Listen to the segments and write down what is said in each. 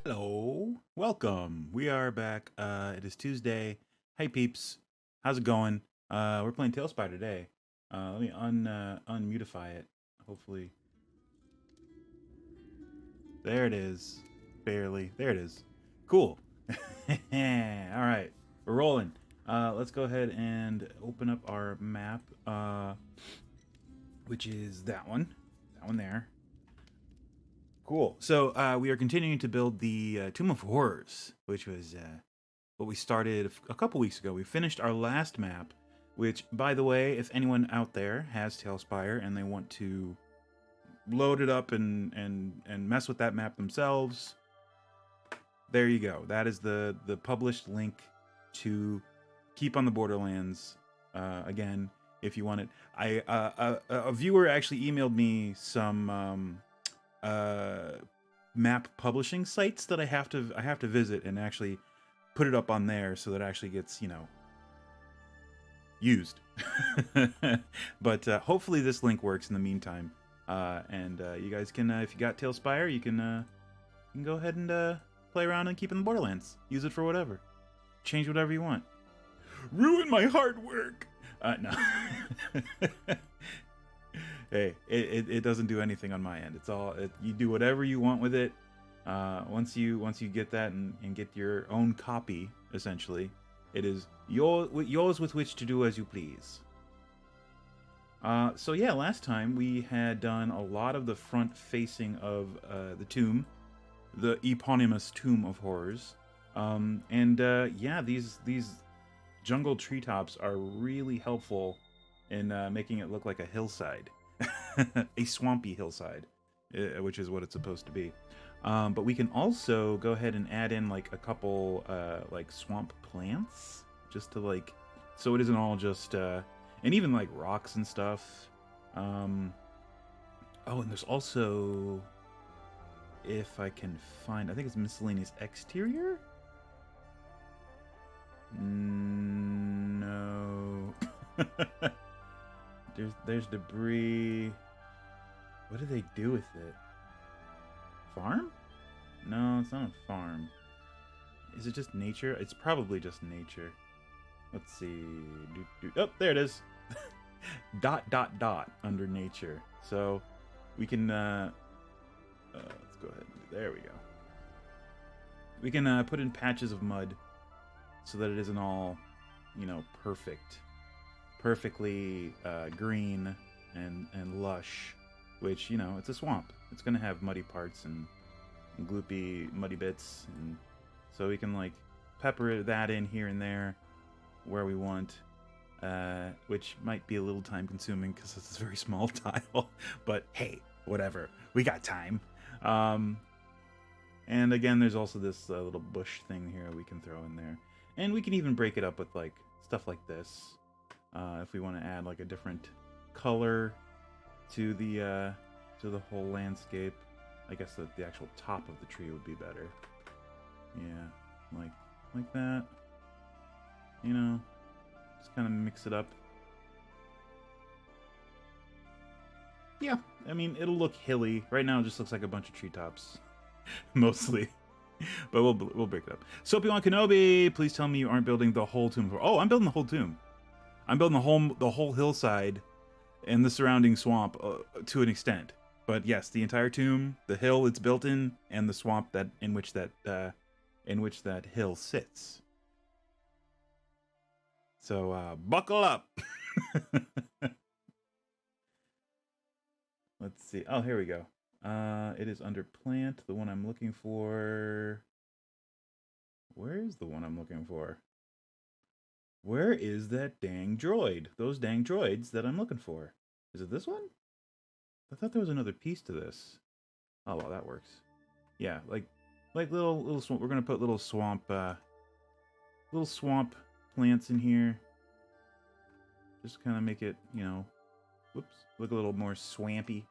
Hello, welcome. We are back. It is Tuesday. Hey peeps, how's it going? We're playing TaleSpire today. Let me unmutify it. Hopefully, there it is. Barely. There it is. Cool. All right, we're rolling. Let's go ahead and open up our map, which is that one. That one there. Cool. So we are continuing to build the Tomb of Horrors, which was what we started a couple weeks ago. We finished our last map, which, by the way, if anyone out there has TaleSpire and they want to load it up and mess with that map themselves, there you go. That is the published link to Keep on the Borderlands. Again, if you want it, a viewer actually emailed me some map publishing sites that I have to visit and actually put it up on there so that it actually gets, you know, used. But hopefully this link works in the meantime. And you guys can, if you got TaleSpire, you can go ahead and play around and keep in the Borderlands. Use it for whatever. Change whatever you want. Ruin my hard work. No. Hey, it doesn't do anything on my end. It's all you do whatever you want with it. Once you get that and get your own copy, essentially, it is yours with which to do as you please. So yeah, last time we had done a lot of the front facing of the tomb, the eponymous Tomb of Horrors, yeah, these jungle treetops are really helpful in making it look like a hillside. A swampy hillside, which is what it's supposed to be. But we can also go ahead and add in like a couple like swamp plants, just to like, so it isn't all just and even like rocks and stuff. Oh, and there's also, if I can find, I think it's miscellaneous exterior. No. There's debris. What do they do with it? Farm? No, it's not a farm. Is it just nature? It's probably just nature. Let's see. Oh, there it is. Dot under nature. So we can let's go ahead and there we go. We can put in patches of mud so that it isn't all, you know, perfectly green and lush, which, you know, it's a swamp. It's gonna have muddy parts and gloopy muddy bits, and so we can like pepper that in here and there where we want, which might be a little time consuming because it's a very small tile, but hey, whatever, we got time. And again, there's also this little bush thing here we can throw in there, and we can even break it up with like stuff like this. If we want to add like a different color to the whole landscape, I guess that the actual top of the tree would be better. Yeah, like that. You know, just kind of mix it up. Yeah, I mean, it'll look hilly. Right now it just looks like a bunch of treetops, mostly. But we'll break it up. Soapy-Wan Kenobi, please tell me you aren't building the whole tomb. Oh, I'm building the whole tomb. I'm building the whole hillside and the surrounding swamp to an extent. But yes, the entire tomb, the hill it's built in, and the swamp that in which that hill sits. So buckle up. Let's see. Oh, here we go. It is under plant. The one I'm looking for. Where's the one I'm looking for? Where is that dang droid? Those dang droids that I'm looking for. Is it this one? I thought there was another piece to this. Oh well, that works. Yeah, like little swamp. We're gonna put little swamp plants in here. Just kind of make it, you know, whoops, look a little more swampy.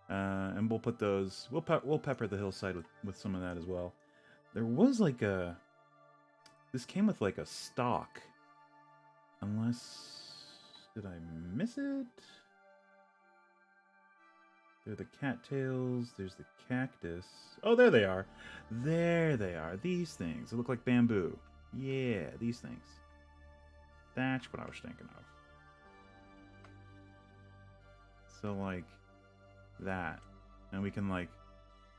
And we'll put those. We'll pepper the hillside with some of that as well. There was like a. This came with like a stalk. Unless, did I miss it? There are the cattails. There's the cactus. Oh, there they are. There they are. These things. They look like bamboo. Yeah, these things. That's what I was thinking of. So, like, that. And we can, like,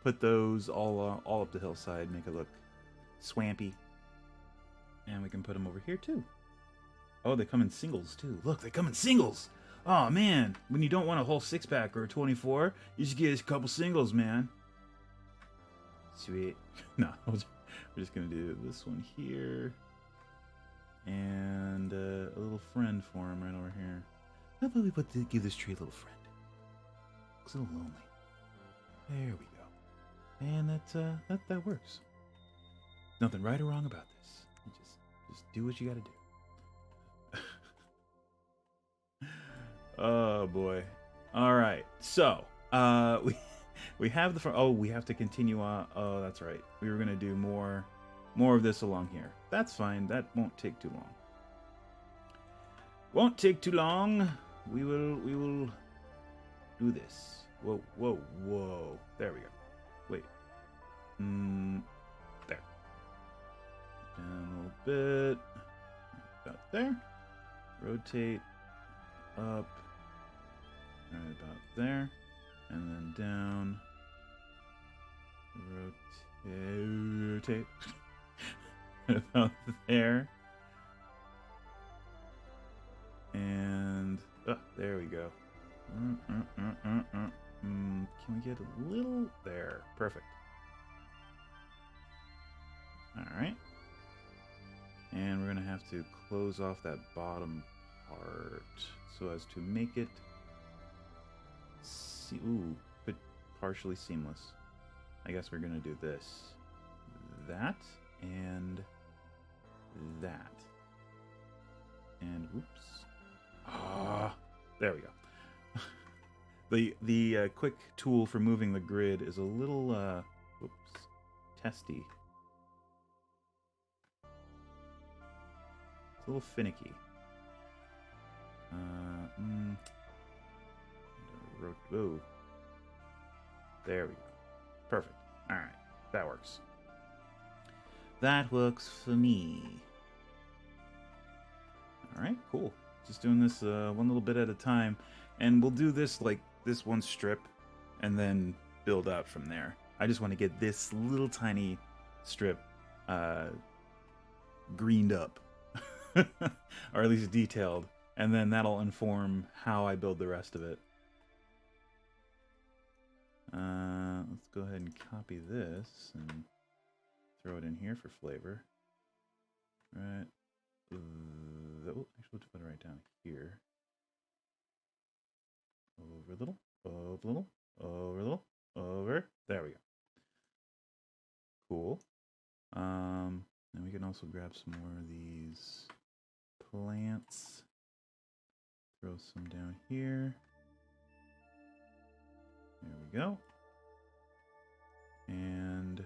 put those all up the hillside, make it look swampy. And we can put them over here, too. Oh, they come in singles, too. Look, they come in singles! Oh, man. When you don't want a whole 6-pack or a 24, you just get a couple singles, man. Sweet. No, we're just going to do this one here. And a little friend for him right over here. How about we give this tree a little friend? Looks a little lonely. There we go. And that works. Nothing right or wrong about this. You just do what you got to do. Oh boy. All right. So, we have the front. Oh, we have to continue on. Oh, that's right. We were gonna do more of this along here. That's fine. That won't take too long. Won't take too long. We will do this. Whoa, whoa, whoa. There we go. Wait. There. Down a little bit. About there. Rotate up. Right about there. And then down. Rotate. About there. And there we go. Can we get a little there? Perfect. Alright. And we're gonna have to close off that bottom part so as to make it but partially seamless. I guess we're gonna do this, that, and that, and oops, there we go. The quick tool for moving the grid is a little testy. It's a little finicky. Oh, there we go. Perfect. All right, that works. That works for me. All right, cool. Just doing this one little bit at a time, and we'll do this like this one strip, and then build out from there. I just want to get this little tiny strip greened up, or at least detailed, and then that'll inform how I build the rest of it. Let's go ahead and copy this and throw it in here for flavor. Right. Actually, let's put it right down here. Over a little, over a little, over a little, over. There we go. Cool. And we can also grab some more of these plants. Throw some down here. There we go. And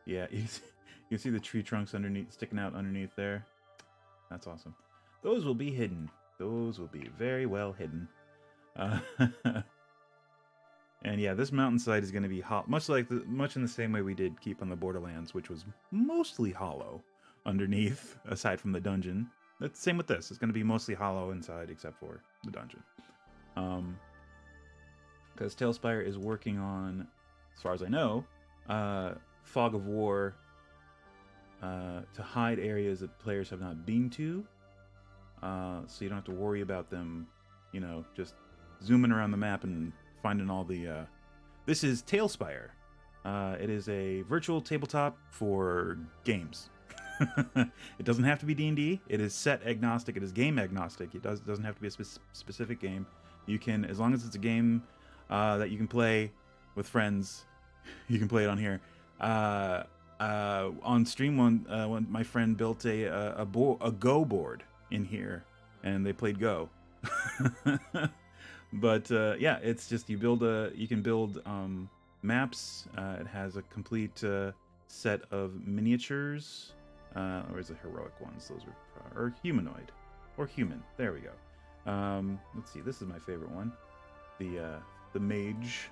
yeah, you can see the tree trunks underneath, sticking out underneath there. That's awesome. Those will be hidden. Those will be very well hidden. And yeah, this mountainside is going to be much in the same way we did Keep on the Borderlands, which was mostly hollow underneath, aside from the dungeon. That's the same with this. It's going to be mostly hollow inside, except for the dungeon. Because TaleSpire is working on, as far as I know, Fog of War to hide areas that players have not been to, so you don't have to worry about them, you know, just zooming around the map and finding all the... This is TaleSpire. It is a virtual tabletop for games. It doesn't have to be D&D. It is set agnostic. It is game agnostic. It doesn't have to be a specific game. You can, as long as it's a game that you can play with friends, you can play it on here. On stream, when my friend built a Go board in here, and they played Go. But yeah, it's just you can build maps. It has a complete set of miniatures, or is it heroic ones? Those are or humanoid or human. There we go. Let's see. This is my favorite one. The the mage.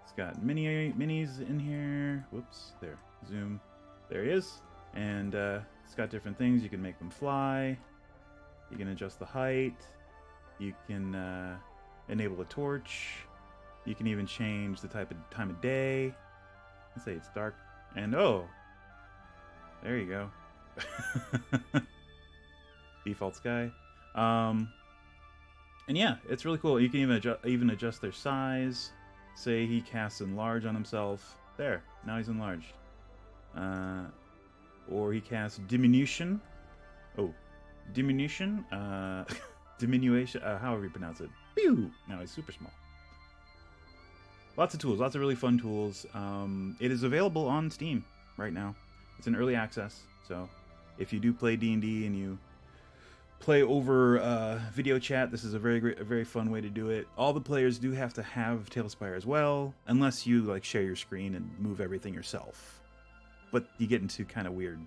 It's got minis in here. Whoops, there, zoom. There he is. And it's got different things. You can make them fly. You can adjust the height. You can enable a torch. You can even change the time of day. Let's say it's dark. And oh, there you go. Default sky. And yeah, it's really cool. You can even adjust their size. Say he casts enlarge on himself. There, now he's enlarged. Or he casts diminution. Oh, diminution. Diminution. However you pronounce it. Pew! Now he's super small. Lots of tools. Lots of really fun tools. It is available on Steam right now. It's in early access. So if you do play D&D and you play over video chat, this is a very fun way to do it. All the players do have to have TaleSpire as well, unless you like share your screen and move everything yourself. But you get into kind of weird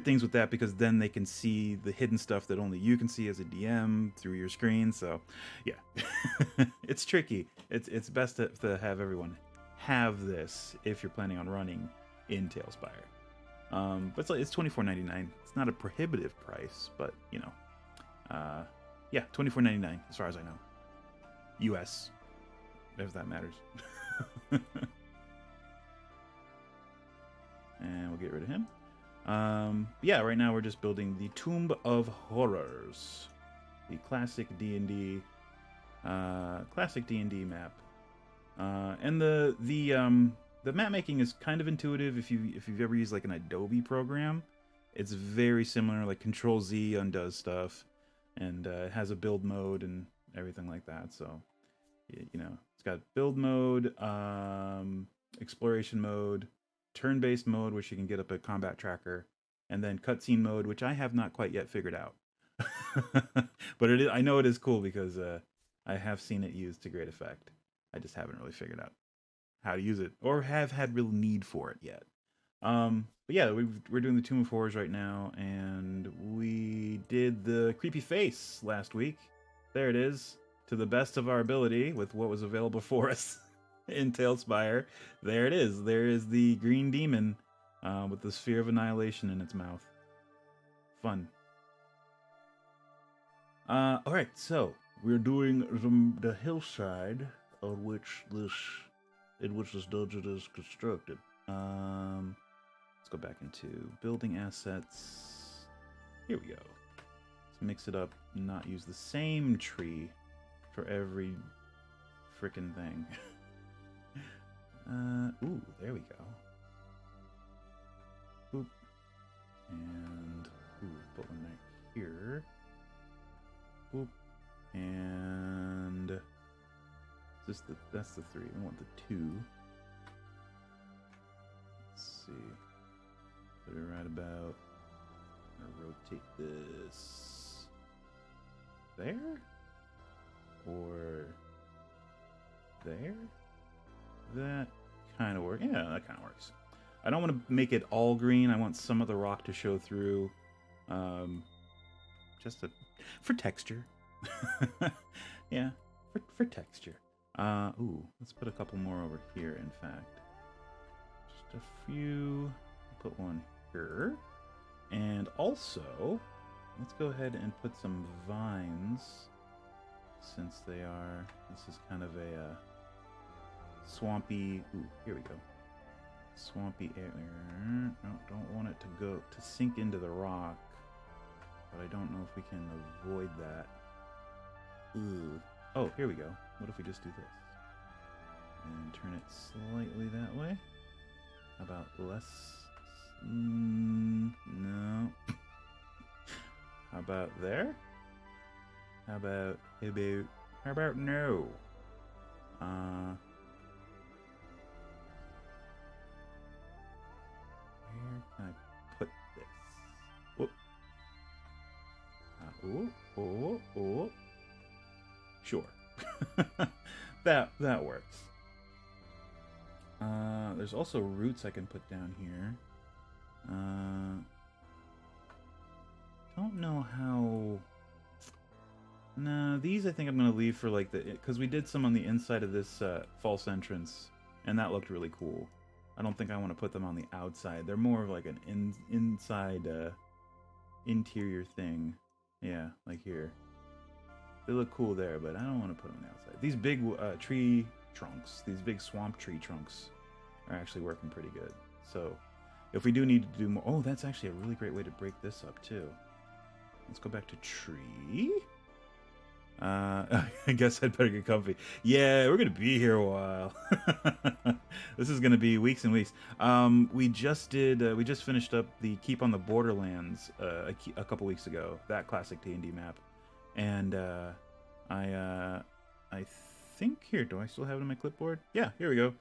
things with that, because then they can see the hidden stuff that only you can see as a DM through your screen. So yeah, it's tricky. It's best to have everyone have this if you're planning on running in TaleSpire. But it's $24.99. It's not a prohibitive price, but you know, yeah, $24.99 as far as I know. US, if that matters. And we'll get rid of him. Yeah, right now we're just building the Tomb of Horrors, the classic D&D map. And the map making is kind of intuitive if you've ever used like an Adobe program. It's very similar. Like Control-Z undoes stuff, and it has a build mode and everything like that. So you know, it's got build mode, exploration mode, turn-based mode, which you can get up a combat tracker, and then cutscene mode, which I have not quite yet figured out. But I know it is cool because I have seen it used to great effect. I just haven't really figured out how to use it, or have had real need for it yet. But yeah, we're doing the Tomb of Horrors right now, and we did the creepy face last week. There it is, to the best of our ability with what was available for us in TaleSpire. There it is. There is the green demon with the sphere of annihilation in its mouth. Fun. All right, so we're doing the hillside on which this dungeon is constructed. Let's go back into building assets. Here we go. Let's mix it up, not use the same tree for every frickin' thing. Ooh, there we go. Boop. And, ooh, put one right here. Boop. And, that's the 3. We want the 2. Let's see. Put it right about, rotate this there? Or there? That kind of works. Yeah, that kind of works. I don't want to make it all green. I want some of the rock to show through, just for texture. Yeah, for texture. Ooh, let's put a couple more over here. In fact, just a few. Put one here, and also let's go ahead and put some vines, since they are. This is kind of a swampy. Ooh, here we go. Swampy area. No, don't want it to sink into the rock, but I don't know if we can avoid that. Ooh. Oh, here we go. What if we just do this and turn it slightly that way? How about less? No. How about there? How about no? Where can I put this? Whoop. Oh. Sure. that works. There's also roots I can put down here. Don't know how No, these I think I'm gonna leave for like the, because we did some on the inside of this false entrance, and that looked really cool. I don't think I want to put them on the outside. They're more of like an inside interior thing. Yeah, like here. They look cool there, but I don't want to put them on the outside. These big tree trunks, these big swamp tree trunks, are actually working pretty good. So if we do need to do more, oh, that's actually a really great way to break this up too. Let's go back to tree. I guess I'd better get comfy. Yeah, we're gonna be here a while. This is gonna be weeks and weeks. We just finished up the Keep on the Borderlands a couple weeks ago. That classic D&D map, and I think here. Do I still have it on my clipboard? Yeah, here we go.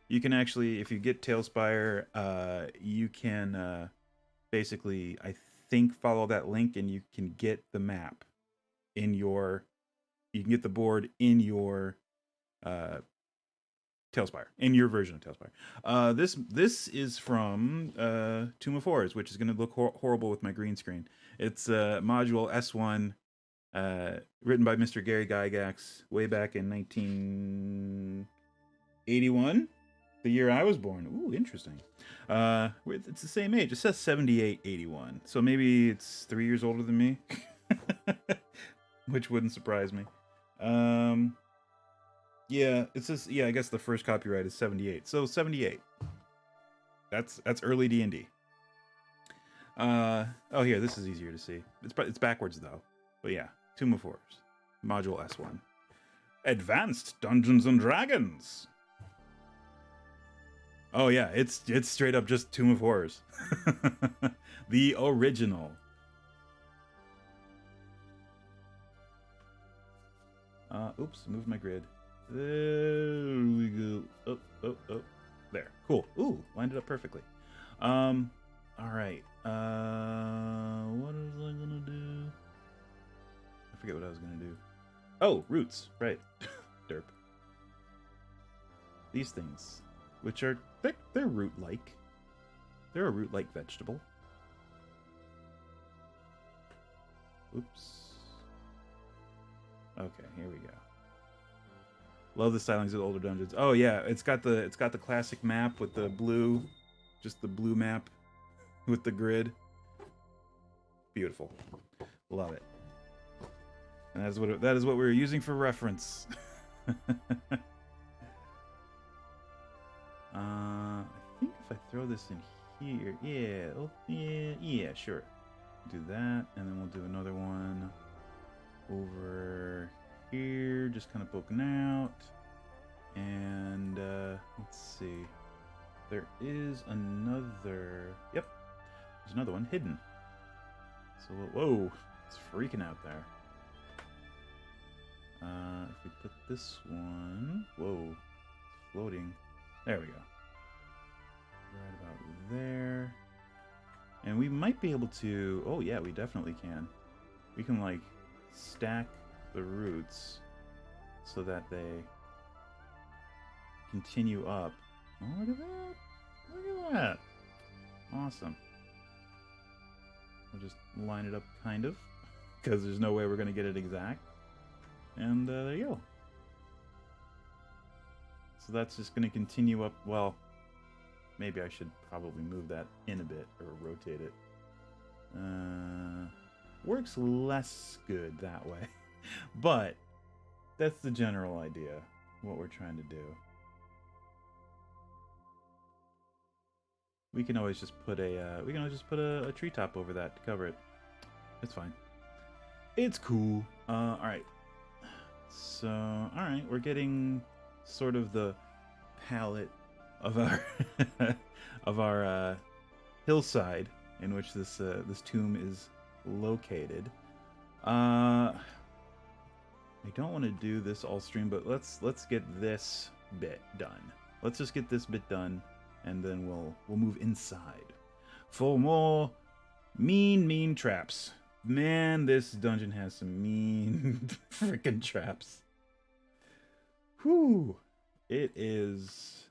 You can actually, if you get TaleSpire, you can basically, I think, follow that link, and you can get the map in your, you can get the board in your TaleSpire, in your version of TaleSpire. This is from Tomb of Horrors, which is going to look horrible with my green screen. It's module S1, written by Mr. Gary Gygax way back in 1981, the year I was born. Ooh, interesting. It's the same age. It says 7881, so maybe it's 3 years older than me. Which wouldn't surprise me. Yeah, it says, yeah, I guess the first copyright is 78. So 78. That's early D&D. Oh, here, this is easier to see. It's backwards though. But yeah, Tomb of Horrors, module S1. Advanced Dungeons and Dragons. Oh yeah, it's straight up just Tomb of Horrors. The original. Oops, moved my grid. There we go. Oh. There. Cool. Ooh, lined it up perfectly. All right. What was I gonna do? I forget what I was gonna do. Oh, roots. Right. Derp. These things, which are, they're root-like. They're a root-like vegetable. Oops. Okay, here we go. Love the stylings of the older dungeons. Oh yeah, it's got the classic map with the blue, just the blue map with the grid. Beautiful. Love it. And that is what we were using for reference. I think if I throw this in here, yeah, sure. Do that, and then we'll do another one over here, just kind of poking out. And let's see, there is another, yep, there's another one hidden. So whoa, it's freaking out there. If we put this one, whoa, it's floating. There we go. Right about there. And we might be able to, oh yeah, we definitely can. We can like stack the roots so that they continue up. Oh, look at that. Look at that. Awesome. We'll just line it up kind of, because there's no way we're going to get it exact. And there you go. So that's just going to continue up. Well, maybe I should probably move that in a bit or rotate it. Works less good that way. But that's the general idea, what we're trying to do. We can always just put a treetop over that to cover it. It's fine. It's cool. All right. So, all right, we're getting sort of the palette of our of our hillside in which this this tomb is located. I don't want to do this all stream, but let's get this bit done. Let's just get this bit done, and then we'll move inside for more mean traps. Man, this dungeon has some mean freaking traps. Whew. It is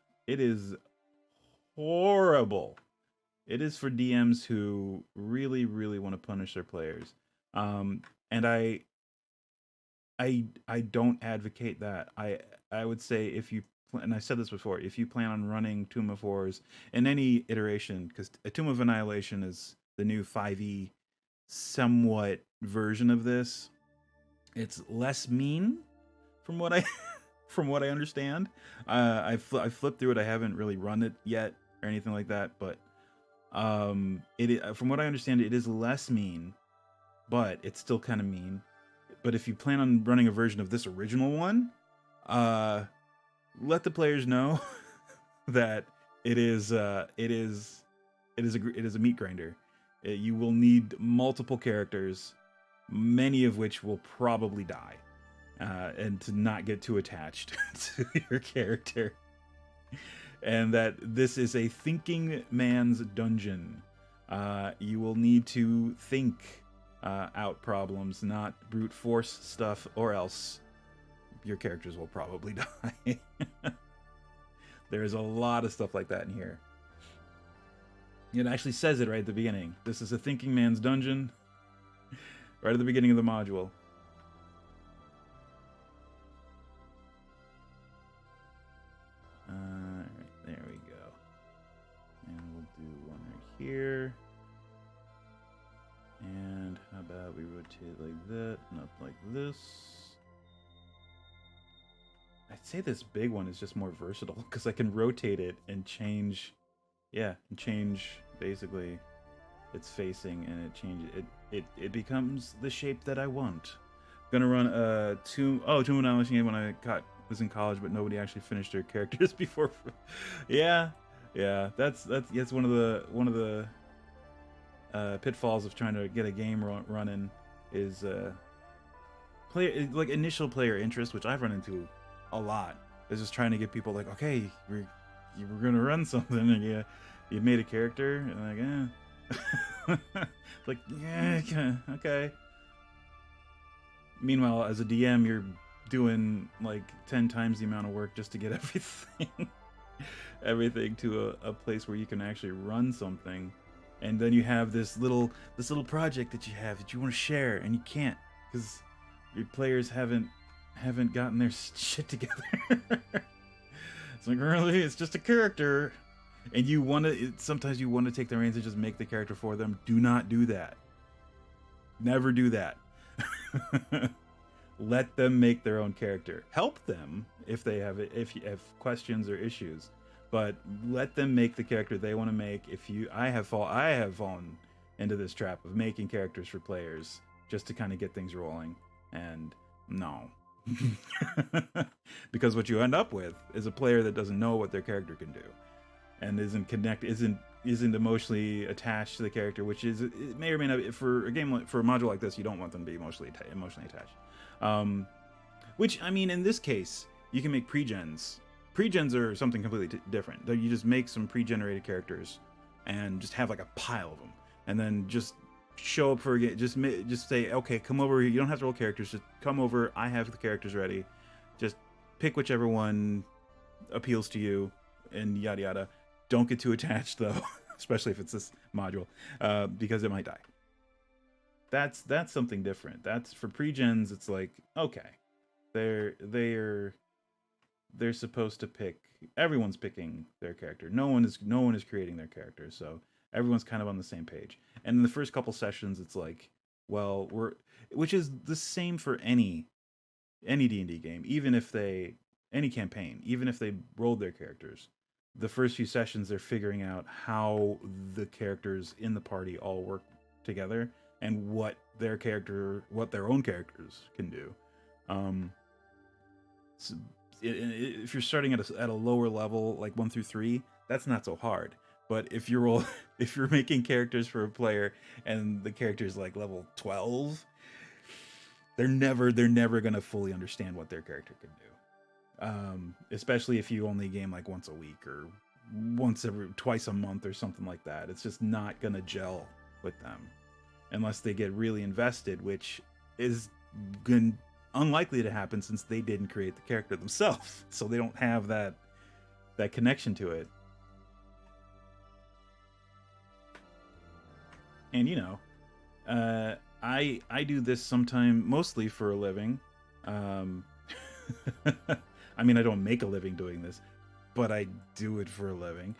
horrible. It is for DMs who really want to punish their players. And I I don't advocate that. I would say if you and I said this before, if you plan on running Tomb of Horrors in any iteration, because a Tomb of Annihilation is the new 5e somewhat version of this. It's less mean from what I from what I understand. I flipped through it. I haven't really run it yet or anything like that, but from what I understand, it is less mean, but it's still kind of mean. But if you plan on running a version of this original one, uh, let the players know that it is a meat grinder. You will need multiple characters, many of which will probably die, and to not get too attached to your character. And that this is a thinking man's dungeon. You will need to think out problems, not brute force stuff, or else your characters will probably die. There's a lot of stuff like that in here. It actually says it right at the beginning. This is a thinking man's dungeon. Right at the beginning of the module. Right, there we go. And we'll do one right here. And how about we rotate like that, not like this. I'd say this big one is just more versatile because I can rotate it and change, yeah, and change basically its facing, and it changes it becomes the shape that I want. Gonna run a Tomb of Annihilation game when I was in college, but nobody actually finished their characters before. Yeah, that's one of the pitfalls of trying to get a game running is like initial player interest, which I've run into a lot. Is just trying to get people like, okay, we're gonna run something, and you made a character, and like, like, yeah, okay. Meanwhile, as a DM, you're doing like 10 times the amount of work just to get everything to a place where you can actually run something. And then you have this little project that you want to share, and you can't because your players haven't gotten their shit together. It's like, really, it's just a character, and sometimes you want to take the reins and just make the character for them. Do not do that. Never do that. Let them make their own character. Help them if they have questions or issues, but let them make the character they want to make. I have fallen into this trap of making characters for players just to kind of get things rolling, and no. Because what you end up with is a player that doesn't know what their character can do, and isn't emotionally attached to the character, which is, it may or may not, for a module like this, you don't want them to be emotionally attached. Which, I mean, in this case, you can make pre-gens. Pre-gens are something completely different. You just make some pre-generated characters and just have like a pile of them, and then just show up for a game. Just say, okay, come over here. You don't have to roll characters. Just come over. I have the characters ready. Just pick whichever one appeals to you, and yada yada. Don't get too attached though, especially if it's this module, because it might die. That's something different. That's for pre-gens. It's like, okay, they're supposed to pick. Everyone's picking their character. No one is creating their character, so everyone's kind of on the same page. And in the first couple sessions, it's like, well, which is the same for any D&D game, any campaign, even if they rolled their characters. The first few sessions, they're figuring out how the characters in the party all work together and what their own characters can do. So if you're starting at a lower level, like 1 through 3, that's not so hard. But if you're making characters for a player and the character's like level 12, they're never gonna fully understand what their character can do. Especially if you only game like once a week or twice a month or something like that. It's just not gonna gel with them unless they get really invested, which is unlikely to happen since they didn't create the character themselves, so they don't have that connection to it. And I do this mostly for a living. Um, I mean, I don't make a living doing this, but I do it for a living.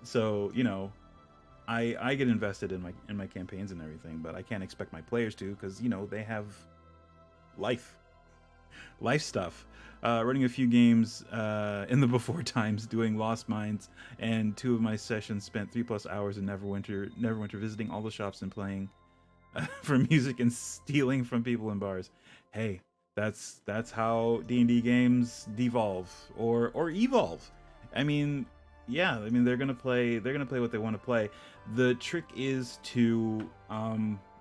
So you know, I get invested in my campaigns and everything, but I can't expect my players to, because you know they have life stuff. Running a few games in the before times, doing Lost Mines, and 2 of my sessions spent 3+ hours in Neverwinter, visiting all the shops and playing for music and stealing from people in bars. Hey, that's how D&D games devolve or evolve. I mean, yeah, I mean they're gonna play what they want to play. The trick is to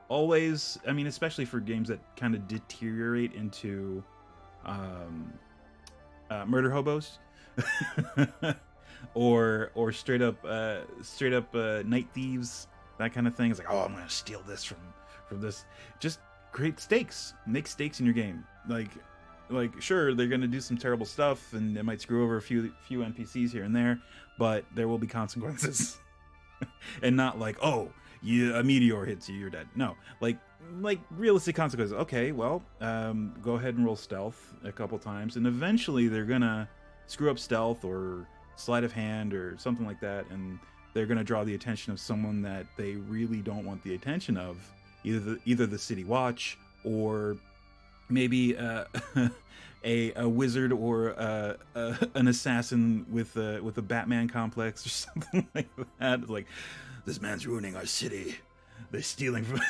always, I mean, especially for games that kind of deteriorate into murder hobos, or straight up night thieves, that kind of thing. It's like, oh, I'm gonna steal this from this. Just create stakes, make stakes in your game. Like sure, they're gonna do some terrible stuff, and it might screw over a few NPCs here and there, but there will be consequences. And not like, oh, a meteor hits you, you're dead. No, like realistic consequences. Okay, well, go ahead and roll stealth a couple times, and eventually they're gonna screw up stealth or sleight of hand or something like that, and they're gonna draw the attention of someone that they really don't want the attention of, either the city watch, or maybe a wizard, or an assassin with a Batman complex or something like that. It's like, this man's ruining our city. They're stealing from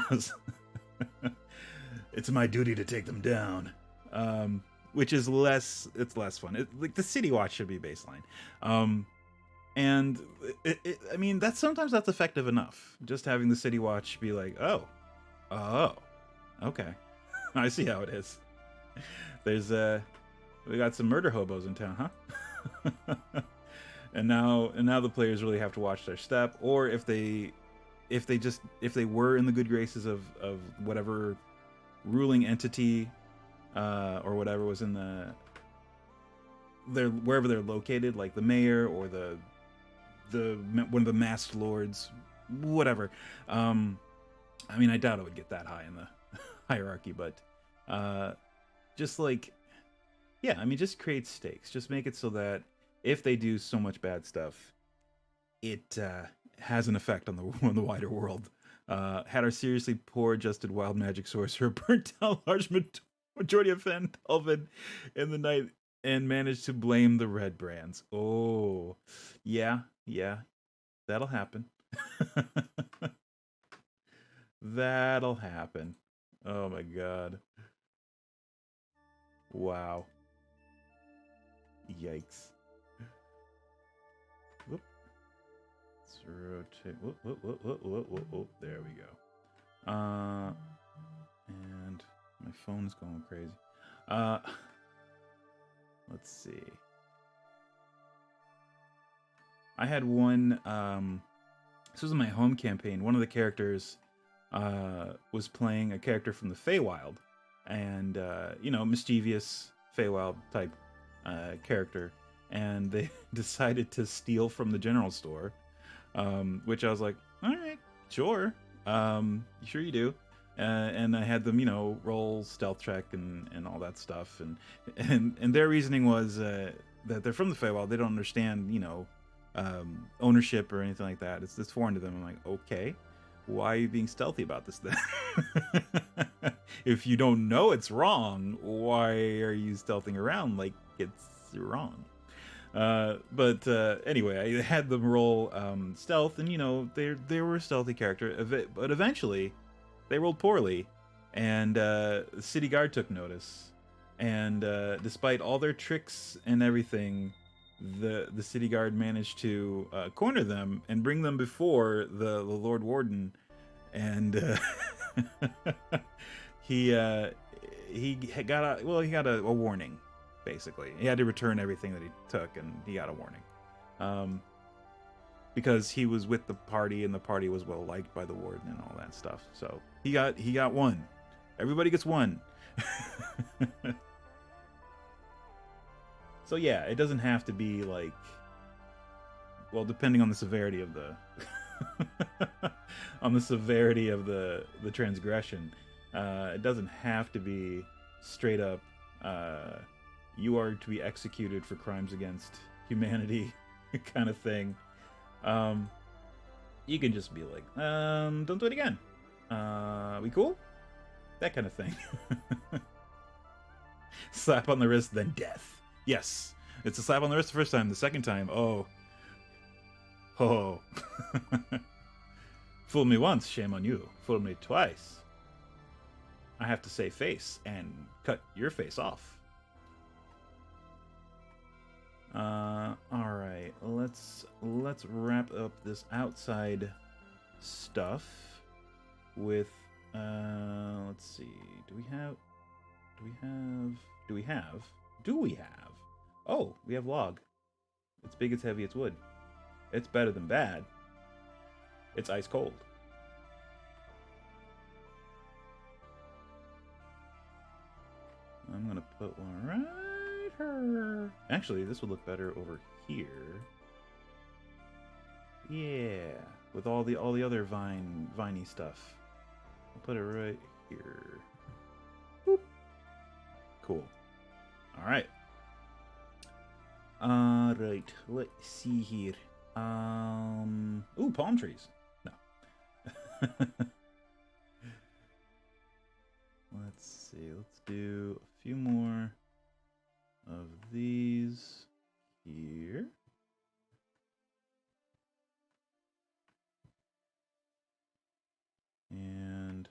us. It's my duty to take them down. Which is less fun. Like the city watch should be baseline. And I mean, sometimes that's effective enough. Just having the city watch be like, oh, okay, I see how it is. There's we got some murder hobos in town, huh? and now the players really have to watch their step, or if they were in the good graces of whatever ruling entity or whatever was in wherever they're located, like the mayor or the one of the masked lords, whatever. I mean, I doubt it would get that high in the hierarchy, but just like, yeah, I mean, just create stakes. Just make it so that if they do so much bad stuff, it has an effect on the wider world. Had our seriously poor adjusted wild magic sorcerer burnt down large majority of Elven in the night and managed to blame the red brands. Oh, yeah, that'll happen. That'll happen. Oh my god. Wow. Yikes. Whoop. Let's rotate. Whoop. There we go. And my phone's going crazy. Let's see. I had one. This was in my home campaign. One of the characters was playing a character from the Feywild, and mischievous Feywild type character, and they decided to steal from the general store, which I was like, all right, sure, sure you do. And I had them, roll stealth check and all that stuff, and their reasoning was that they're from the Feywild. They don't understand, ownership or anything like that. It's foreign to them. I'm like, okay, why are you being stealthy about this then? If you don't know it's wrong, why are you stealthing around like it's wrong? But anyway, I had them roll stealth, and they were a stealthy character, but eventually they rolled poorly, and the city guard took notice, and despite all their tricks and everything, the city guard managed to corner them and bring them before the Lord Warden, and he got a warning. Basically, he had to return everything that he took, and he got a warning, because he was with the party, and the party was well liked by the warden and all that stuff. So he got one. Everybody gets one. So yeah, it doesn't have to be like, well, depending on the severity of the on the severity of the transgression, It doesn't have to be straight up, you are to be executed for crimes against humanity kind of thing. You can just be like, don't do it again. We cool? That kind of thing. Slap on the wrist, then death. Yes. It's a slap on the wrist the first time. The second time, oh. Oh. Fool me once, shame on you. Fool me twice. I have to say face and cut your face off. Alright, let's wrap up this outside stuff with let's see. Do we have oh, we have log. It's big, it's heavy, it's wood. It's better than bad. It's ice cold. I'm gonna put one right here. Actually, this would look better over here. Yeah, with all the other viney stuff. I'll put it right here. Boop. Cool. All right. Right. Let's see here. Ooh, palm trees. No. Let's see. Let's do a few more of these here. And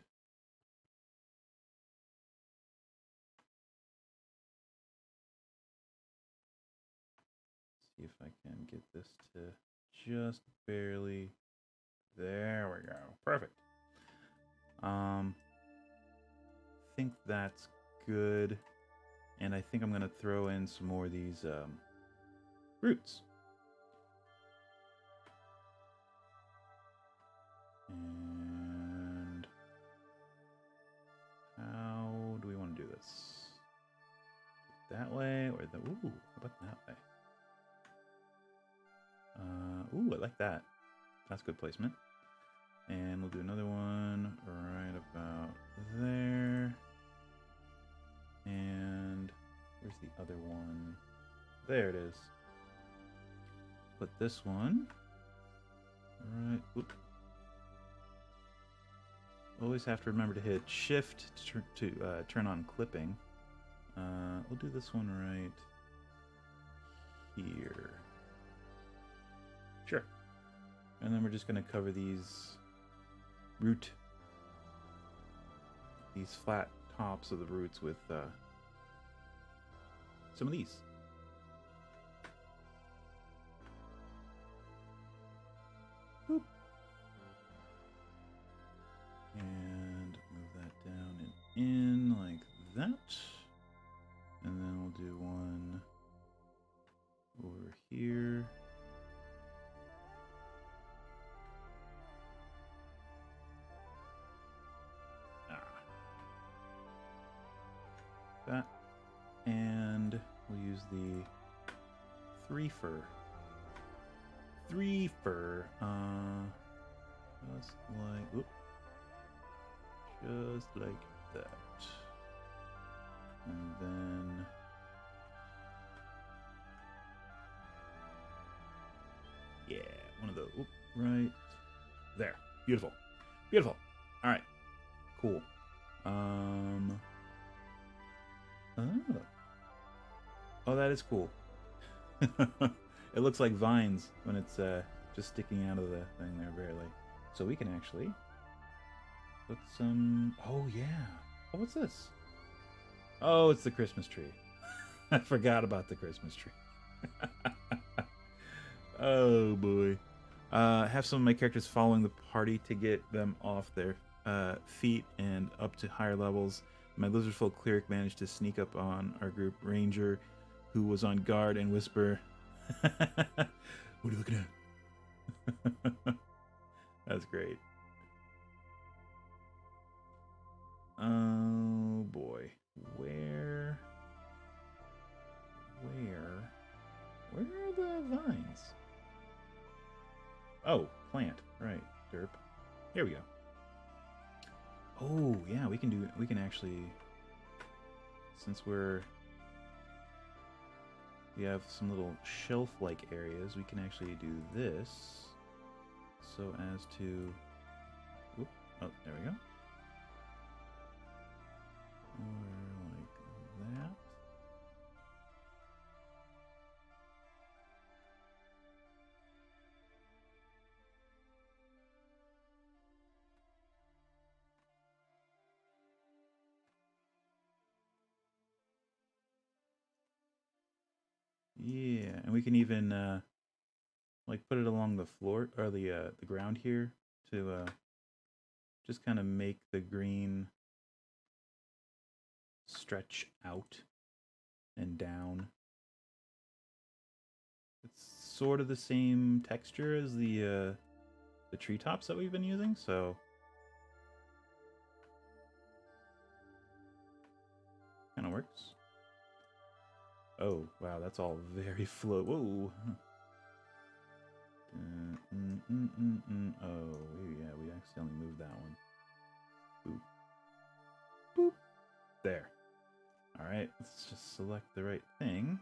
see if I can get this to just barely. There we go. Perfect. I think that's good. And I think I'm going to throw in some more of these roots. And how do we want to do this? That way or the... Ooh, how about that way? Ooh, I like that. That's good placement. And we'll do another one right about there. And where's the other one? There it is. Put this one right. Oop. Always have to remember to hit Shift to turn on clipping. We'll do this one right here. Sure. And then we're just going to cover these flat tops of the roots with some of these. Boop. And move that down and in like that. And then we'll do one over here. That, and we'll use the three fir, just like that, and then yeah, one of those right there. Beautiful. All right, cool. Oh, that is cool. It looks like vines when it's just sticking out of the thing there barely. So we can actually put some... Oh, yeah. Oh, what's this? Oh, it's the Christmas tree. I forgot about the Christmas tree. Oh, boy. Have some of my characters following the party to get them off their feet and up to higher levels. My lizardfolk cleric managed to sneak up on our group ranger, who was on guard, and whisper, "What are you looking at?" That's great. Oh boy, where are the vines? Oh, plant, right? Derp. Here we go. Oh, yeah, we can actually, since we have some little shelf-like areas, we can actually do this so as to, whoop, oh, there we go. Or like that. Yeah, and we can even like put it along the floor or the ground here to just kind of make the green stretch out and down. It's sort of the same texture as the treetops that we've been using, so kind of works. Oh wow, that's all very flow. Whoa. Oh yeah, we accidentally moved that one. Boop. Boop. There. All right, let's just select the right thing.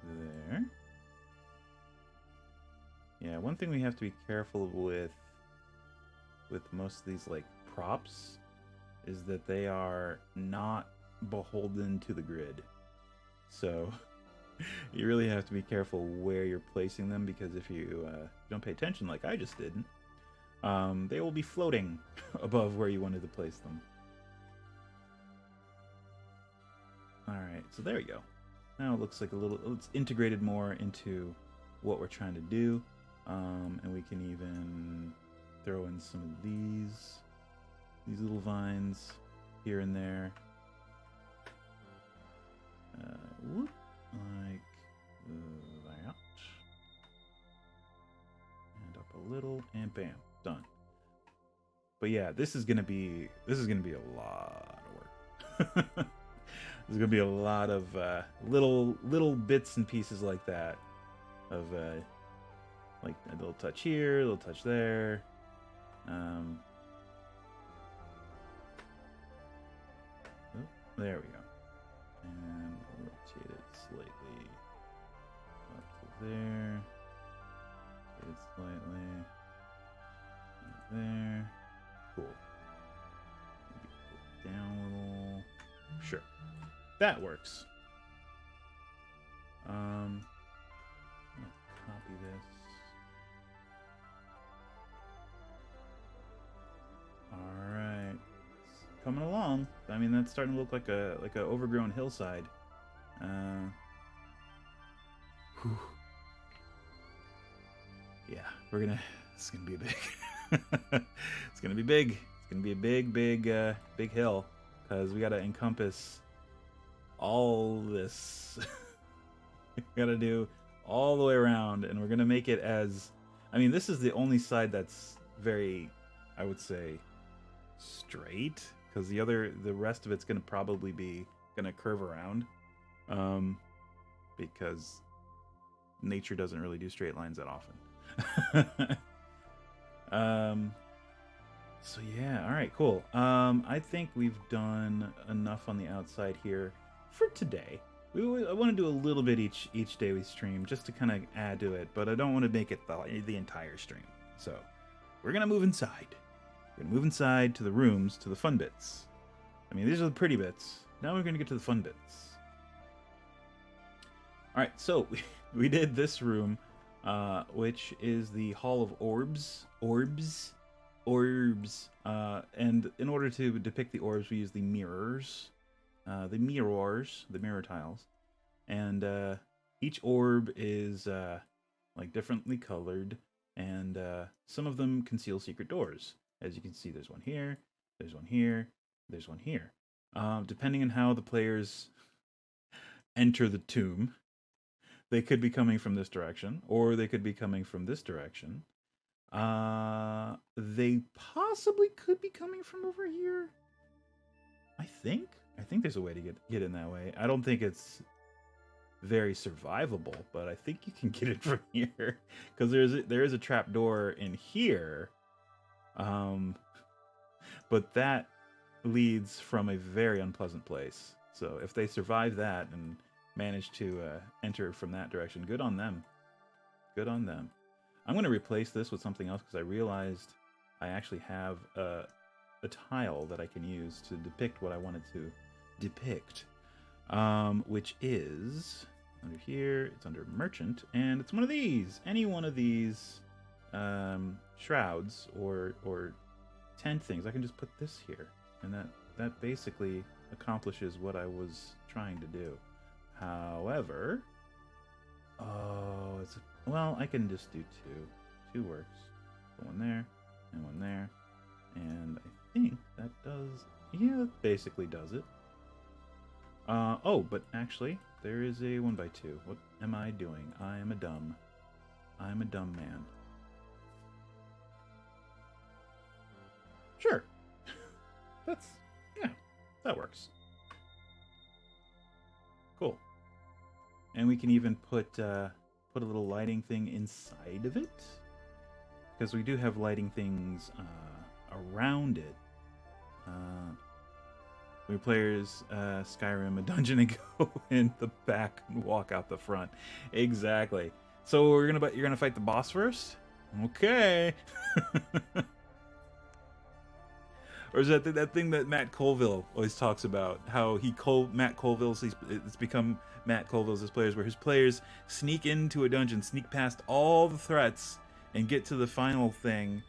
There. Yeah, one thing we have to be careful with most of these like props is that they are not beholden to the grid. So you really have to be careful where you're placing them, because if you don't pay attention like I just did, they will be floating above where you wanted to place them. Alright, so there we go. Now it looks like it's integrated more into what we're trying to do. And we can even throw in some of these little vines here and there. Whoop, like that. And up a little, and bam, done. But yeah, this is gonna be a lot of work. There's gonna be a lot of little bits and pieces like that, of like a little touch here, a little touch there. Oh, there we go. And rotate it slightly up to there. Rotate it slightly there. Cool. Maybe pull it down a little. Sure. That works. Let's copy this. All right, it's coming along. I mean, that's starting to look like a overgrown hillside. Whew. Yeah, it's gonna be big. It's gonna be big. It's gonna be a big hill, because we gotta encompass all this. We gotta do all the way around, and we're gonna make it as, I mean, this is the only side that's very, I would say, straight, because the rest of it's gonna probably be gonna curve around, because nature doesn't really do straight lines that often. So yeah, all right, cool. I think we've done enough on the outside here for today. I want to do a little bit each day we stream, just to kind of add to it, but I don't want to make it the entire stream. So we're gonna move inside. We're gonna move inside to the rooms, to the fun bits. I mean, these are the pretty bits. Now we're gonna get to the fun bits. All right, so we did this room, which is the Hall of Orbs. And in order to depict the orbs, we use the mirrors. The mirror tiles, and each orb is like differently colored, and some of them conceal secret doors. As you can see, there's one here, there's one here, there's one here. Depending on how the players enter the tomb, they could be coming from this direction, or they could be coming from this direction. They possibly could be coming from over here. I think there's a way to get in that way. I don't think it's very survivable, but I think you can get it from here because there is a trap door in here, but that leads from a very unpleasant place. So if they survive that and manage to enter from that direction, good on them. Good on them. I'm going to replace this with something else because I realized I actually have a tile that I can use to depict what I wanted to depict, which is under here. It's under merchant, and it's one of these. Any one of these shrouds or tent things. I can just put this here, and that basically accomplishes what I was trying to do. However, well, I can just do two. Two works. Put one there and one there, and I think that does. Yeah, that basically does it. Oh, but actually, there is a 1x2. What am I doing? I'm a dumb man. Sure. Yeah, that works. Cool. And we can even put a little lighting thing inside of it, because we do have lighting things around it. When players Skyrim a dungeon and go in the back and walk out the front. Exactly. So you're gonna fight the boss first? Okay. Or is that thing that Matt Colville always talks about? How Matt Colville's, it's become Matt Colville's his players, where his players sneak into a dungeon, sneak past all the threats, and get to the final thing,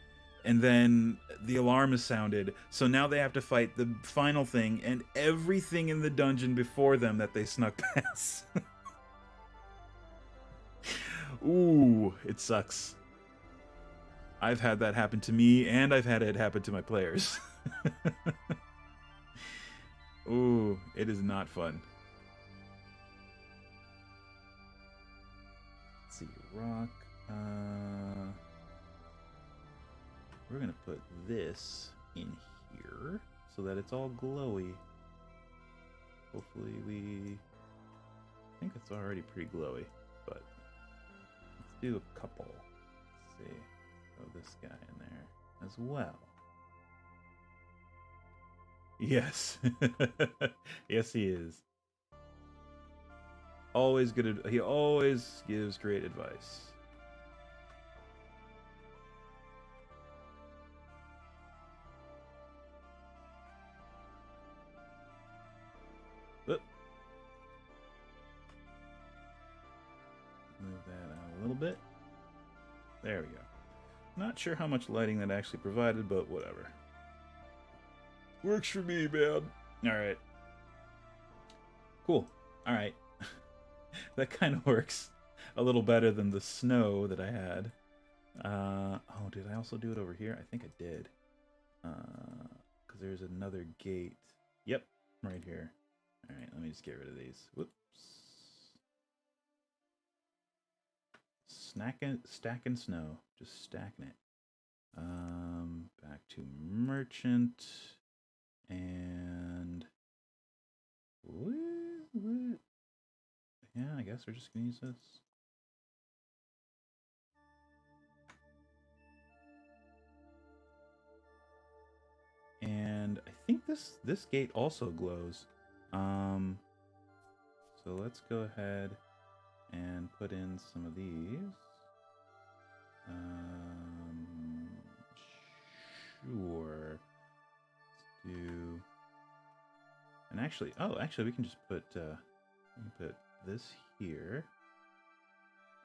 and then the alarm is sounded. So now they have to fight the final thing and everything in the dungeon before them that they snuck past. Ooh, it sucks. I've had that happen to me, and I've had it happen to my players. Ooh, it is not fun. Let's see, rock. We're gonna put this in here so that it's all glowy. Hopefully I think it's already pretty glowy, but let's do a couple. Let's see. Throw this guy in there as well. Yes. Yes, he is. Always good. He always gives great advice. Oop. Move that out a little bit. There we go. Not sure how much lighting that actually provided, but whatever. Works for me, man. Alright. Cool. Alright. That kind of works a little better than the snow that I had. Oh, did I also do it over here? I think I did. Because there's another gate. Yep, right here. Alright, let me just get rid of these. Whoops. Stacking snow. Just stacking it. Back to merchant. And what? Yeah, I guess we're just gonna use this. And I think this gate also glows. So let's go ahead and put in some of these. Sure. Let's do. And actually, we can just put this here,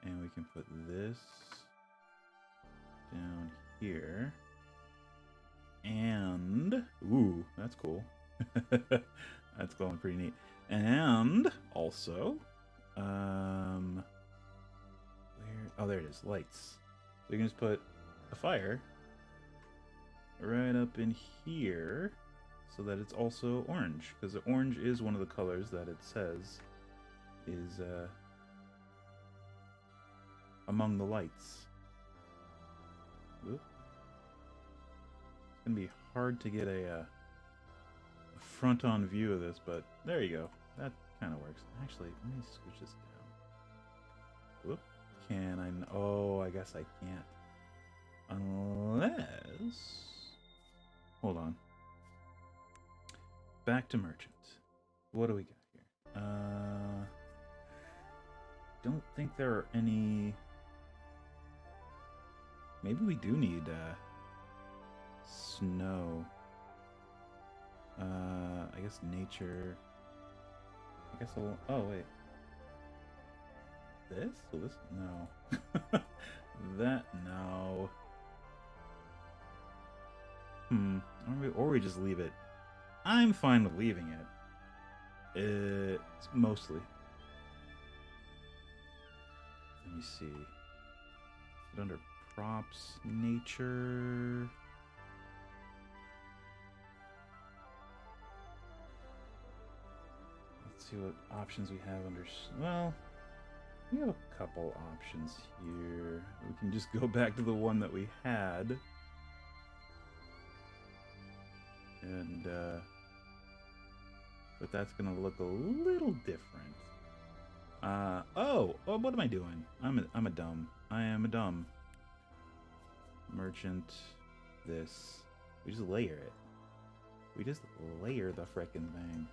and we can put this down here, and ooh, that's cool. That's going pretty neat. And also, where? Oh, there it is. Lights. We can just put a fire right up in here, so that it's also orange, because the orange is one of the colors that it says is among the lights. Oop. It's gonna be hard to get a front-on view of this, but there you go. That kind of works. Actually, let me switch this down. Whoop. Can I? Oh, I guess I can't. Unless... Hold on. Back to merchant. What do we got here? Don't think there are any... Maybe we do need snow. I guess nature. I guess I'll... Oh, wait. This? So this? No. That? No. Or we just leave it. I'm fine with leaving it. It's mostly. Let me see. Is it under props, nature? Let's see what options we have under... Well, we have a couple options here. We can just go back to the one that we had. And, but that's gonna look a little different. Oh, what am I doing? I am a dumb. Merchant, this. We just layer it. We just layer the frickin' thing.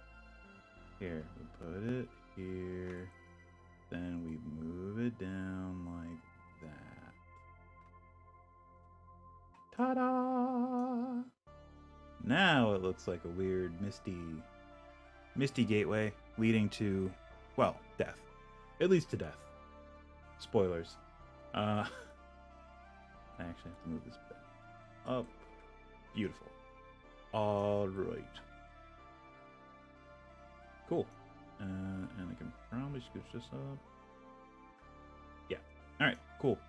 Here, we put it here. Then we move it down like that. Ta-da! Now it looks like a weird misty gateway leading to, well, death. It leads to death. Spoilers. I actually have to move this bit up. Beautiful. All right. Cool. And I can probably scooch this up. Yeah. All right. Cool.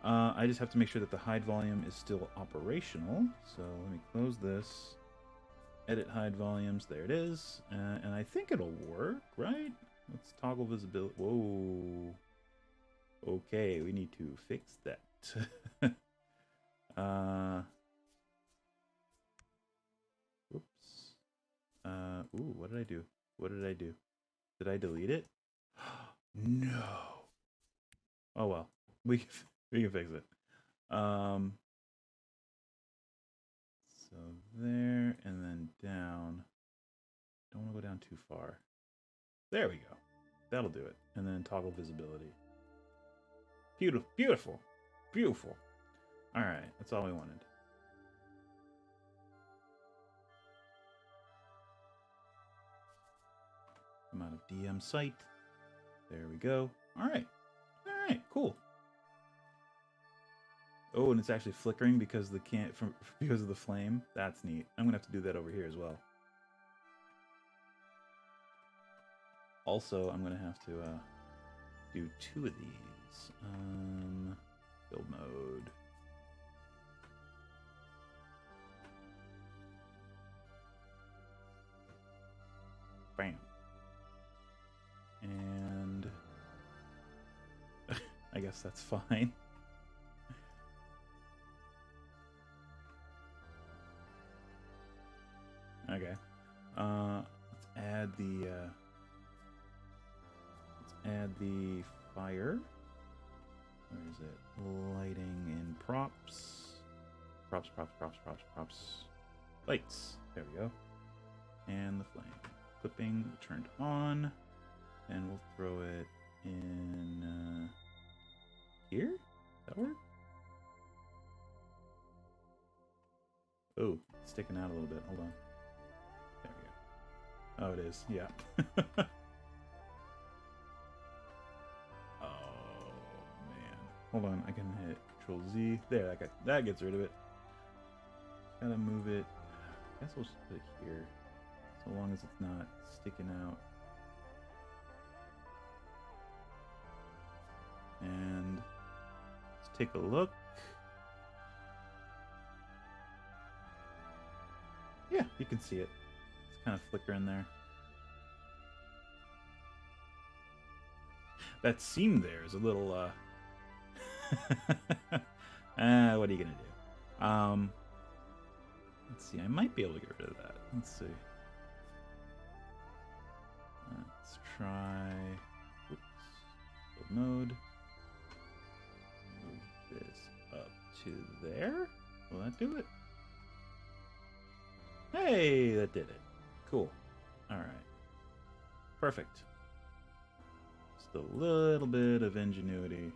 I just have to make sure that the hide volume is still operational. So let me close this. Edit hide volumes. There it is. And I think it'll work, right? Let's toggle visibility. Whoa. Okay, we need to fix that. Whoops. Ooh, what did I do? What did I do? Did I delete it? No. Oh well. We can fix it. So there and then down. Don't want to go down too far. There we go. That'll do it. And then toggle visibility. Beautiful. Beautiful. Beautiful. All right. That's all we wanted. Come out of DM site. There we go. All right. All right. Cool. Oh, and it's actually flickering because because of the flame. That's neat. I'm gonna have to do that over here as well. Also, I'm gonna have to do 2 of these. Build mode. Bam. And I guess that's fine. Okay. Let's add the fire. Where is it? Lighting in props. Props. Lights. There we go. And the flame. Clipping turned on. And we'll throw it in here? Does that work? Oh, it's sticking out a little bit. Hold on. There we go. Oh, it is. Yeah. Oh, man. Hold on. I can hit Control Z. There, that gets rid of it. Gotta move it. I guess we'll just put it here. So long as it's not sticking out. And let's take a look. Yeah, you can see it. It's kind of flickering there. That seam there is a little what are you gonna do? Let's see, I might be able to get rid of that. Let's see. Let's try build mode. to there. Will that do it? Hey, that did it. Cool. All right. Perfect. Just a little bit of ingenuity,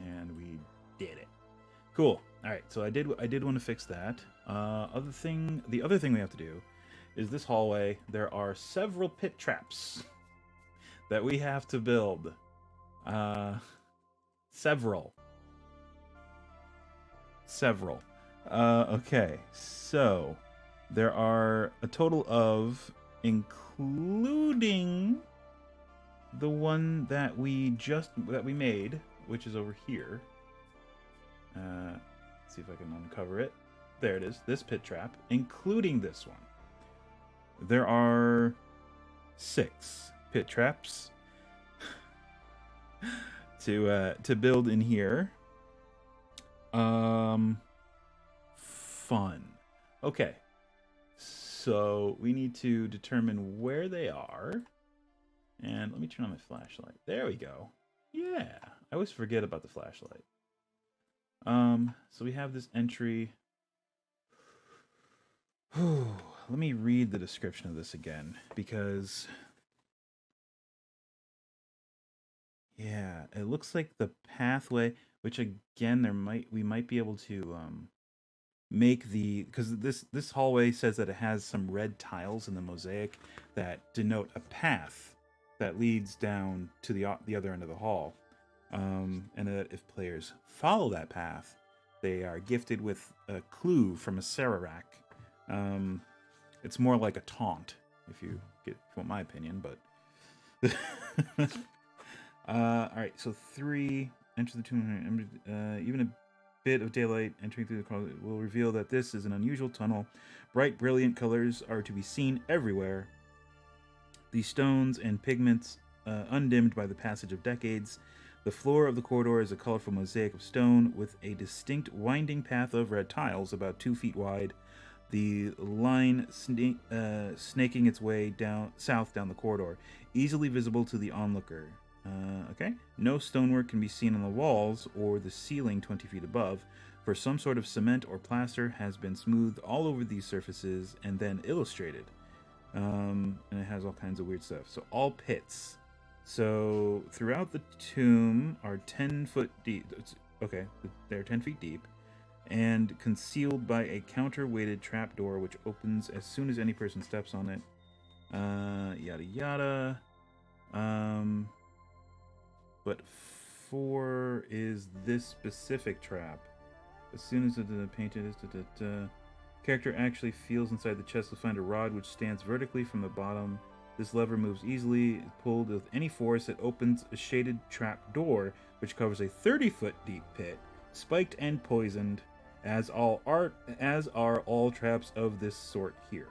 and we did it. Cool. All right. So I did want to fix that. The other thing we have to do is this hallway. There are several pit traps that we have to build. Several. Okay. So there are a total of, including the one that we made, which is over here. Let's see if I can uncover it. There it is. This pit trap, including this one. There are 6 pit traps to build in here. Fun. Okay. So we need to determine where they are. And let me turn on my flashlight. There we go. Yeah. I always forget about the flashlight. So we have this entry. Let me read the description of this again, because yeah, it looks like the pathway, which again we might be able to make because this hallway says that it has some red tiles in the mosaic that denote a path that leads down to the other end of the hall, and that if players follow that path, they are gifted with a clue from a Sararak. It's more like a taunt, if you want my opinion, but all right. So 3, enter the tomb. Even a bit of daylight entering through the closet will reveal that this is an unusual tunnel. Bright, brilliant colors are to be seen everywhere. The stones and pigments undimmed by the passage of decades. The floor of the corridor is a colorful mosaic of stone with a distinct winding path of red tiles about 2 feet wide. The line snaking its way south down the corridor, easily visible to the onlooker. Okay. No stonework can be seen on the walls or the ceiling 20 feet above, for some sort of cement or plaster has been smoothed all over these surfaces and then illustrated. And it has all kinds of weird stuff. So all pits. So throughout the tomb are 10 foot deep. Okay, they're 10 feet deep. And concealed by a counterweighted trapdoor which opens as soon as any person steps on it. Yada yada. But 4 is this specific trap. As soon as the painted character actually feels inside the chest to find a rod which stands vertically from the bottom. This lever moves easily, pulled with any force. It opens a shaded trap door which covers a 30-foot deep pit, spiked and poisoned, as are all traps of this sort here.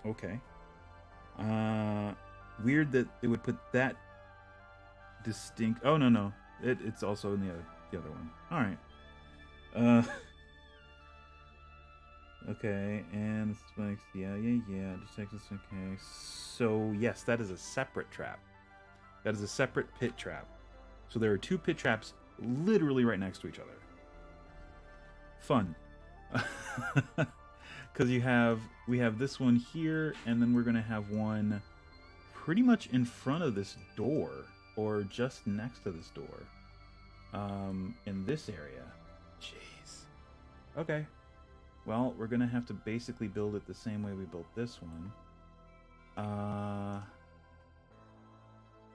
Okay. Weird that it would put that distinct. Oh no, it's also in the other one. All right. Okay, and spikes. Yeah. Detectives. Okay. So yes, that is a separate trap. That is a separate pit trap. So there are 2 pit traps literally right next to each other. Fun. Because we have this one here, and then we're gonna have one pretty much in front of this door, or just next to this door, in this area. Jeez. Okay. Well, we're gonna have to basically build it the same way we built this one.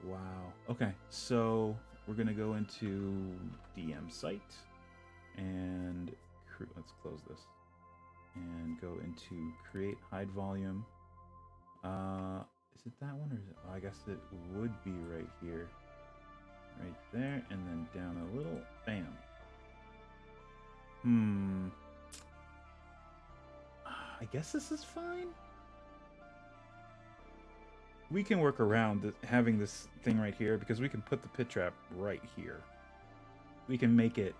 Wow. Okay, so we're gonna go into DM site and let's close this and go into create hide volume. Is it that one, or is it? Oh, I guess it would be right here, right there, and then down a little. Bam. I guess this is fine. We can work around having this thing right here, because we can put the pit trap right here. We can make it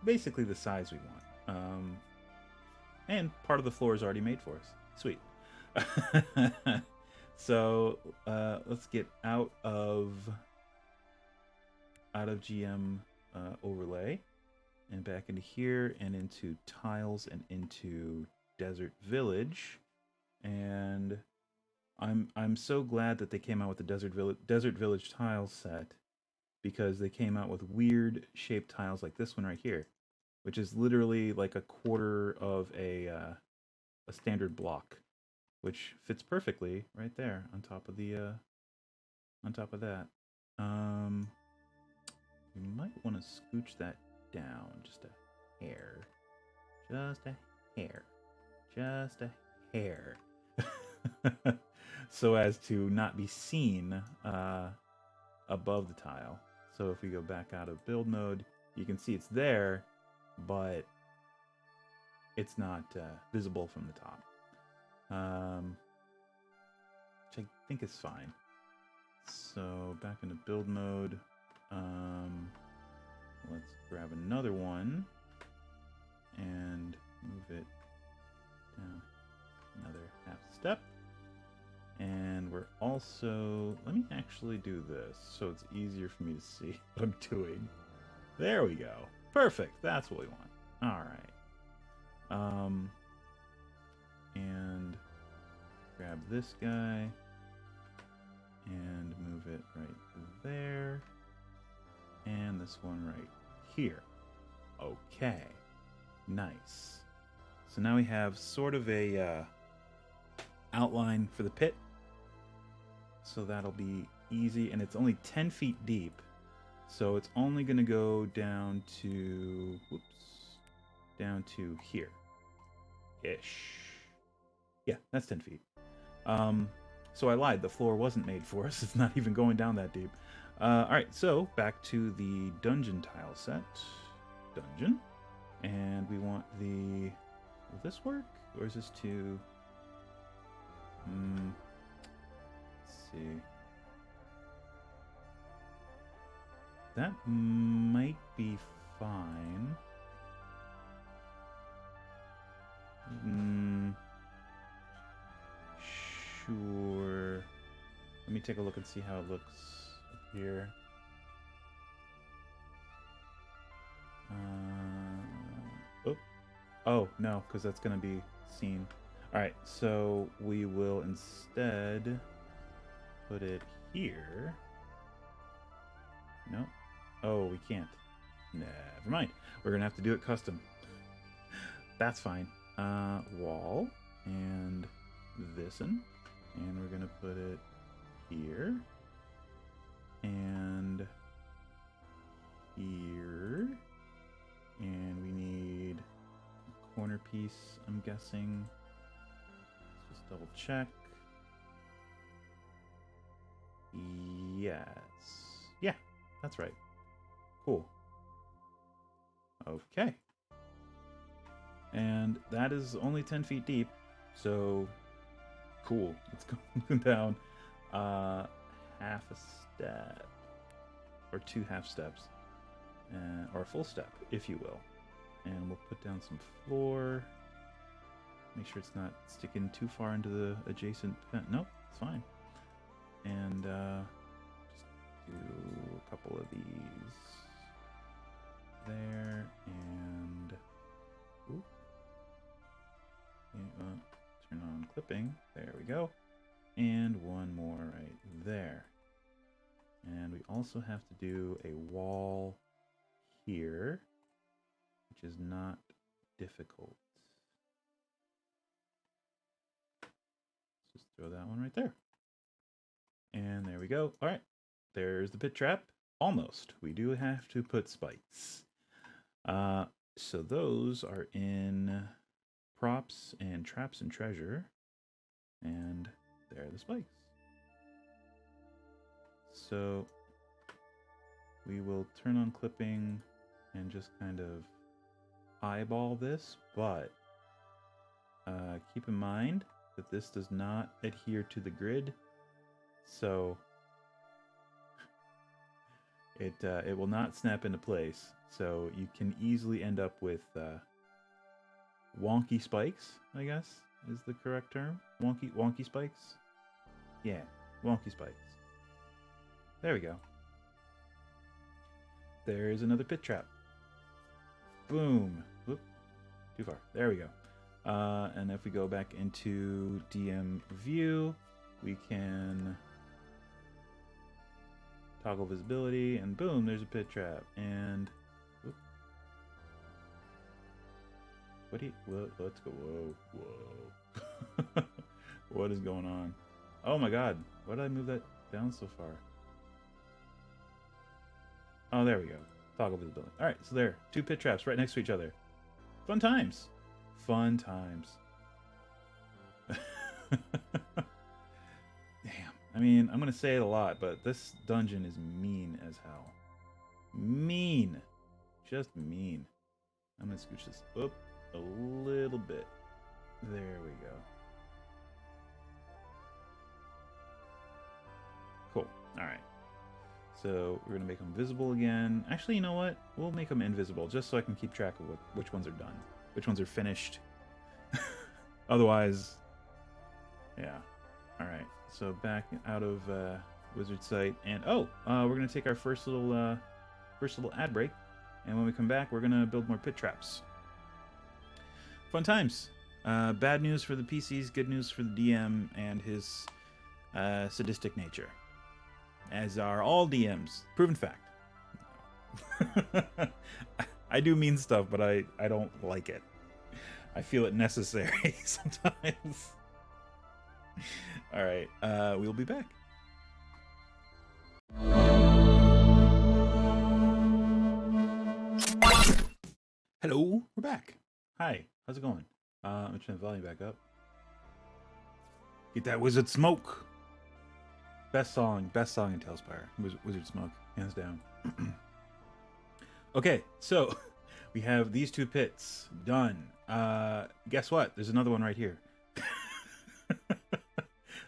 basically the size we want. And part of the floor is already made for us. Sweet. So let's get out of GM overlay, and back into here, and into tiles, and into Desert Village. And I'm so glad that they came out with the Desert Village tile set, because they came out with weird shaped tiles like this one right here, which is literally like a quarter of a standard block, which fits perfectly right there on top of the that. You might want to scooch that down just a hair, just a hair, just a hair, so as to not be seen above the tile. So if we go back out of build mode, you can see it's there, but it's not visible from the top, which I think is fine. So back into build mode, let's grab another one and move it down another half step. And we're also, let me actually do this so it's easier for me to see what I'm doing. There we go. Perfect. That's what we want. All right. And grab this guy and move it right there. And this one right here. Okay. Nice. So now we have sort of a outline for the pit. So that'll be easy, and it's only 10 feet deep. So it's only going to go down to, down to here. Ish. Yeah, that's 10 feet. So I lied. The floor wasn't made for us. It's not even going down that deep. Alright, so back to the dungeon tile set. Dungeon. And we want the... Will this work? Or is this too... Let's see. That might be fine. Sure. Let me take a look and see how it looks up here. Oh, no, because that's going to be seen. Alright, so we will instead put it here. No. Oh, we can't. Never mind. We're going to have to do it custom. That's fine. Wall. And this'n. And we're going to put it here. And here. And we need a corner piece, I'm guessing. Let's just double check. Yes. Yeah, that's right. Cool. Okay. And that is only 10 feet deep, so cool. Let's go down half a step, or 2 half steps, or a full step, if you will. And we'll put down some floor. Make sure it's not sticking too far into the adjacent... Nope, it's fine. And just do a couple of these there, and ooh, turn on clipping. There we go. And one more right there. And we also have to do a wall here, which is not difficult. Let's just throw that one right there. And there we go. All right, there's the pit trap. Almost. We do have to put spikes. So those are in props and traps and treasure. And there are the spikes. So we will turn on clipping and just kind of eyeball this, but keep in mind that this does not adhere to the grid. So it will not snap into place. So you can easily end up with wonky spikes, I guess is the correct term. Wonky spikes. Yeah, wonky spikes. There we go. there's another pit trap. Boom. Whoop. Too far. There we go. And if we go back into DM view, we can toggle visibility, and boom, there's a pit trap. And whoop. What do you? Well, let's go. Whoa. What is going on? Oh my God! Why did I move that down so far? Oh, there we go. Toggle visibility. All right, so there, 2 pit traps right next to each other. Fun times. Fun times. Damn. I mean, I'm gonna say it a lot, but this dungeon is mean as hell. Mean. Just mean. I'm gonna scooch this up a little bit. There we go. Cool. All right. So we're going to make them visible again. Actually, you know what? We'll make them invisible just so I can keep track of which ones are done. Which ones are finished. Otherwise, yeah. All right. So back out of Wizard Sight. And we're going to take our first little ad break. And when we come back, we're going to build more pit traps. Fun times. Bad news for the PCs, good news for the DM and his sadistic nature. As are all DMs. Proven fact. I do mean stuff, but I don't like it. I feel it necessary sometimes. Alright, we'll be back. Hello, we're back. Hi, how's it going? I'm gonna turn the volume back up. Get that wizard smoke. Best song in TaleSpire. Wizard Smoke, hands down. Okay, so we have these 2 pits done. Guess what? There's another one right here.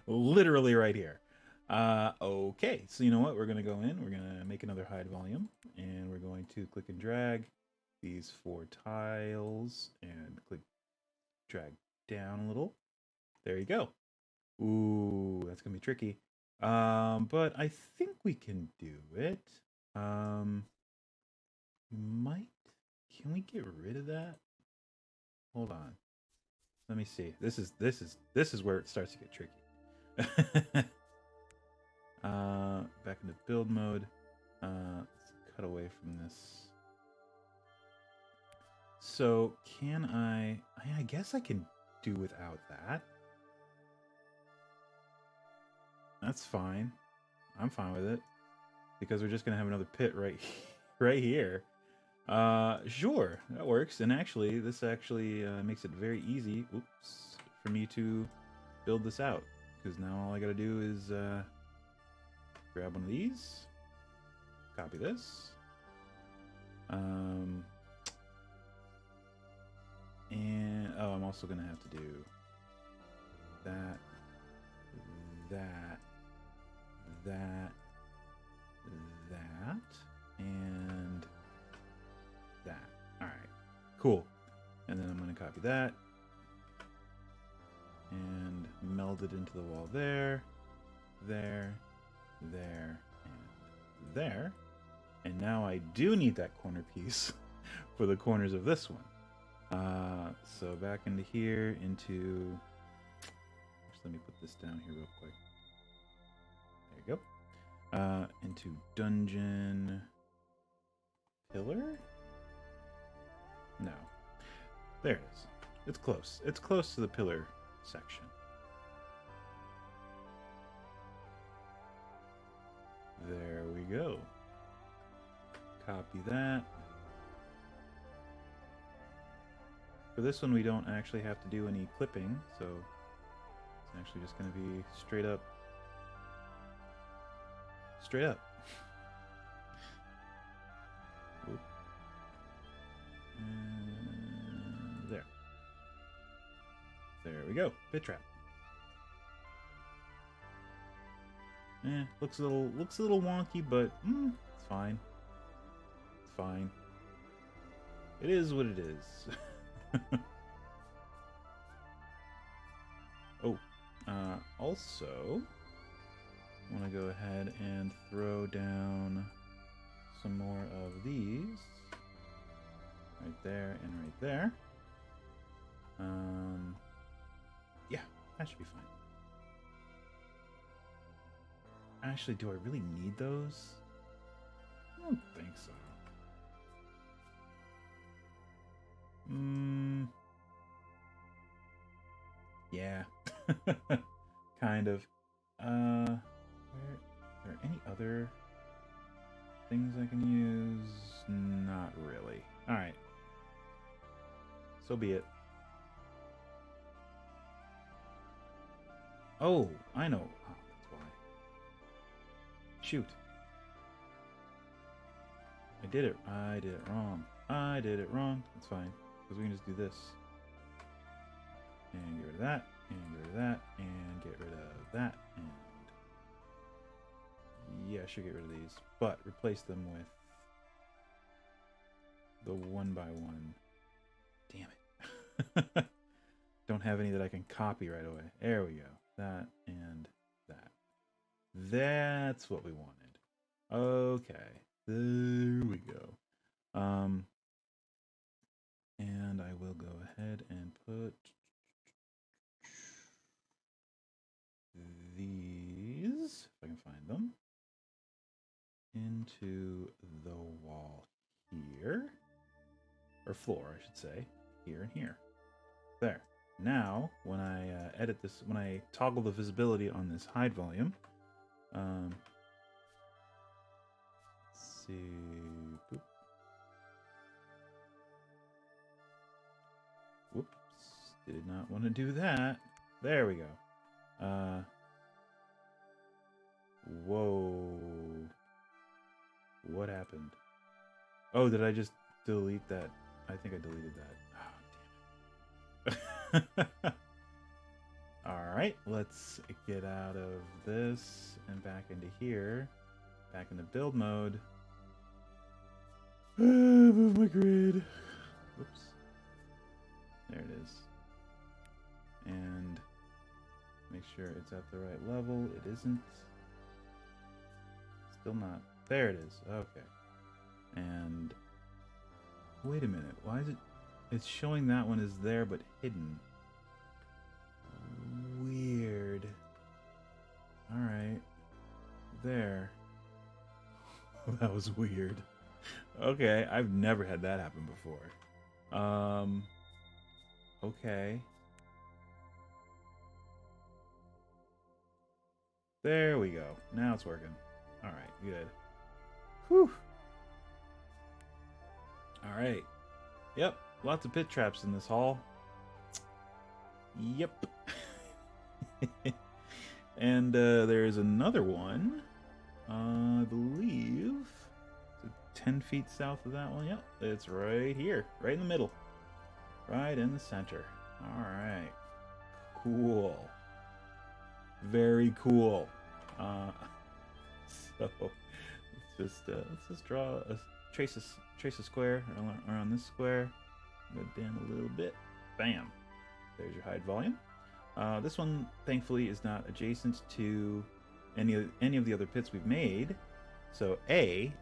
Literally right here. Okay, so you know what? We're going to go in. We're going to make another hide volume. And we're going to click and drag these 4 tiles. And click, drag down a little. There you go. Ooh, that's going to be tricky. But I think we can do it. Can we get rid of that? Hold on. Let me see. This is where it starts to get tricky. Back into build mode. Let's cut away from this. So can I guess I can do without that. That's fine. I'm fine with it. Because we're just going to have another pit right here. Sure, that works. And actually, this actually makes it very easy, for me to build this out. Because now all I got to do is grab one of these, copy this, and I'm also going to have to do that, and that. Alright, cool. And then I'm going to copy that and meld it into the wall there, and there. And now I do need that corner piece for the corners of this one. So back into here, into... Just let me put this down here real quick. There you go. Into dungeon pillar? No. There it is. It's close. It's close to the pillar section. There we go. Copy that. For this one, we don't actually have to do any clipping, so it's actually just going to be straight up. Straight up. And there. There we go. Pit trap. Looks a little wonky, but it's fine. It's fine. It is what it is. Also, I want to go ahead and throw down some more of these. Right there and right there. Yeah, that should be fine. Actually, do I really need those? I don't think so. Yeah. Kind of. Are there any other things I can use? Not really. Alright. So be it. Oh, I know. Oh, that's why. Shoot. I did it wrong. I did it wrong. It's fine. Because we can just do this. And get rid of that. And get rid of that. And get rid of that. And yeah, I should get rid of these. But replace them with the 1x1. Damn it. Don't have any that I can copy right away. There we go. That and that. That's what we wanted. Okay. There we go. And I will go ahead and put these, if I can find them, into the wall here. Or floor, I should say. Here and here. There. Now, when I edit this, when I toggle the visibility on this hide volume, let's see. Boop. Whoops. Did not want to do that. There we go. Whoa. What happened? Oh, did I just delete that? I think I deleted that. Oh, damn it. Alright, let's get out of this and back into here. Back into build mode. Move my grid. Whoops. There it is. And make sure it's at the right level. It isn't. Still not. There it is. Okay. And wait a minute. Why is it? It's showing that one is there but hidden. Weird. Alright. There. That was weird. Okay, I've never had that happen before. Okay. There we go. Now it's working. Alright, good. Whew. Alright. Yep, lots of pit traps in this hall. Yep. And there's another one. I believe 10 feet south of that one. Yep, it's right here, right in the middle, right in the center. All right, cool, very cool. So let's just draw a trace a square around this square. Go down a little bit. Bam. There's your hide volume. This one, thankfully, is not adjacent to any of the other pits we've made. So A,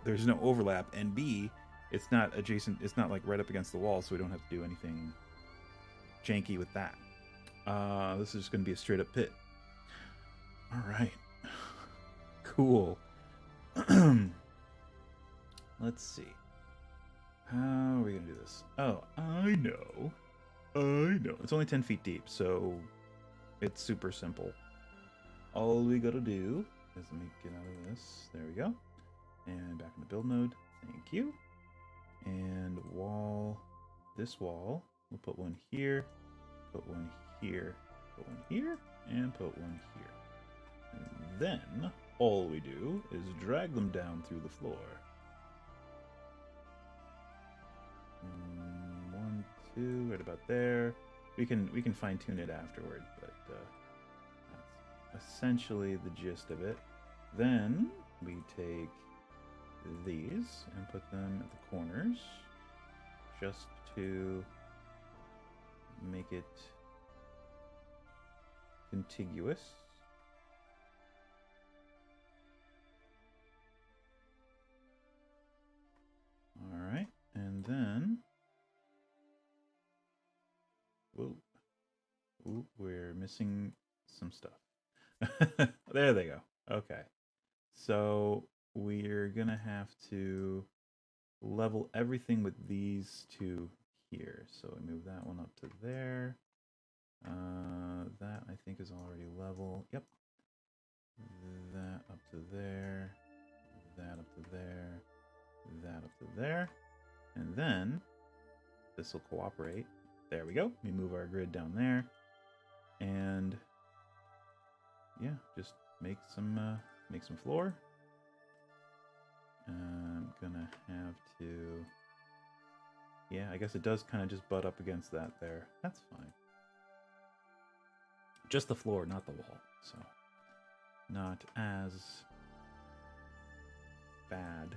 there's no overlap, and B, it's not adjacent. It's not like right up against the wall, so we don't have to do anything janky with that. This is just going to be a straight up pit. All right, cool. Let's see. How are we going to do this? Oh, I know. It's only 10 feet deep, so it's super simple. All we gotta do is let me get out of this. There we go. And back in the build mode. Thank you. And this wall, we'll put one here, put one here, put one here, and put one here. And then all we do is drag them down through the floor. 1, 2, right about there. We can fine tune it afterward, but that's essentially the gist of it. Then we take these and put them at the corners, just to make it contiguous. then... Whoa. Ooh, we're missing some stuff. There they go. Okay. So we're going to have to level everything with these two here. So we move that one up to there. That I think is already level. Yep. That up to there. That up to there. That up to there. And then this will cooperate. There we go. We move our grid down there. And yeah, just make some floor. I'm gonna have to... Yeah, I guess it does kind of just butt up against that there. That's fine. Just the floor, not the wall. So, not as bad.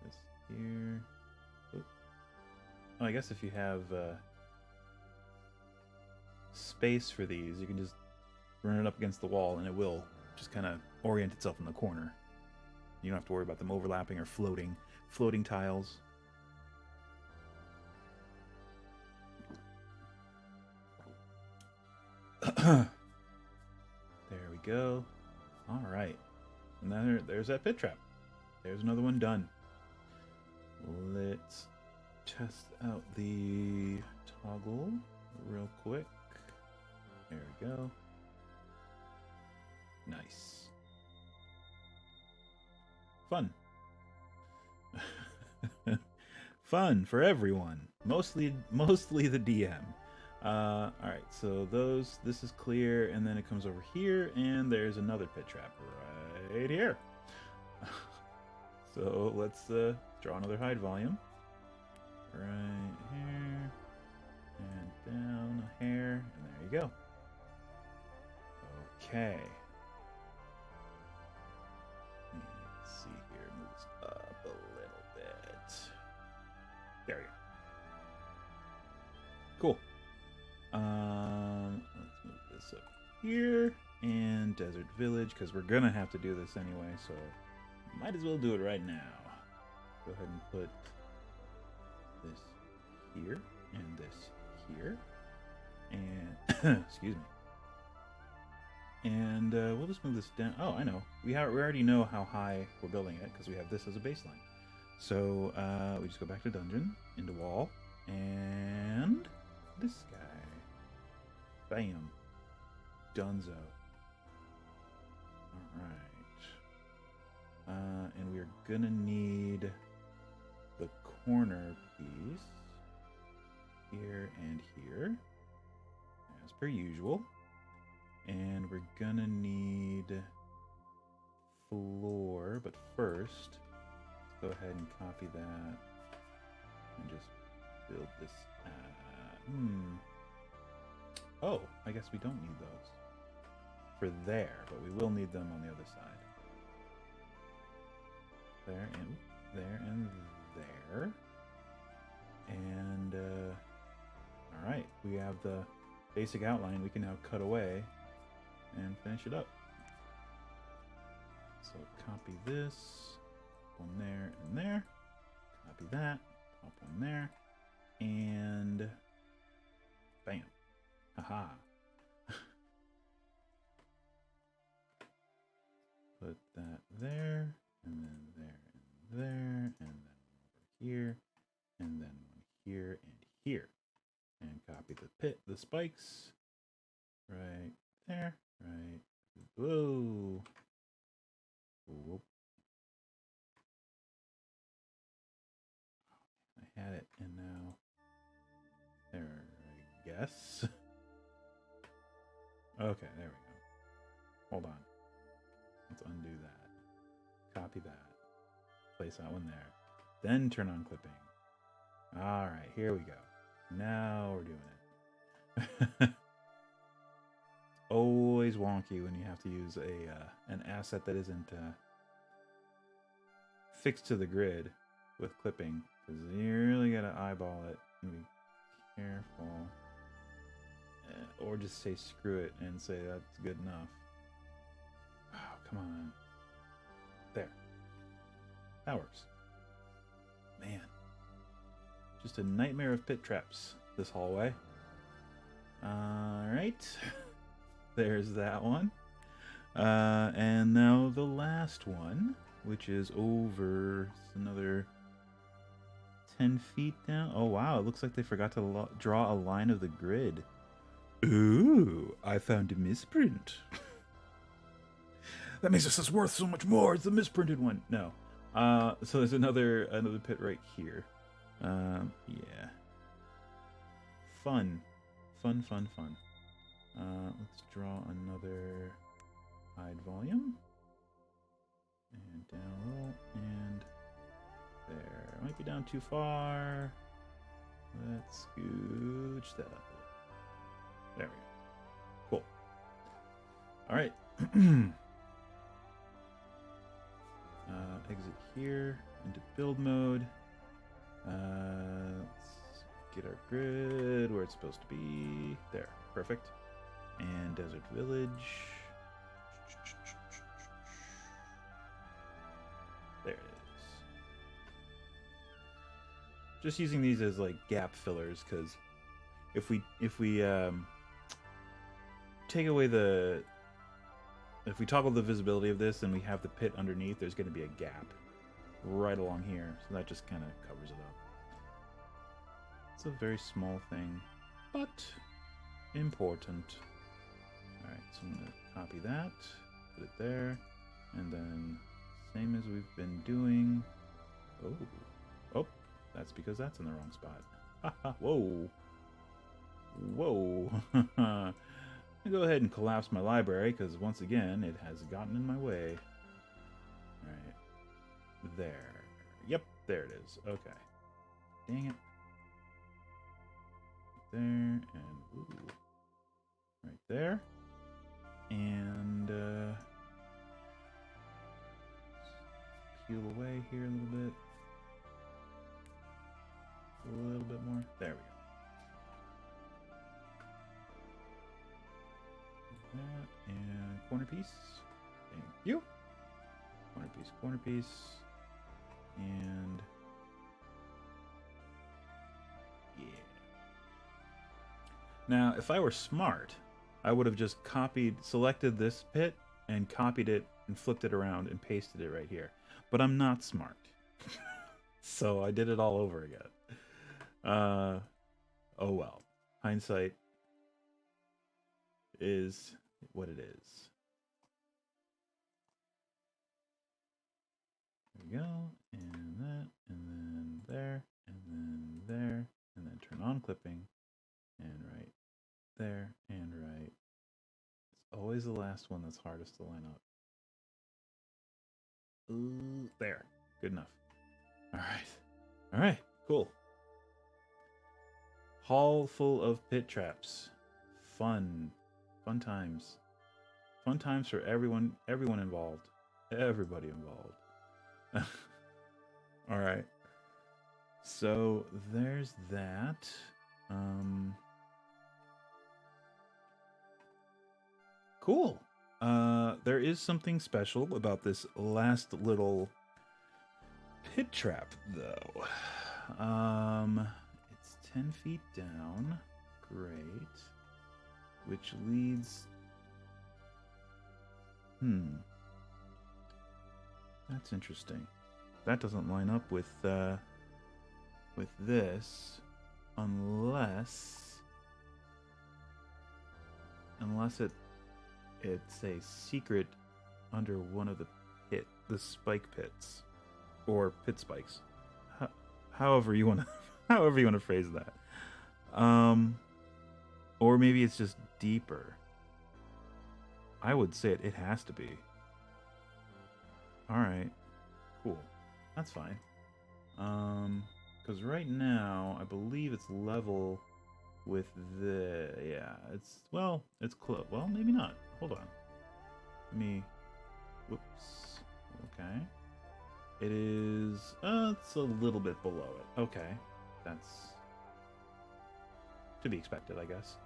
This here. Oop. Oh, I guess if you have space for these, you can just run it up against the wall and it will just kind of orient itself in the corner. You don't have to worry about them overlapping or floating tiles. There we go. All right. And there's that pit trap. There's another one done. Let's test out the toggle real quick. There we go. Nice. Fun. Fun for everyone. Mostly the DM. All right, so this is clear, and then it comes over here, and there's another pit trap right here. So let's draw another hide volume. Right here, and down a hair, and there you go. Okay. Let's see here, move this up a little bit. There we go. Cool. Let's move this up here, and Desert Village, because we're gonna have to do this anyway, so might as well do it right now. Go ahead and put this here, and this here, and excuse me. And we'll just move this down. Oh, I know. We already know how high we're building it, because we have this as a baseline. So we just go back to dungeon, into wall, and this guy. Bam. Dunzo. Alright. And we're gonna need the corner piece here and here, as per usual. And we're gonna need floor, but first, let's go ahead and copy that and just build this. Oh, I guess we don't need those for there, but we will need them on the other side. There and there and there. And, alright, we have the basic outline. We can now cut away and finish it up. So copy this, one there and there. Copy that, pop one there, and bam. Haha. Put that there, and then there, and there, and then over here, and then one here and here. And copy the spikes right there, right. Whoa. Whoop. I had it, and now there, I guess. Okay, there we go. Hold on. Let's undo that. Copy that. Place that one there. Then turn on clipping. Alright, here we go. Now we're doing it. Always wonky when you have to use an asset that isn't fixed to the grid with clipping. Because you really got to eyeball it and be careful. Or just say screw it and say that's good enough. Oh, come on. There. That works. Just a nightmare of pit traps, this hallway. Alright. There's that one. And now the last one, which is over another 10 feet down. Oh, wow. It looks like they forgot to draw a line of the grid. Ooh, I found a misprint. That makes this worth so much more. It's the misprinted one. No. So there's another pit right here. Yeah. Fun. Fun. Let's draw another hide volume. And down roll. And there. Might be down too far. Let's scooch that up. There we go. Cool. Alright. Exit here into build mode. Let's get our grid where it's supposed to be. There. Perfect. And Desert Village. There it is. Just using these as like gap fillers, because if we take away if we toggle the visibility of this and we have the pit underneath, there's going to be a gap right along here, so that just kind of covers it up. It's a very small thing, but important. Alright, so I'm going to copy that, put it there, and then same as we've been doing. Oh, that's because that's in the wrong spot. Whoa. I'll go ahead and collapse my library, because once again, it has gotten in my way. Alright. There. Yep, there it is. Okay. Dang it. There, and ooh. Right there. And, peel away here a little bit. A little bit more. There we go. That, and corner piece. Thank you. Corner piece. And yeah. Now, if I were smart, I would have just selected this pit and copied it and flipped it around and pasted it right here. But I'm not smart. So I did it all over again. Oh well. Hindsight is what it is. There we go. And that, and then there, and then there, and then turn on clipping, and right there, and right. It's always the last one that's hardest to line up. Ooh, there. Good enough. Alright, cool. Hall full of pit traps. Fun times. Fun times for everyone involved. Everybody involved. Alright. So there's that. Cool. There is something special about this last little pit trap, though. It's 10 feet down. Great. Which leads... That's interesting. That doesn't line up with this, unless it's a secret under one of the spike pits, or pit spikes. However you want to phrase that. Or maybe it's just deeper. I would say it has to be. Alright. Cool. That's fine. Because right now, I believe it's level with the... Yeah, it's close. Well, maybe not. Hold on. Whoops. Okay. It is... it's a little bit below it. Okay. That's... to be expected, I guess.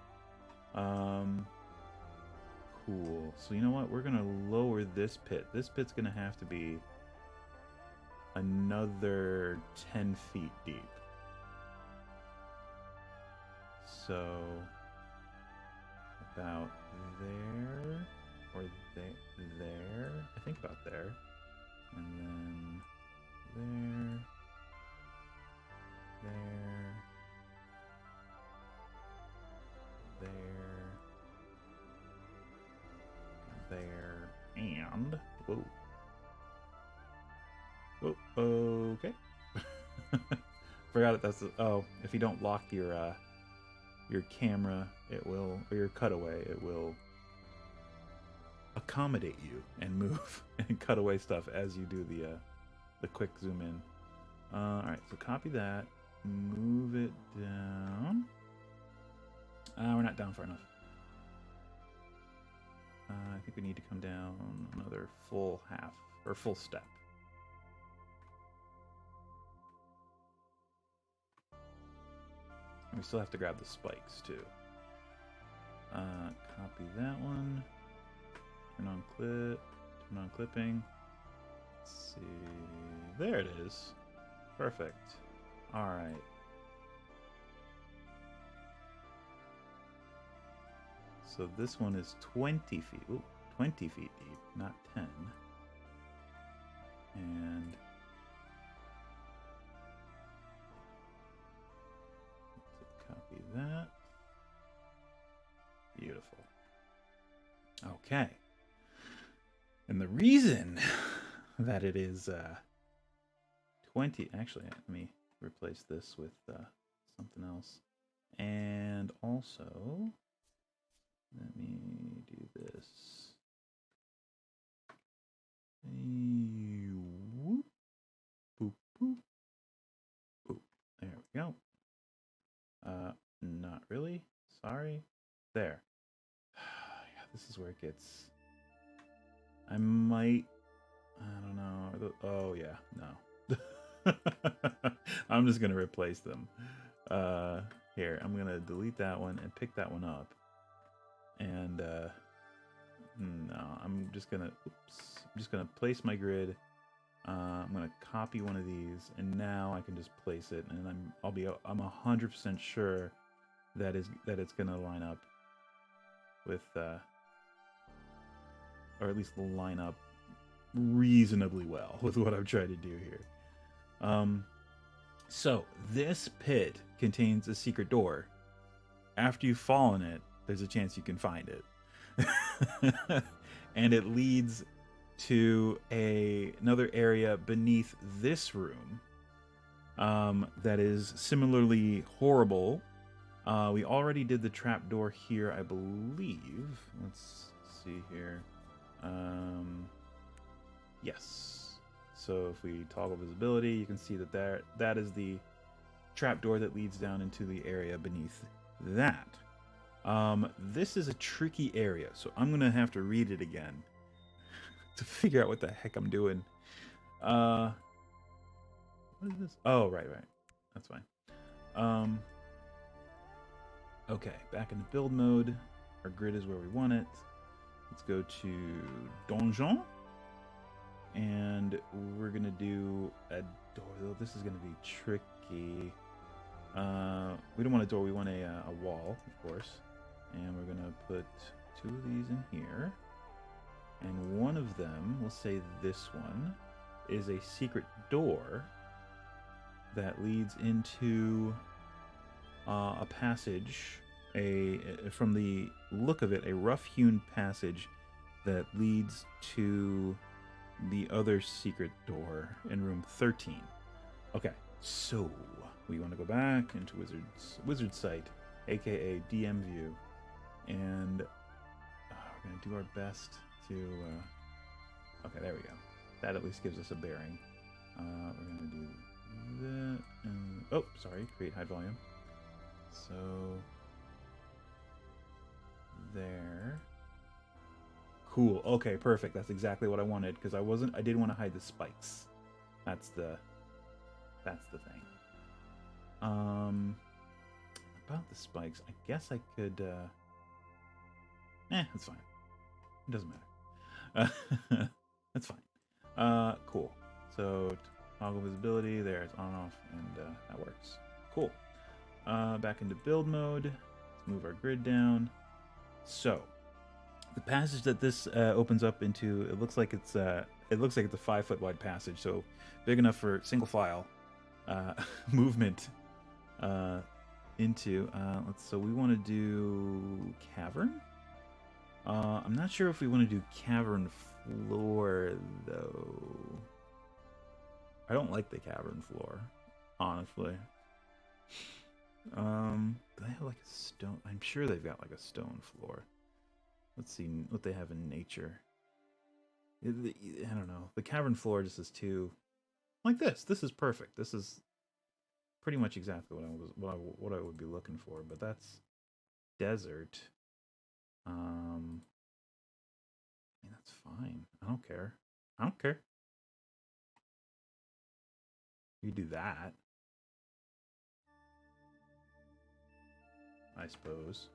Cool. So you know what? We're gonna lower this pit. This pit's gonna have to be another 10 feet deep. So about there, or there. I think about there, and then there, and whoa. Okay. Forgot it. That's the, oh, if you don't lock your camera, it will, or your cutaway, it will accommodate you and move and cut away stuff as you do the quick zoom in. All right, so copy that, move it down. We're not down far enough. I think we need to come down another full half or full step. We still have to grab the spikes too. Copy that one. Turn on clip. Turn on clipping. Let's see. There it is. Perfect. All right. So this one is 20 feet. Ooh, 20 feet deep, not 10. And copy that. Beautiful. Okay. And the reason that it is 20, actually, let me replace this with something else. And also, let me do this. Whoop, boop, boop, boop. There we go. Not really. Sorry. There. Yeah, this is where it gets. I might. I don't know. Oh yeah, no. I'm just gonna replace them. Here, I'm gonna delete that one and pick that one up. And no, I'm just gonna. Oops. I'm just gonna place my grid. I'm gonna copy one of these, and now I can just place it, and I'm 100% sure that it's gonna line up with, or at least line up reasonably well with what I'm trying to do here. So this pit contains a secret door. After you fall in it, there's a chance you can find it, and it leads to another area beneath this room that is similarly horrible. We already did the trapdoor here, I believe. Let's see here. Yes. So if we toggle visibility, you can see that is the trapdoor that leads down into the area beneath that. This is a tricky area, so I'm gonna have to read it again to figure out what the heck I'm doing. What is this? Oh, right. That's fine. Okay, back into build mode. Our grid is where we want it. Let's go to Donjon. And we're going to do a door. This is going to be tricky. We don't want a door. We want a wall, of course. And we're going to put 2 of these in here. And one of them, we'll say this one, is a secret door that leads into a passage, from the look of it, a rough-hewn passage that leads to the other secret door in room 13. Okay, so we want to go back into Wizard Site, aka DM View, and we're going to do our best to okay, there we go. That at least gives us a bearing. We're going to do that, and oh, sorry, create hide volume. So there. Cool. Okay, perfect. That's exactly what I wanted, because I didn't want to hide the spikes. That's the thing. About the spikes, I guess I could it's fine. It doesn't matter. That's fine. Cool. So toggle visibility, there it's on and off, and that works. Cool. Back into build mode. move our grid down. So the passage that this opens up into, it looks like it's a 5-foot wide passage, so big enough for single file movement into. So we want to do cavern. I'm not sure if we want to do cavern floor though. I don't like the cavern floor, honestly. Do they have like a stone? I'm sure they've got like a stone floor. Let's see what they have in nature. I don't know. The cavern floor just is too like this. This is perfect. This is pretty much exactly what I would be looking for. But that's desert. I mean, that's fine. I don't care. I don't care. You do that, I suppose.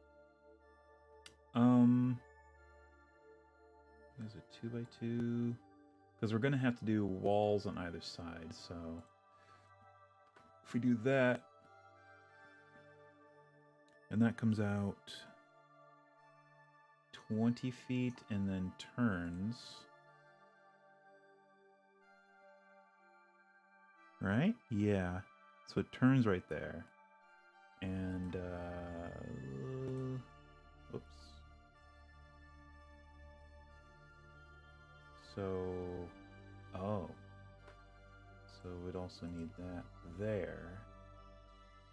Is it 2x2? Because we're gonna have to do walls on either side. So if we do that, and that comes out 20 feet and then turns, right? Yeah. So it turns right there. And, oops. So, oh. So we'd also need that there.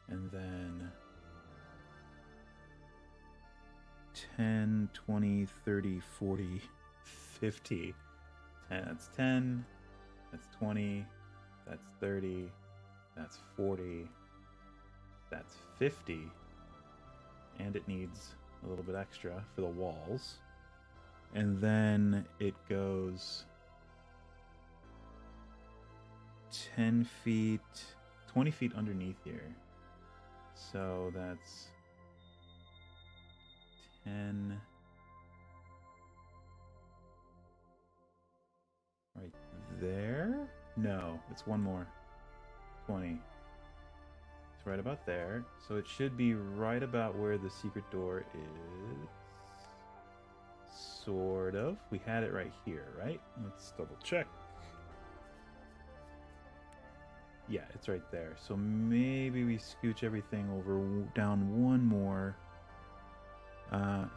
And then 10, 20, 30, 40, 50. 10, that's 10, that's 20, that's 30, that's 40, that's 50. And it needs a little bit extra for the walls. And then it goes 10 feet, 20 feet underneath here. So that's 10 right there. No, it's one more. 20. It's right about there. So it should be right about where the secret door is. Sort of. We had it right here, right? Let's double check. Yeah, it's right there. So maybe we scooch everything over down one more.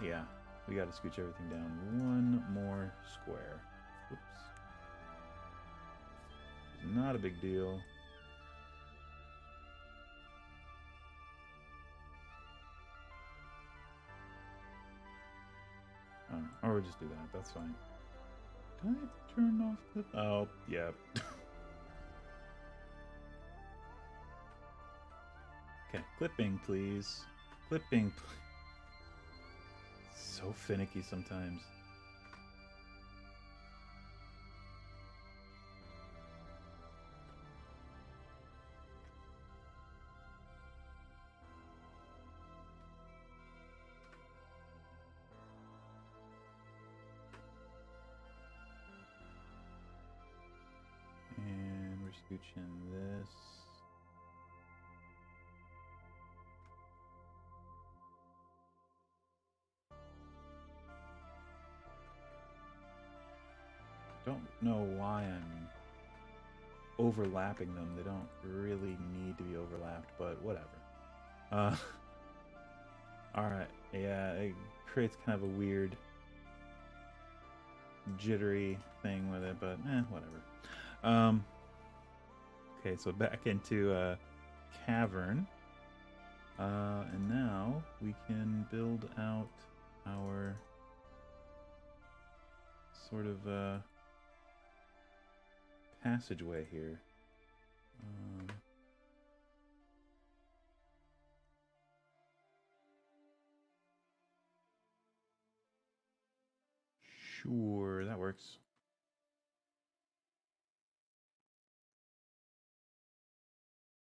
Yeah, we got to scooch everything down one more square. Oops. Not a big deal. Or we'll just do that. That's fine. Did I turn off the... Oh, yeah. Okay, clipping, please. Clipping, please. So finicky sometimes. And we're scooching this. Don't know why I'm overlapping them. They don't really need to be overlapped, but whatever. Alright, yeah, it creates kind of a weird jittery thing with it, but whatever. Okay, so back into cavern. And now we can build out our sort of passageway here. Sure, that works.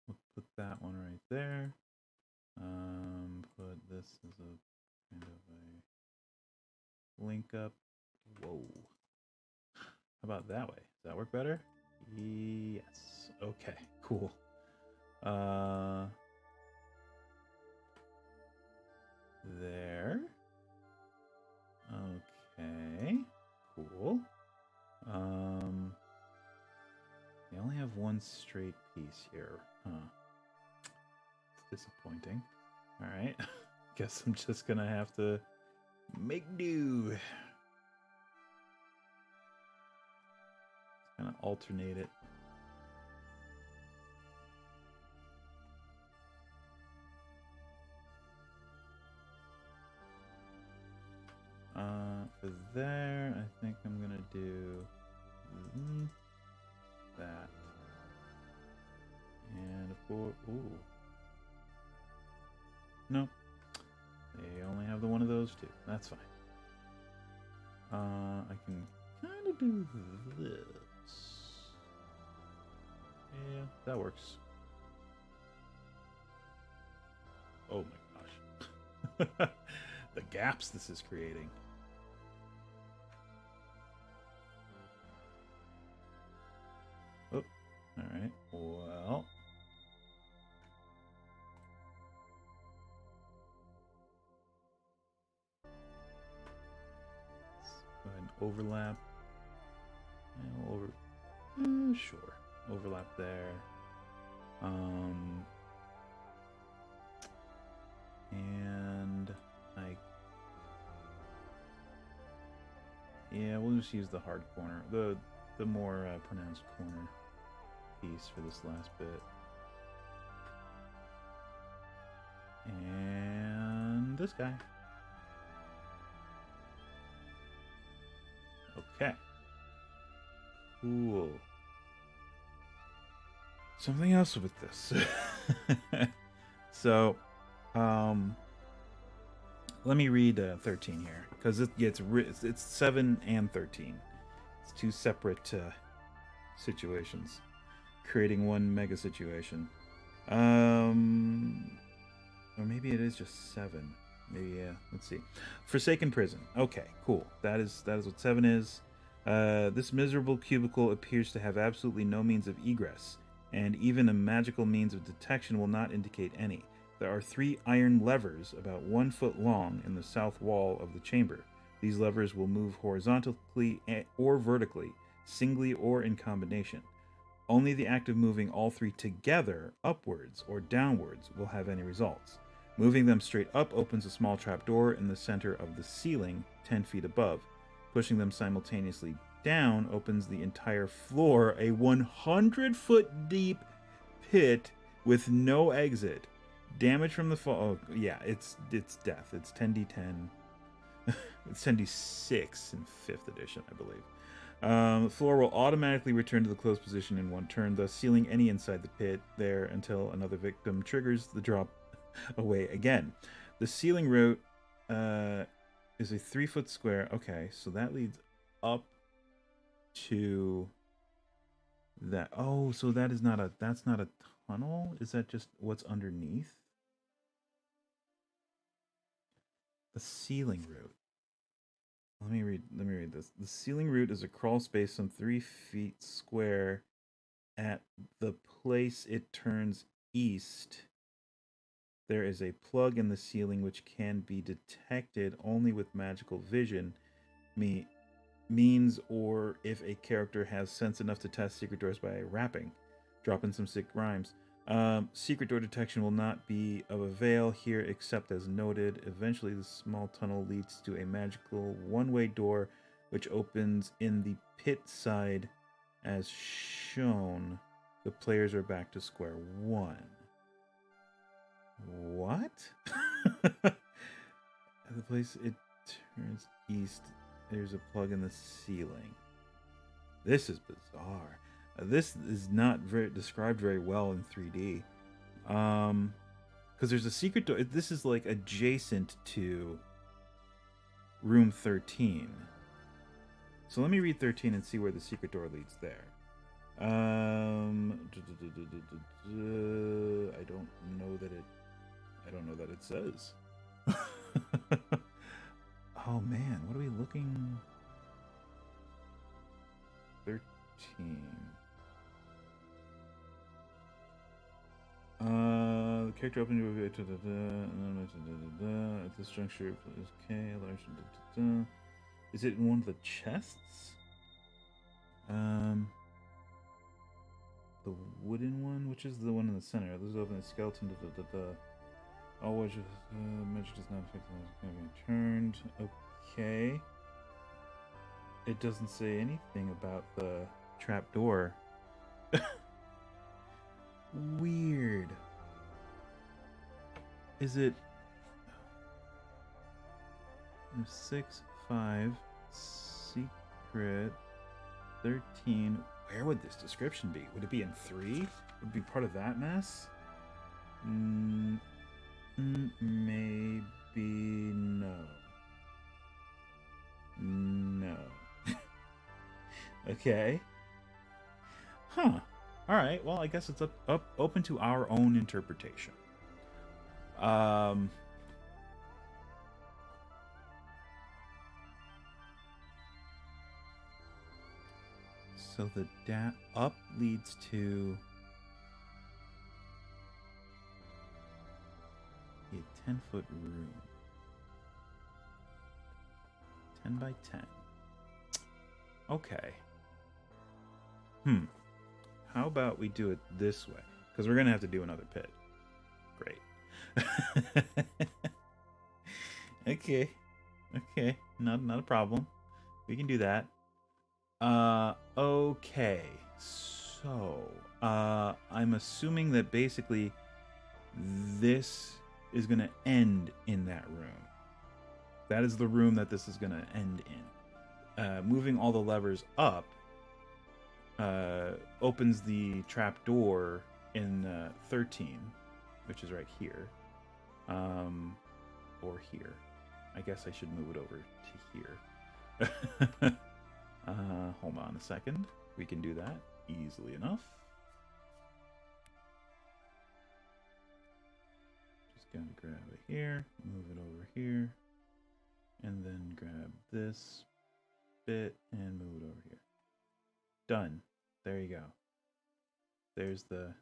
We'll put that one right there. Put this as a kind of a link up. Whoa. How about that way? Does that work better? Yes. Okay, cool. there. Okay, cool. They only have one straight piece here. Huh. It's disappointing. Alright. Guess I'm just gonna have to make do. Kind of alternate it. For there, I think I'm gonna do that. And for no, they only have the one of those two. That's fine. I can kind of do this. Yeah, that works. Oh my gosh. The gaps this is creating. Oh, alright. Well. Let's go ahead and overlap. And sure. Overlap there. And yeah, we'll just use the hard corner, the more pronounced corner piece for this last bit. And this guy. Okay. Cool. Something else with this. So, let me read 13 here, because it's 7 and 13. It's two separate situations, creating one mega situation. Or maybe it is just 7. Maybe, yeah. Let's see. Forsaken prison. Okay, cool. That is what 7 is. This miserable cubicle appears to have absolutely no means of egress, and even a magical means of detection will not indicate any. There are 3 iron levers about 1 foot long in the south wall of the chamber. These levers will move horizontally or vertically, singly or in combination. Only the act of moving all 3 together, upwards or downwards, will have any results. Moving them straight up opens a small trapdoor in the center of the ceiling, 10 feet above. Pushing them simultaneously down opens the entire floor, a 100-foot deep pit with no exit. Damage from the fall. Oh, yeah, it's death. It's 10d10. It's 10d6 in 5th edition, I believe. The floor will automatically return to the closed position in 1 turn, thus sealing any inside the pit there until another victim triggers the drop away again. The ceiling route is a 3-foot square. Okay, so that leads up to that. Oh, so that's not a tunnel? Is that just what's underneath? The ceiling route. Let me read this. The ceiling route is a crawl space some 3 feet square at the place it turns east. There is a plug in the ceiling which can be detected only with magical vision, means, or if a character has sense enough to test secret doors by rapping. Drop in some sick rhymes. Secret door detection will not be of avail here except as noted. Eventually the small tunnel leads to a magical one-way door which opens in the pit side as shown. The players are back to square one. What? At the place it turns east, there's a plug in the ceiling. This is bizarre. This is not described very well in 3D. Because there's a secret door. This is like adjacent to room 13. So let me read 13 and see where the secret door leads there. I don't know that it says. Oh man, what are we looking? 13. The character opening. At this juncture, okay. Is it in one of the chests? The wooden one, which is the one in the center. This is open the skeleton. All which magic does not affect the can be turned. Okay. It doesn't say anything about the trapdoor. Weird. Is it 6, 5, secret, 13? Where would this description be? Would it be in 3? Would it be part of that mess? Maybe no. No. Okay. Huh. All right. Well, I guess it's open to our own interpretation. So the up leads to a 10-foot room. 10 by 10. Okay. How about we do it this way? Because we're going to have to do another pit. Great. Okay. Okay. Not a problem. We can do that. Okay. So, I'm assuming that basically this is going to end in that room. That is the room that this is going to end in. Moving all the levers up opens the trap door in 13, which is right here. Or here. I guess I should move it over to here. Hold on a second. We can do that easily enough. Just gotta grab it here, move it over here, and then grab this bit and move it over here. Done. There you go. There's the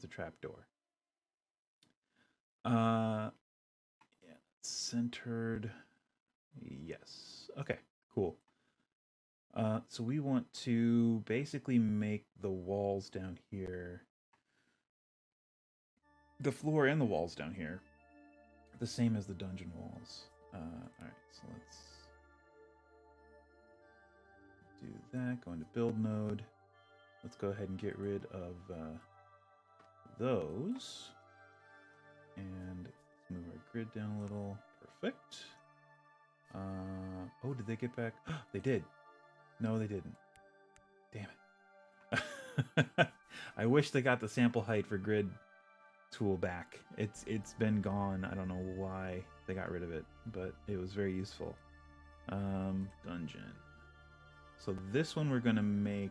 trap door. Yeah, centered. Yes. Okay, cool. So we want to basically make the walls down here, the floor and the walls down here, the same as the dungeon walls. Alright, so let's do that. Go into build mode. Let's go ahead and get rid of those. And let's move our grid down a little. Perfect. Oh, did they get back? They did. No, they didn't. Damn it. I wish they got the sample height for grid tool back. It's been gone. I don't know why they got rid of it, but it was very useful. Dungeon. So this one we're gonna make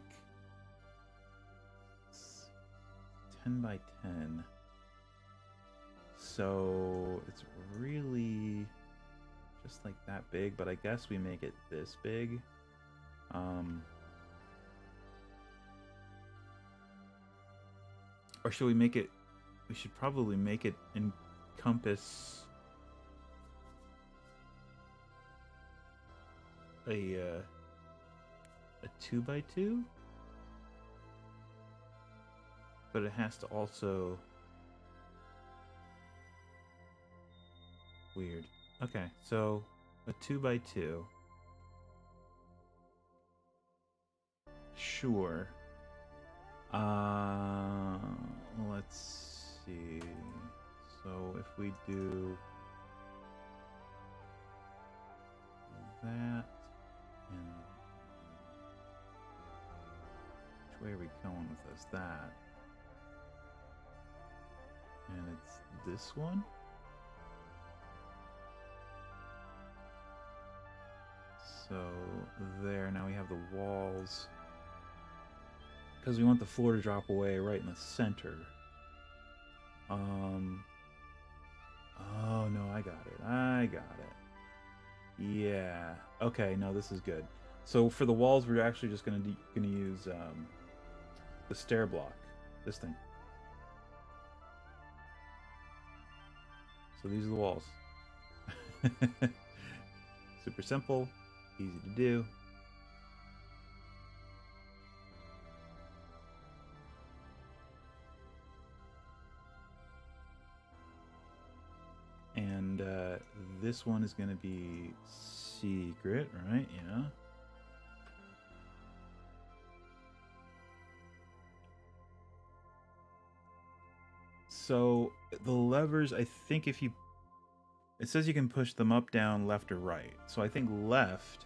10 by 10. So it's really just like that big, but I guess we make it this big. Or should we make it, we should probably make it encompass a 2 by 2, but it has to also, weird. Okay, so a 2 by 2. Sure. Let's see. So if we do that, and which way are we going with this? That. And it's this one. So there, now we have the walls. Because we want the floor to drop away right in the center. Oh no, I got it. Yeah. Okay, no, this is good. So for the walls, we're actually just gonna use the stair block. This thing. So these are the walls. Super simple, easy to do. And this one is going to be secret, right? Yeah. So the levers, I think if you... It says you can push them up, down, left, or right. So I think left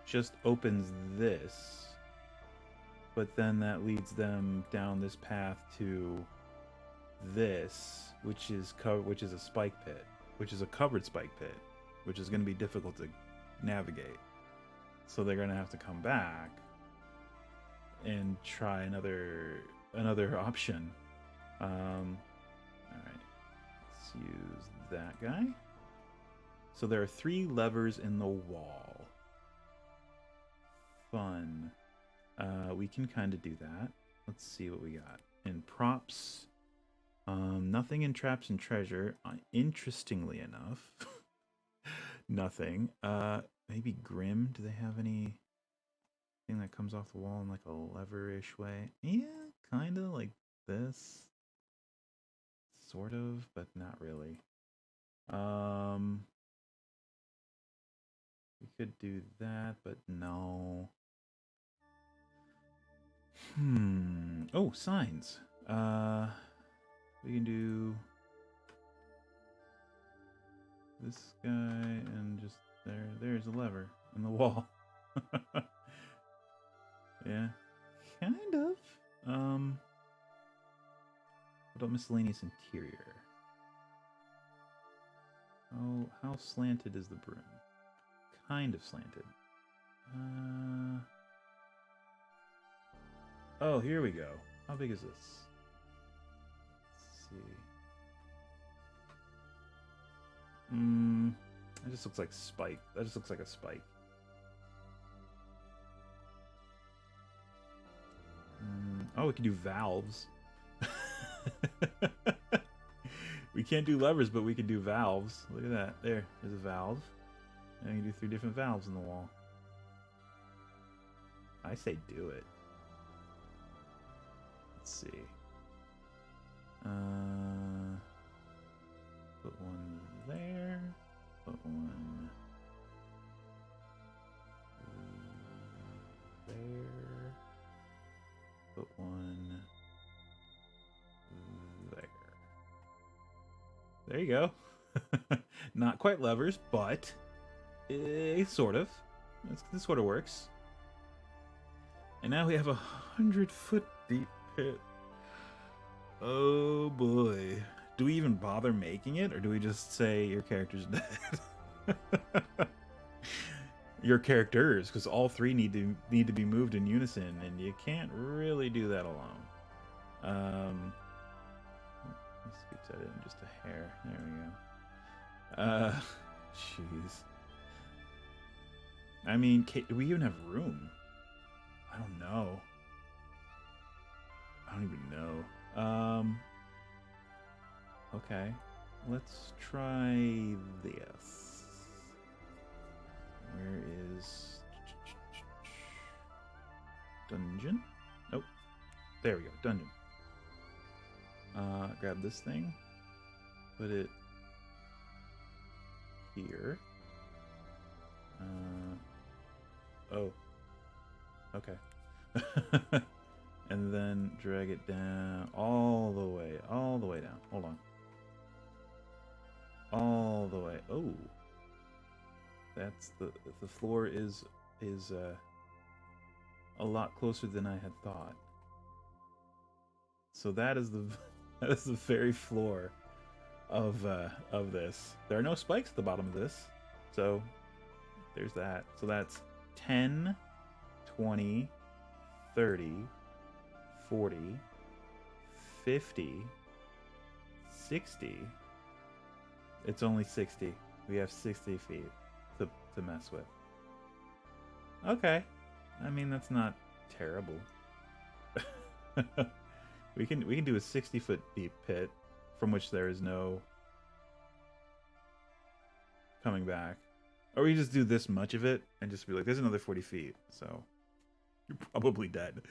just opens this. But then that leads them down this path to this, which is a spike pit, which is a covered spike pit, which is going to be difficult to navigate. So they're going to have to come back and try another option. All right, let's use that guy. So there are 3 levers in the wall. Fun. We can kind of do that. Let's see what we got in props. Nothing in traps and treasure. Interestingly enough, nothing. Maybe Grim. Do they have any thing that comes off the wall in like a lever-ish way? Yeah, kind of like this. Sort of, but not really. We could do that, but no. Oh, signs. We can do this guy and just there's a lever in the wall. Yeah, kind of. What about miscellaneous interior? Oh, how slanted is the broom? Kind of slanted. Oh, here we go. How big is this? Let's see. That just looks like spike. That just looks like a spike. Oh, we can do valves. We can't do levers, but we can do valves. Look at that. There's a valve. And you can do 3 different valves in the wall. I say do it. Let's see. Put one there. Put one there. Put one there. There you go. Not quite levers, but sort of. This sort of works. And now we have 100-foot deep pit. Oh boy. Do we even bother making it, or do we just say your character's dead? Your characters, because all 3 need to be moved in unison, and you can't really do that alone. Let's scoop that in just a hair. There we go. Jeez. I mean, do we even have room? I don't know. I don't even know. Okay. Let's try this. Where is dungeon? Nope. There we go. Dungeon. Grab this thing. Put it here. Oh. Okay. And then drag it down all the way down. Hold on. All the way. Oh. That's the floor is a lot closer than I had thought. So that is the very floor of this. There are no spikes at the bottom of this. So there's that. So that's 10, 20, 30, 40, 50, 60. It's only 60. We have 60 feet to mess with. Okay. I mean, that's not terrible. We can do a 60-foot deep pit from which there is no coming back. Or we just do this much of it and just be like, there's another 40 feet. So you're probably dead.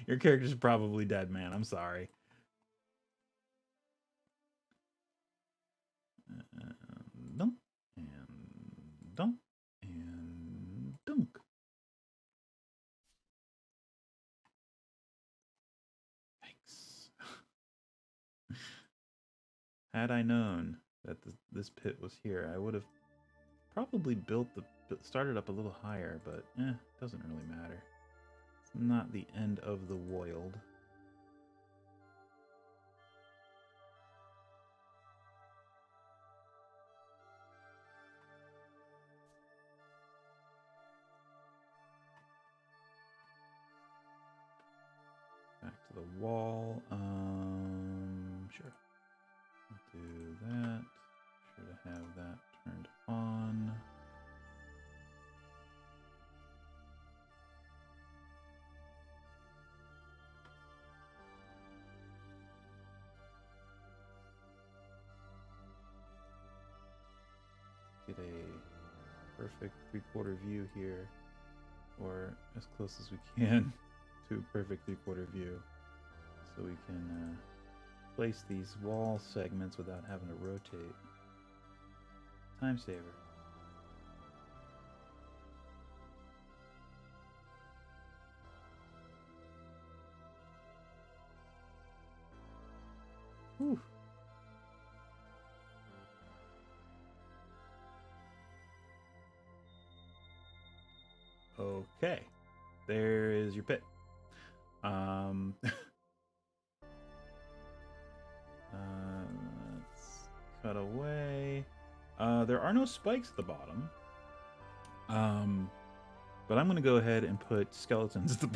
Your character's probably dead, man. I'm sorry. Dunk. And dunk. And dunk. Thanks. Had I known that this pit was here, I would have probably started up a little higher, but doesn't really matter. It's not the end of the world. Back to the wall. Sure. I'll do that. Sure to have that turned on. Get a perfect 3/4 view here, or as close as we can to a perfect 3/4 view, so we can place these wall segments without having to rotate. Time saver. Whew. Okay, there is your pit. Let's cut away. There are no spikes at the bottom. But I'm gonna go ahead and put skeletons at the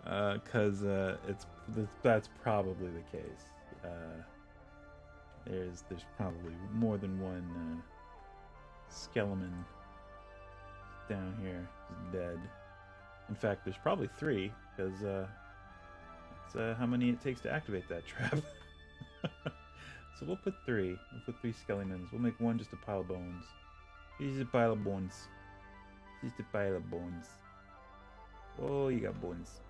bottom. Cause that's probably the case. There's probably more than one skeleton down here dead. In fact, there's probably 3, because it's how many it takes to activate that trap. So we'll put 3. We'll put 3 skeletons. We'll make one just a pile of bones. Just a pile of bones. Just a pile of bones. Oh, you got bones.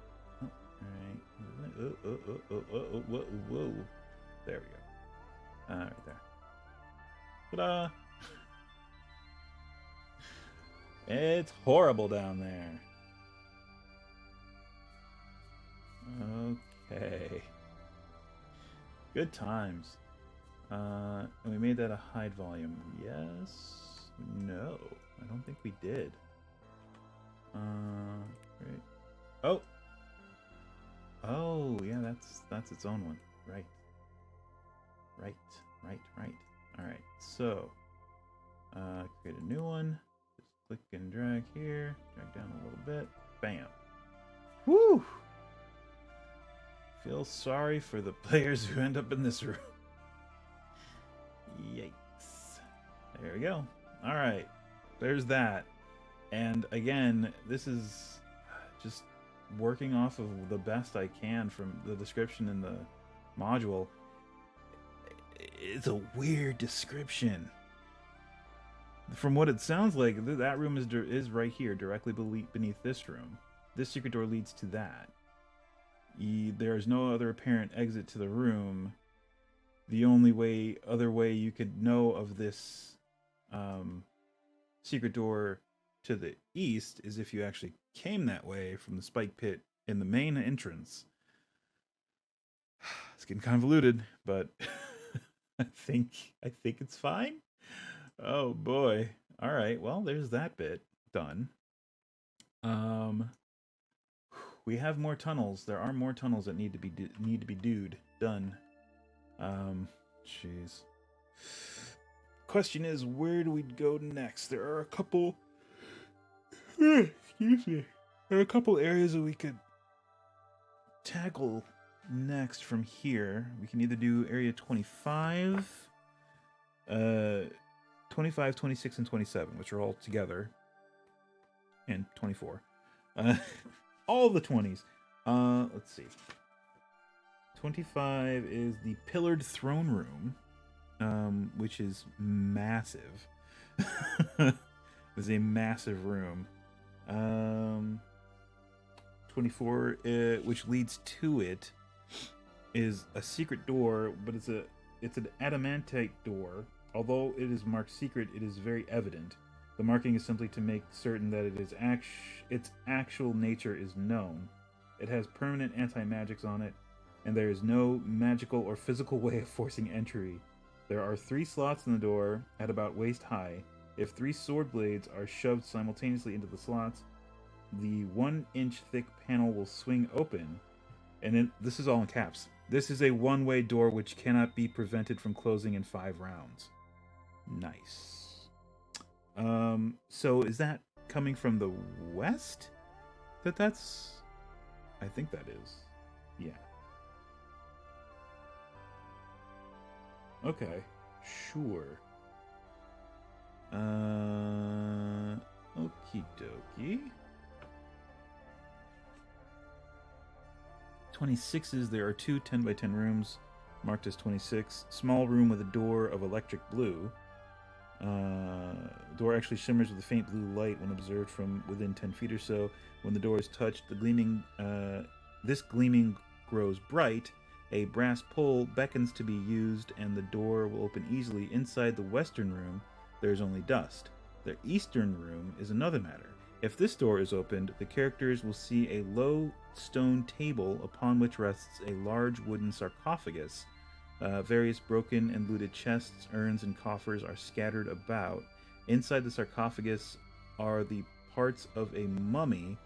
Oh, alright. Whoa. There we go. Right there. Ta-da! It's horrible down there. Okay. Good times. And we made that a hide volume. Yes. No. I don't think we did. Right. Oh. Oh, yeah, that's its own one. Right. Alright, so create a new one. Just click and drag here. Drag down a little bit. Bam. Woo! Feel sorry for the players who end up in this room. Yikes. There we go. Alright. There's that. And again, this is just working off of the best I can from the description in the module. It's a weird description. From what it sounds like, that room is right here, directly beneath this room. This secret door leads to that. There is no other apparent exit to the room. The only other way you could know of this secret door to the east is if you actually came that way from the spike pit in the main entrance. It's getting convoluted, but I think it's fine. Oh boy. All right. Well, there's that bit done. We have more tunnels. There are more tunnels that need to be done. Jeez. Question is, where do we go next? There are a couple. Excuse me. There are a couple areas that we could tackle next from here. We can either do area 25, 25, 26, and 27, which are all together, and 24. All the 20s. Let's see. 25 is the pillared throne room. which is massive. It's a massive room. 24, which leads to it, is a secret door, but it's an adamantite door. Although it is marked secret, it is very evident. The marking is simply to make certain that its actual nature is known. It has permanent anti-magics on it, and there is no magical or physical way of forcing entry. There are 3 slots in the door at about waist high. If 3 sword blades are shoved simultaneously into the slots, the 1-inch thick panel will swing open, and this is all in caps. This is a one-way door which cannot be prevented from closing in 5 rounds. Nice. So is that coming from the west? That's... I think that is. Yeah. Okay. Sure. Okie dokie. 26s, there are 2 10x10 rooms marked as 26. Small room with a door of electric blue. Door actually shimmers with a faint blue light when observed from within 10 feet or so. When the door is touched, this gleaming grows bright. A brass pull beckons to be used, and the door will open easily. Inside the western room, there is only dust. The eastern room is another matter. If this door is opened, the characters will see a low stone table upon which rests a large wooden sarcophagus. Various broken and looted chests, urns, and coffers are scattered about. Inside the sarcophagus are the parts of a mummy,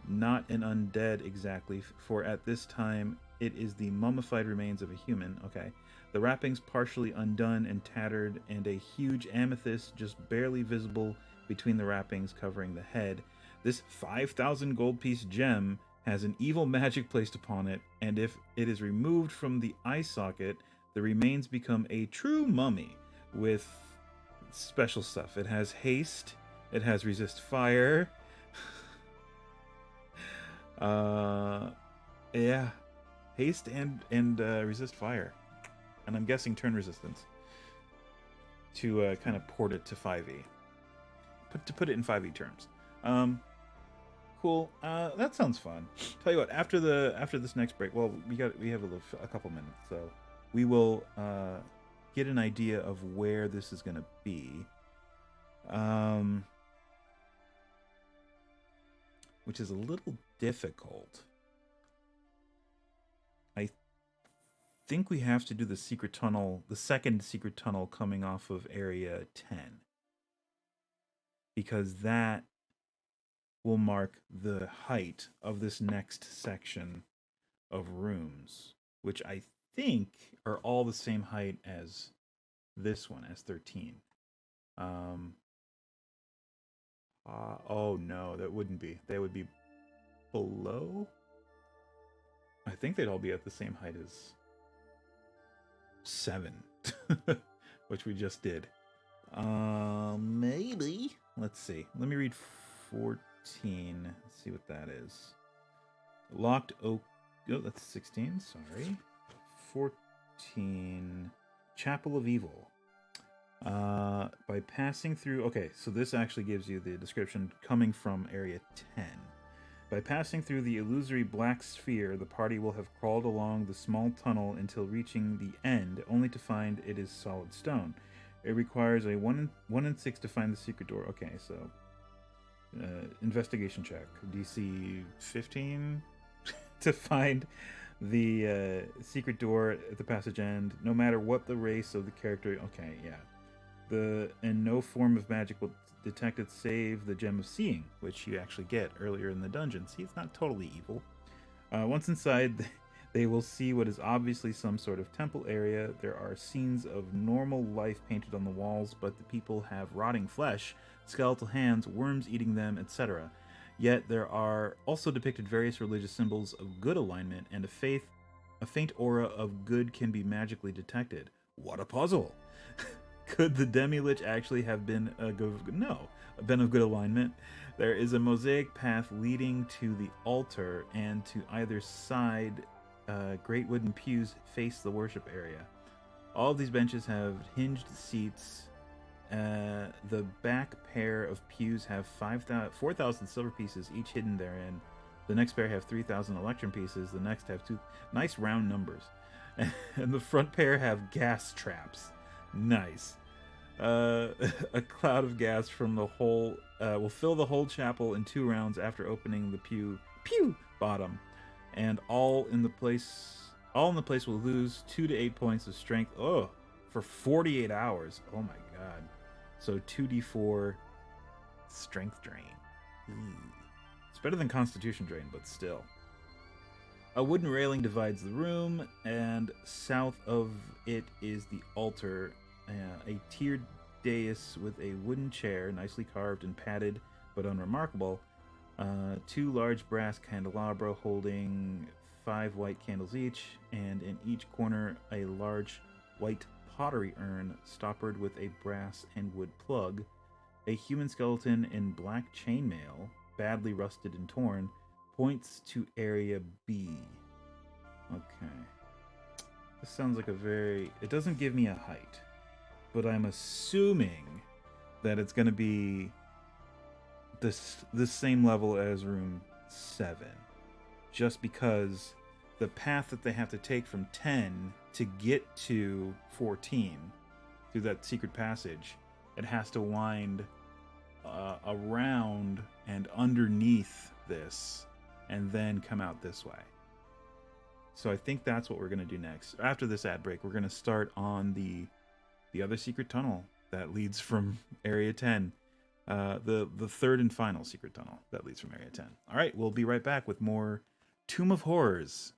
not an undead exactly, for at this time it is the mummified remains of a human. Okay. The wrappings partially undone and tattered, and a huge amethyst just barely visible between the wrappings covering the head. This 5,000 gold piece gem has an evil magic placed upon it, and if it is removed from the eye socket, the remains become a true mummy with special stuff. It has haste, it has resist fire. Yeah, haste and resist fire, and I'm guessing turn resistance to kind of port it to 5e. To put it in 5e terms. Cool. That sounds fun. Tell you what, after this next break, well, we have a couple minutes, so we will get an idea of where this is going to be. Which is a little difficult. I think we have to do the secret tunnel, the second secret tunnel coming off of area 10. Because that will mark the height of this next section of rooms, which I think are all the same height as this one, as 13. Oh no, that wouldn't be. They would be below? I think they'd all be at the same height as 7, which we just did. Maybe. Let's see. Let me read 14. Let's see what that is. Locked oak. Oh, that's 16. Sorry. 14. Chapel of Evil. By passing through... Okay, so this actually gives you the description coming from Area 10. By passing through the illusory black sphere, the party will have crawled along the small tunnel until reaching the end, only to find it is solid stone. It requires a 1 in 6 to find the secret door. Okay, so... investigation check. DC 15 to find the secret door at the passage end, no matter what the race of the character. Okay, yeah. And no form of magic will detect it save the Gem of Seeing, which you actually get earlier in the dungeon. See, it's not totally evil. Once inside, they will see what is obviously some sort of temple area. There are scenes of normal life painted on the walls, but the people have rotting flesh, skeletal hands, worms eating them, etc. Yet there are also depicted various religious symbols of good alignment, and a faint aura of good can be magically detected. What a puzzle! Could the Demi-Lich actually have been of good alignment? There is a mosaic path leading to the altar, and to either side, great wooden pews face the worship area. All of these benches have hinged seats. The back pair of pews have 4,000 silver pieces, each hidden therein. The next pair have 3,000 electrum pieces. The next have two nice round numbers. And the front pair have gas traps. Nice. A cloud of gas from the whole will fill the whole chapel in 2 rounds after opening the pew bottom, and all in the place will lose 2 to 8 points of strength. Oh, for 48 hours. Oh my god. So 2d4 strength drain. It's better than constitution drain, but still. A wooden railing divides the room, and south of it is the altar. A tiered dais with a wooden chair, nicely carved and padded, but unremarkable. 2 large brass candelabra holding 5 white candles each, and in each corner a large white pottery urn stoppered with a brass and wood plug. A human skeleton in black chainmail, badly rusted and torn, points to area B. Okay. This sounds like it doesn't give me a height, but I'm assuming that it's going to be the same level as room 7, just because the path that they have to take from 10 to get to 14 through that secret passage, it has to wind around and underneath this and then come out this way. So I think that's what we're going to do next. After this ad break, we're going to start on the other secret tunnel that leads from Area 10. The third and final secret tunnel that leads from Area 10. All right, we'll be right back with more Tomb of Horrors.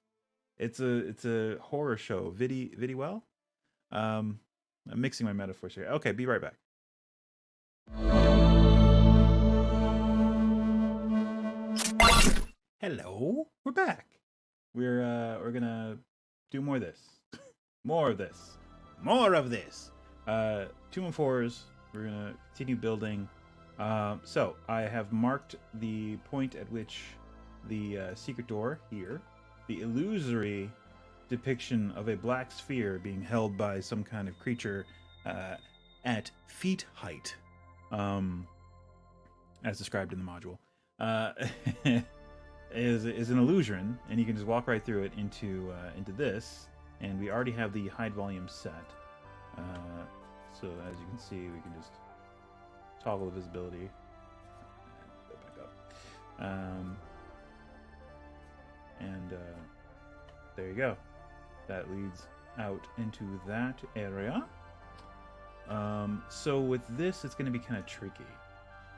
It's a horror show. Vidi well? I'm mixing my metaphors here. Okay, be right back. Hello, we're back. We're gonna do more of this. More of this. More of this. Tomb of Horrors. We're gonna continue building. So I have marked the point at which the secret door here, the illusory depiction of a black sphere being held by some kind of creature at feet height, as described in the module, is an illusion, and you can just walk right through it into this, and we already have the hide volume set. So as you can see, we can just toggle the visibility. Go back up. There you go. That leads out into that area. So with this, it's going to be kind of tricky.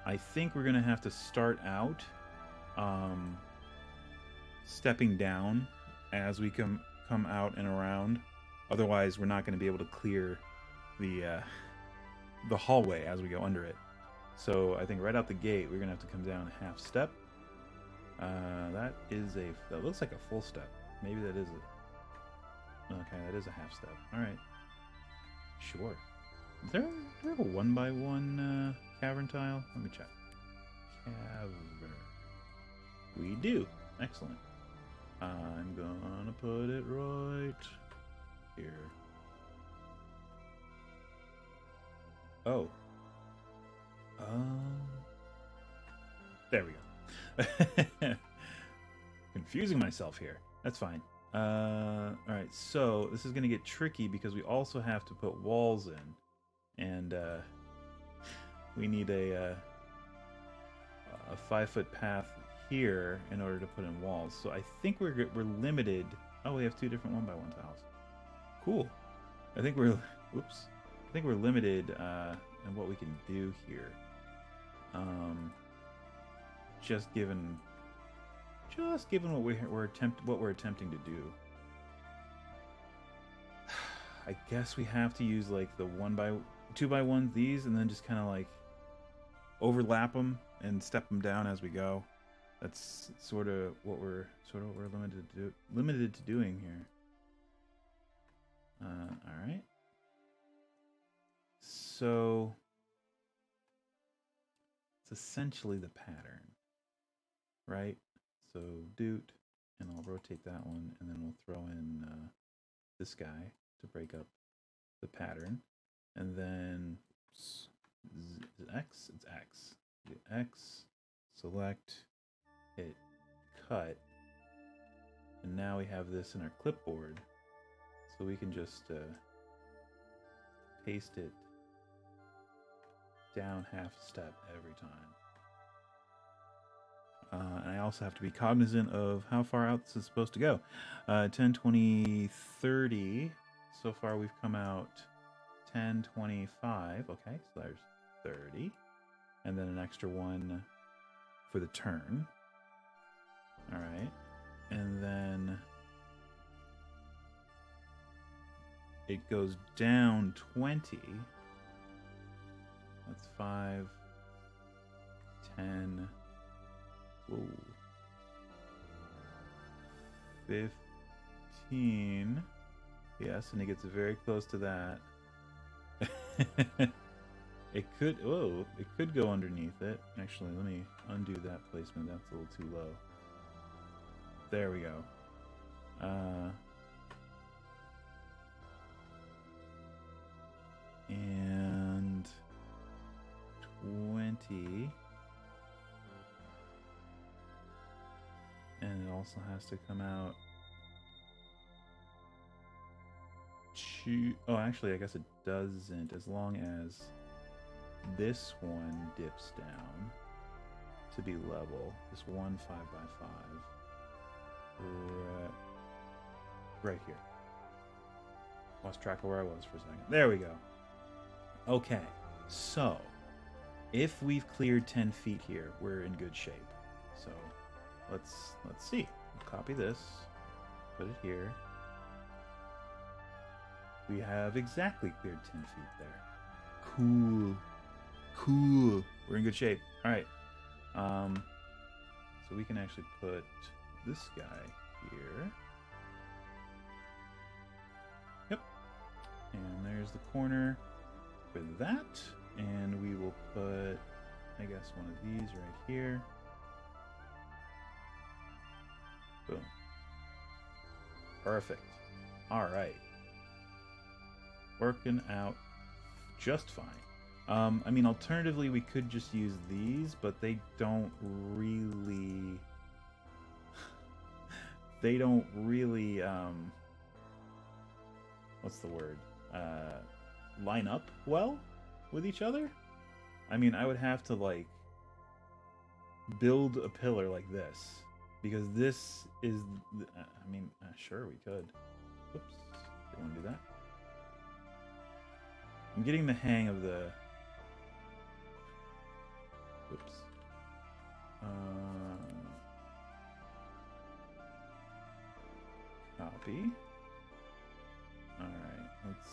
I think we're going to have to start out stepping down as we come out and around. Otherwise, we're not going to be able to clear the hallway as we go under it. So I think right out the gate, we're going to have to come down a half step. That looks like a full step. Maybe that is okay, that is a half step. All right. Sure. Is there a 1x1 cavern tile? Let me check. Cavern. We do. Excellent. I'm gonna put it right here. Oh. There we go. Confusing myself here. That's fine. Alright, so this is going to get tricky because we also have to put walls in. And we need a 5-foot path here in order to put in walls. So I think we're limited. Oh, we have 2 different 1x1 tiles. Cool. I think we're limited in what we can do here. Just given what we're attempting to do. I guess we have to use like the 2x1 these, and then just kind of like overlap them and step them down as we go. That's sort of what we're limited to doing here. All right. So it's essentially the pattern, right? So doot, and I'll rotate that one, and then we'll throw in this guy to break up the pattern, and then is it X? It's X. Do X, select, hit cut, and now we have this in our clipboard, so we can just paste it down half a step every time. And I also have to be cognizant of how far out this is supposed to go. 10, 20, 30. So far we've come out 10, 25. Okay, so there's 30. And then an extra one for the turn. All right. And then it goes down 20. That's 5, 10, whoa, 15. Yes, and it gets very close to that. It could go underneath it. Actually, let me undo that placement. That's a little too low. There we go. And 20. And it also has to come out. Oh, actually, I guess it doesn't, as long as this one dips down to be level. This one 5x5. Right here. Lost track of where I was for a second. There we go. Okay, so if we've cleared 10 feet here, we're in good shape. So let's see. We'll copy this, put it here. We have exactly cleared 10 feet there. Cool. We're in good shape. All right. So we can actually put this guy here. Yep. And there's the corner for that. And we will put, I guess, one of these right here. Boom. Perfect. All right. Working out just fine. I mean, alternatively, we could just use these, but they don't really... what's the word? Line up well with each other? I mean, I would have to, like, build a pillar like this, because this is... I mean, sure, we could. Oops, didn't want to do that. I'm getting the hang of the... Oops. Copy. Alright, let's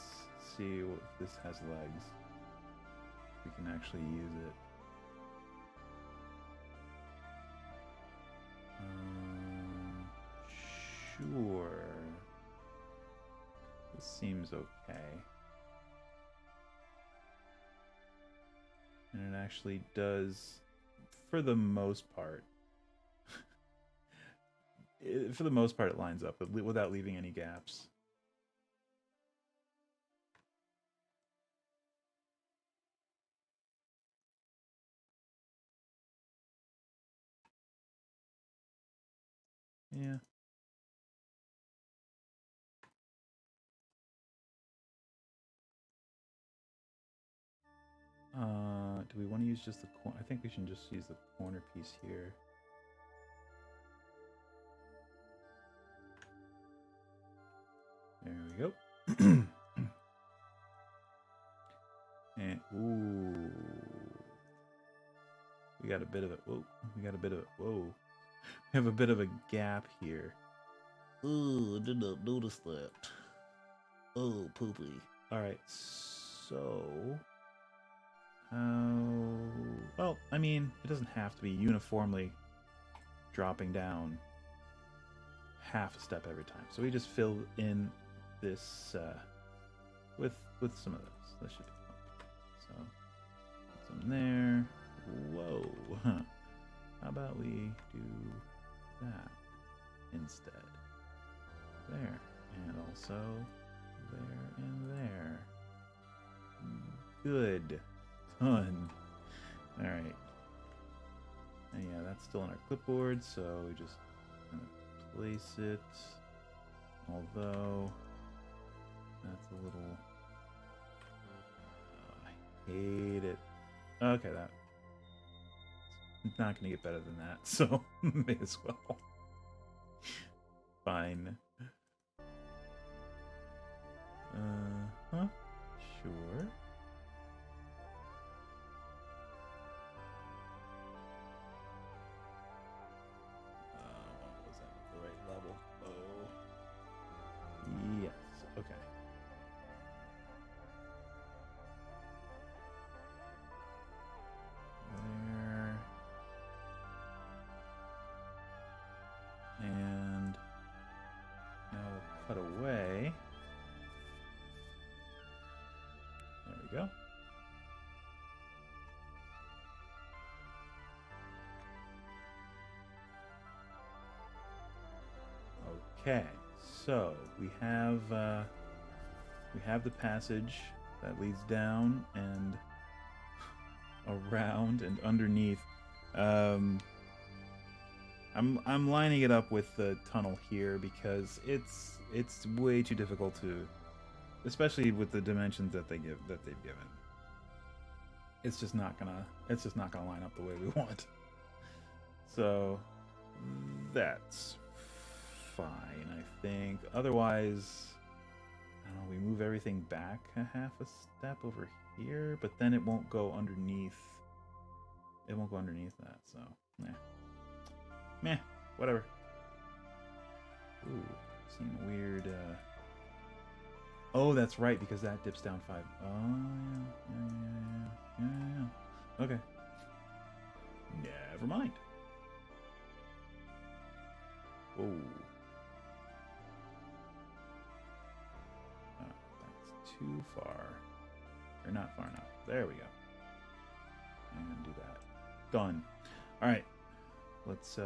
see if this has legs. We can actually use it. Sure. This seems okay. And it actually does, for the most part. For the most part, it lines up without leaving any gaps. Yeah. Do we want to use just the corner? I think we should just use the corner piece here. There we go. And ooh, we got a bit of a whoa. We got a bit of a whoa. We have a bit of a gap here. Ooh, I did not notice that. Oh, poopy. All right, so well, I mean, it doesn't have to be uniformly dropping down half a step every time. So we just fill in this with some of those. That should be fun. So some there. Whoa. How about we do that instead? There. And also there and there. Good. Done. Alright. And yeah, that's still on our clipboard, so we just kind of place it. Although, that's a little... Oh, I hate it. Okay, that... It's not going to get better than that, so may as well. Fine. Huh? Sure. Was that the right level? Oh. Yes. Okay. There. And now we'll cut away. There we go. Okay, so we have the passage that leads down and around and underneath. I'm lining it up with the tunnel here because it's way too difficult to, especially with the dimensions that they've given. It's just not gonna line up the way we want. So that's fine, I think. Otherwise, I don't know, we move everything back a half a step over here, but then it won't go underneath. It won't go underneath that, so meh, whatever. Ooh, seem weird. Oh, that's right, because that dips down 5. Oh, yeah. Okay. Never mind. Oh. That's too far. Or not far enough. There we go. And do that. Done. Alright. Let's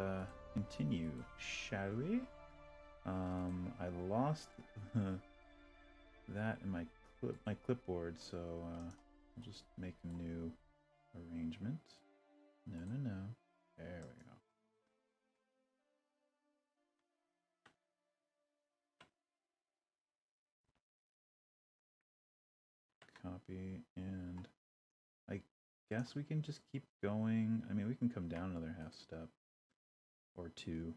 continue, shall we? I lost that in my clipboard, so I'll just make a new arrangement. No. There we go. Copy, and I guess we can just keep going. I mean, we can come down another half step or two,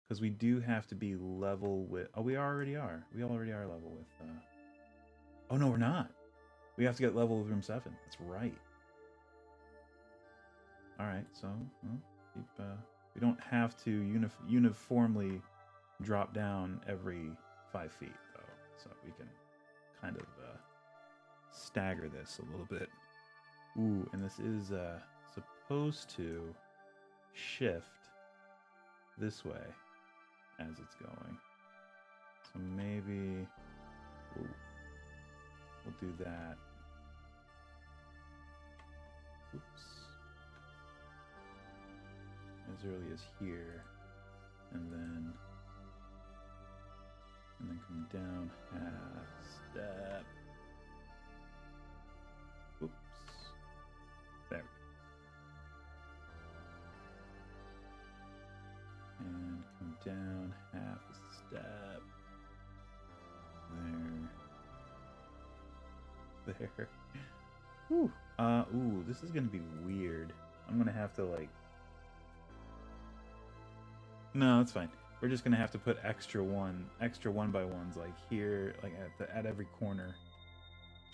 because we do have to be level with... Oh, we already are. We already are level with... Oh, no, we're not. We have to get level with room 7. That's right. Alright, so keep, we don't have to uniformly drop down every 5 feet, though. So we can kind of stagger this a little bit. Ooh, and this is supposed to shift this way as it's going. So maybe we'll do that. Oops. As early as here, and then come down half step. Oops. There. And come down half a step. There. Whew. Ooh, this is gonna be weird. I'm gonna have to like... No, it's fine. We're just gonna have to put extra one by ones like here, like at every corner,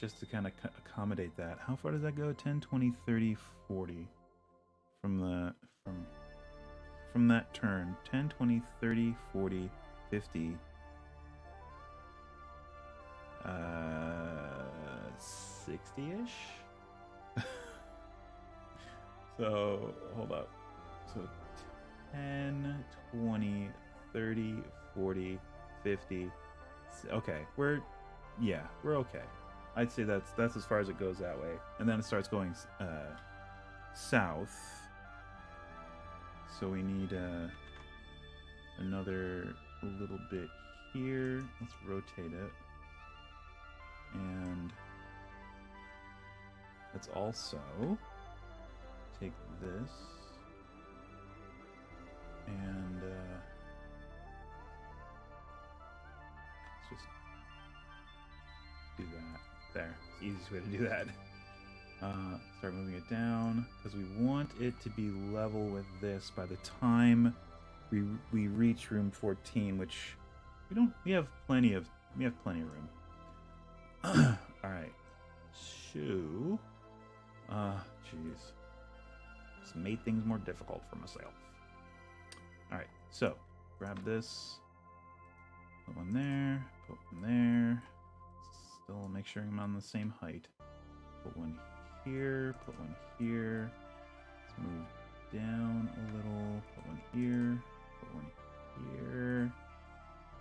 just to kind of accommodate that. How far does that go? 10, 20, 30, 40 from that turn. 10, 20, 30, 40, 50. 60-ish? So, hold up. So 10, 20, 30, 40, 50. Okay, we're okay. I'd say that's as far as it goes that way. And then it starts going south. So we need another little bit here. Let's rotate it. And let's also take this and let's just do that. There, it's the easiest way to do that. Start moving it down because we want it to be level with this by the time we reach room 14, which we have plenty of room. All right, so jeez, just made things more difficult for myself. All right, so grab this, put one there, put one there. Still make sure I'm on the same height. Put one here, put one here. Let's move down a little. Put one here, put one here.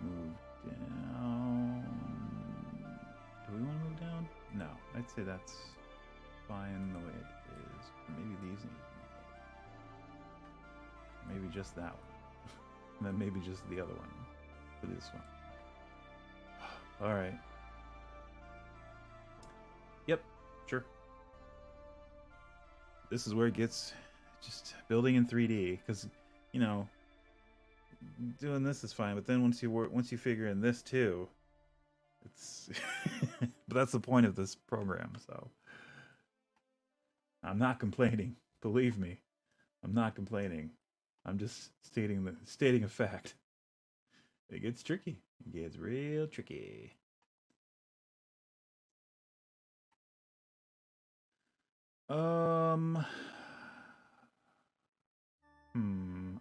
Move down. Do we want to move down? No, I'd say that's fine the way it is. Maybe these need to move. Maybe just that one. And then maybe just the other one for this one. All right. Yep, sure. This is where it gets just building in 3D, because, you know, doing this is fine, but then once you figure in this too, it's but that's the point of this program, so I'm not complaining. Believe me, I'm not complaining. I'm just stating a fact. It gets tricky. It gets real tricky.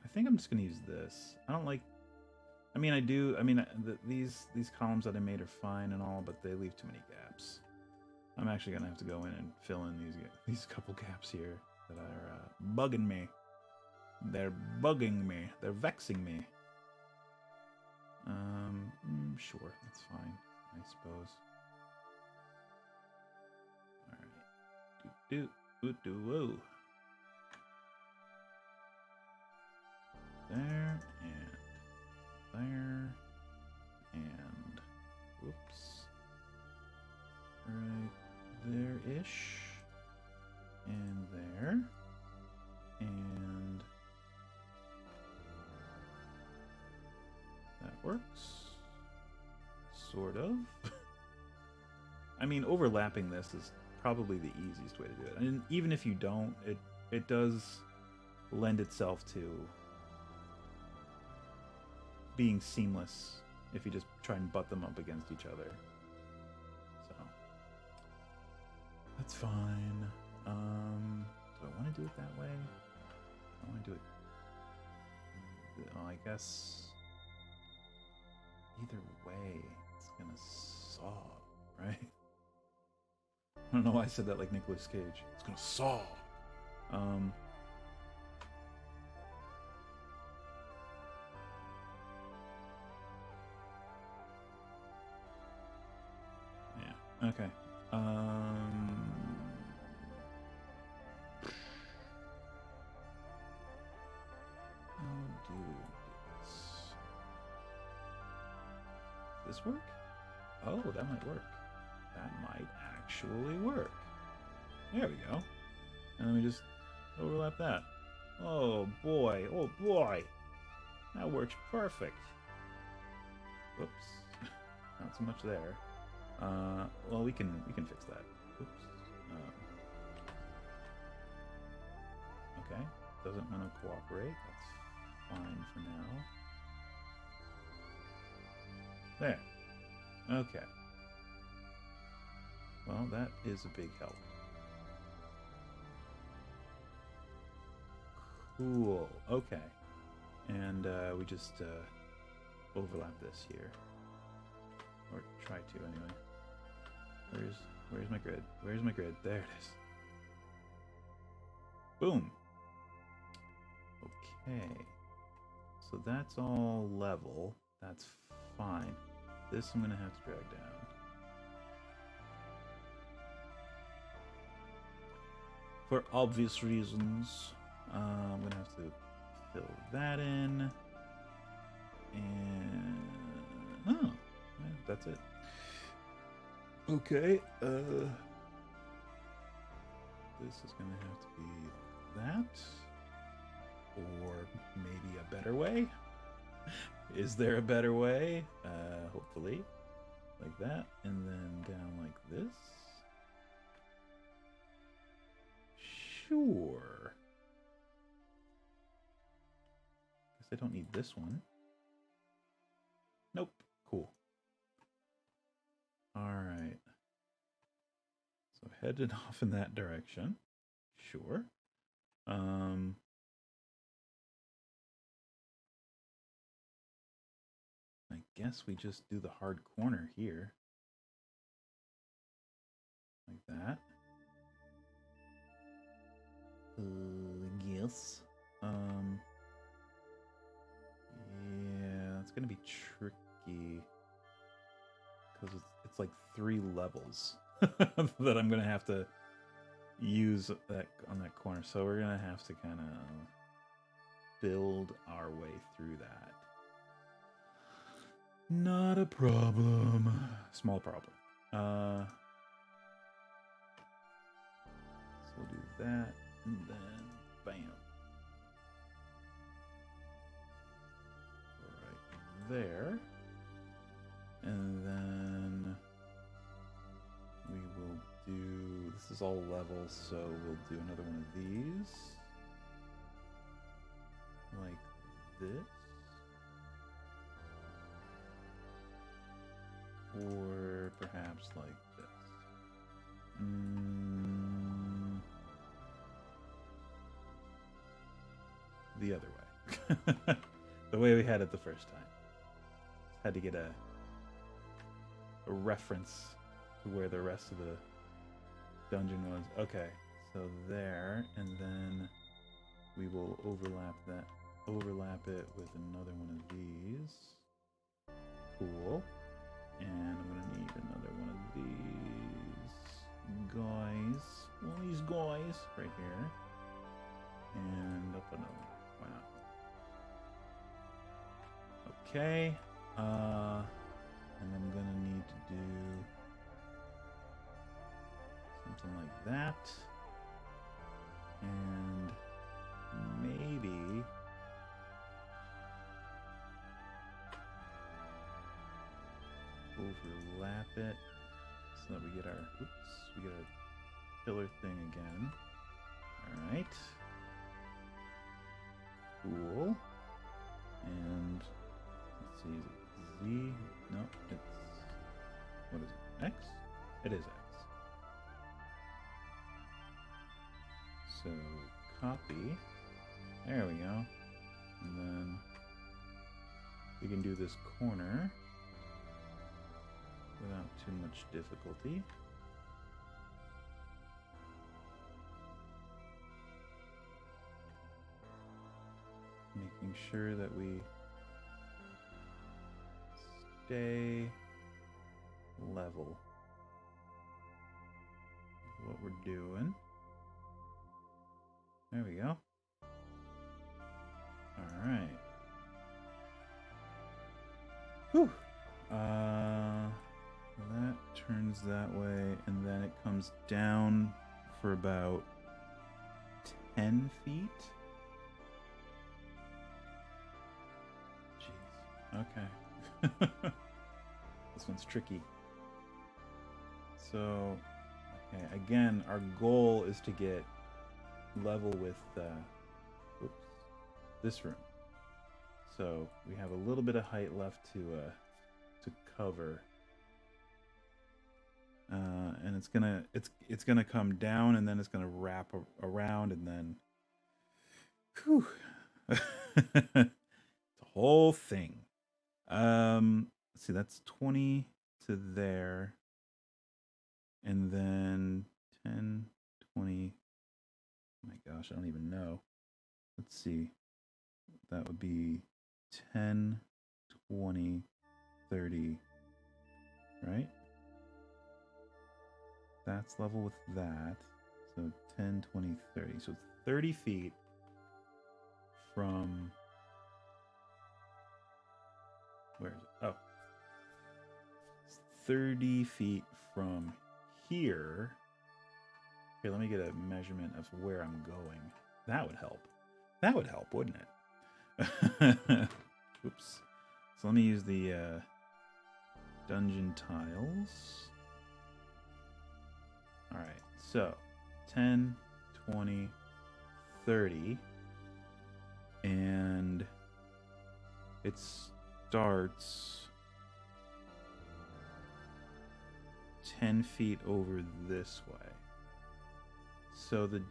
I think I'm just gonna use this. I don't like. I mean, I do. I mean, these columns that I made are fine and all, but they leave too many gaps. I'm actually gonna have to go in and fill in these couple gaps here that are bugging me. They're bugging me. They're vexing me. Sure, that's fine, I suppose. All right. Whoa. There and whoops. Right there-ish. And there. And that works. Sort of. I mean, overlapping this is probably the easiest way to do it. And even if you don't, it does lend itself to being seamless if you just try and butt them up against each other. So that's fine. Do I want to do it that way? I want to do it. Oh, I guess either way, it's gonna saw, right? I don't know why I said that like Nicolas Cage. It's gonna saw. Yeah. Okay. How do this? This work? Oh, that might work. That might actually work. There we go. And let me just overlap that. Oh boy, that works perfect. Whoops, not so much there. Well, we can fix that. Oops. Okay, doesn't want to cooperate. That's fine for now. There. Okay. Well, that is a big help. Cool. Okay. And we just overlap this here, or try to anyway. Where's my grid? Where's my grid? There it is. Boom. Okay. So that's all level. That's fine. This I'm gonna have to drag down. For obvious reasons, I'm gonna have to fill that in, and yeah, that's it. Okay. this is going to have to be that. Or maybe a better way? Is there a better way? Hopefully. Like that. And then down like this. Sure. Guess I don't need this one. Nope. Cool. Alright. So headed off in that direction. Sure. I guess we just do the hard corner here. Like that. Yes. Yeah, it's gonna be tricky. Because it's like 3 levels that I'm gonna have to use that on that corner. So we're gonna have to kind of build our way through that. Not a problem. Small problem. So we'll do that, and then bam. Right there. And then we will do, this is all level, so we'll do another one of these. Like this. Or perhaps like this. The other way. The way we had it the first time. Had to get a reference to where the rest of the dungeon was. Okay, so there, and then we will overlap it with another one of these. Cool. And I'm gonna need another one of these guys. One of these guys right here. And up another one. Why not? Okay. And I'm gonna need to do something like that. And maybe overlap it so that we get our pillar thing again. All right. Cool. And let's see, is it Z? No, it's, what is it, X? It is X. So copy. There we go. And then we can do this corner without too much difficulty. Making sure that we stay level with what we're doing. There we go. All right. Whew. That turns that way, and then it comes down for about 10 feet. Jeez. Okay. This one's tricky. So, okay, again, our goal is to get level with this room. So we have a little bit of height left to cover. And it's gonna come down, and then it's gonna wrap around, and then whew. It's a whole thing. Let's see, that's 20 to there, and then 10, 20. Oh my gosh, I don't even know. Let's see. That would be 10, 20, 30, right? That's level with that. So 10, 20, 30. So it's 30 feet from... Where is it? Oh. It's 30 feet from here. Here, let me get a measurement of where I'm going. That would help. That would help, wouldn't it? Oops. So let me use the dungeon tiles. All right, so 10, 20, 30, and it starts 10 feet over this way. So the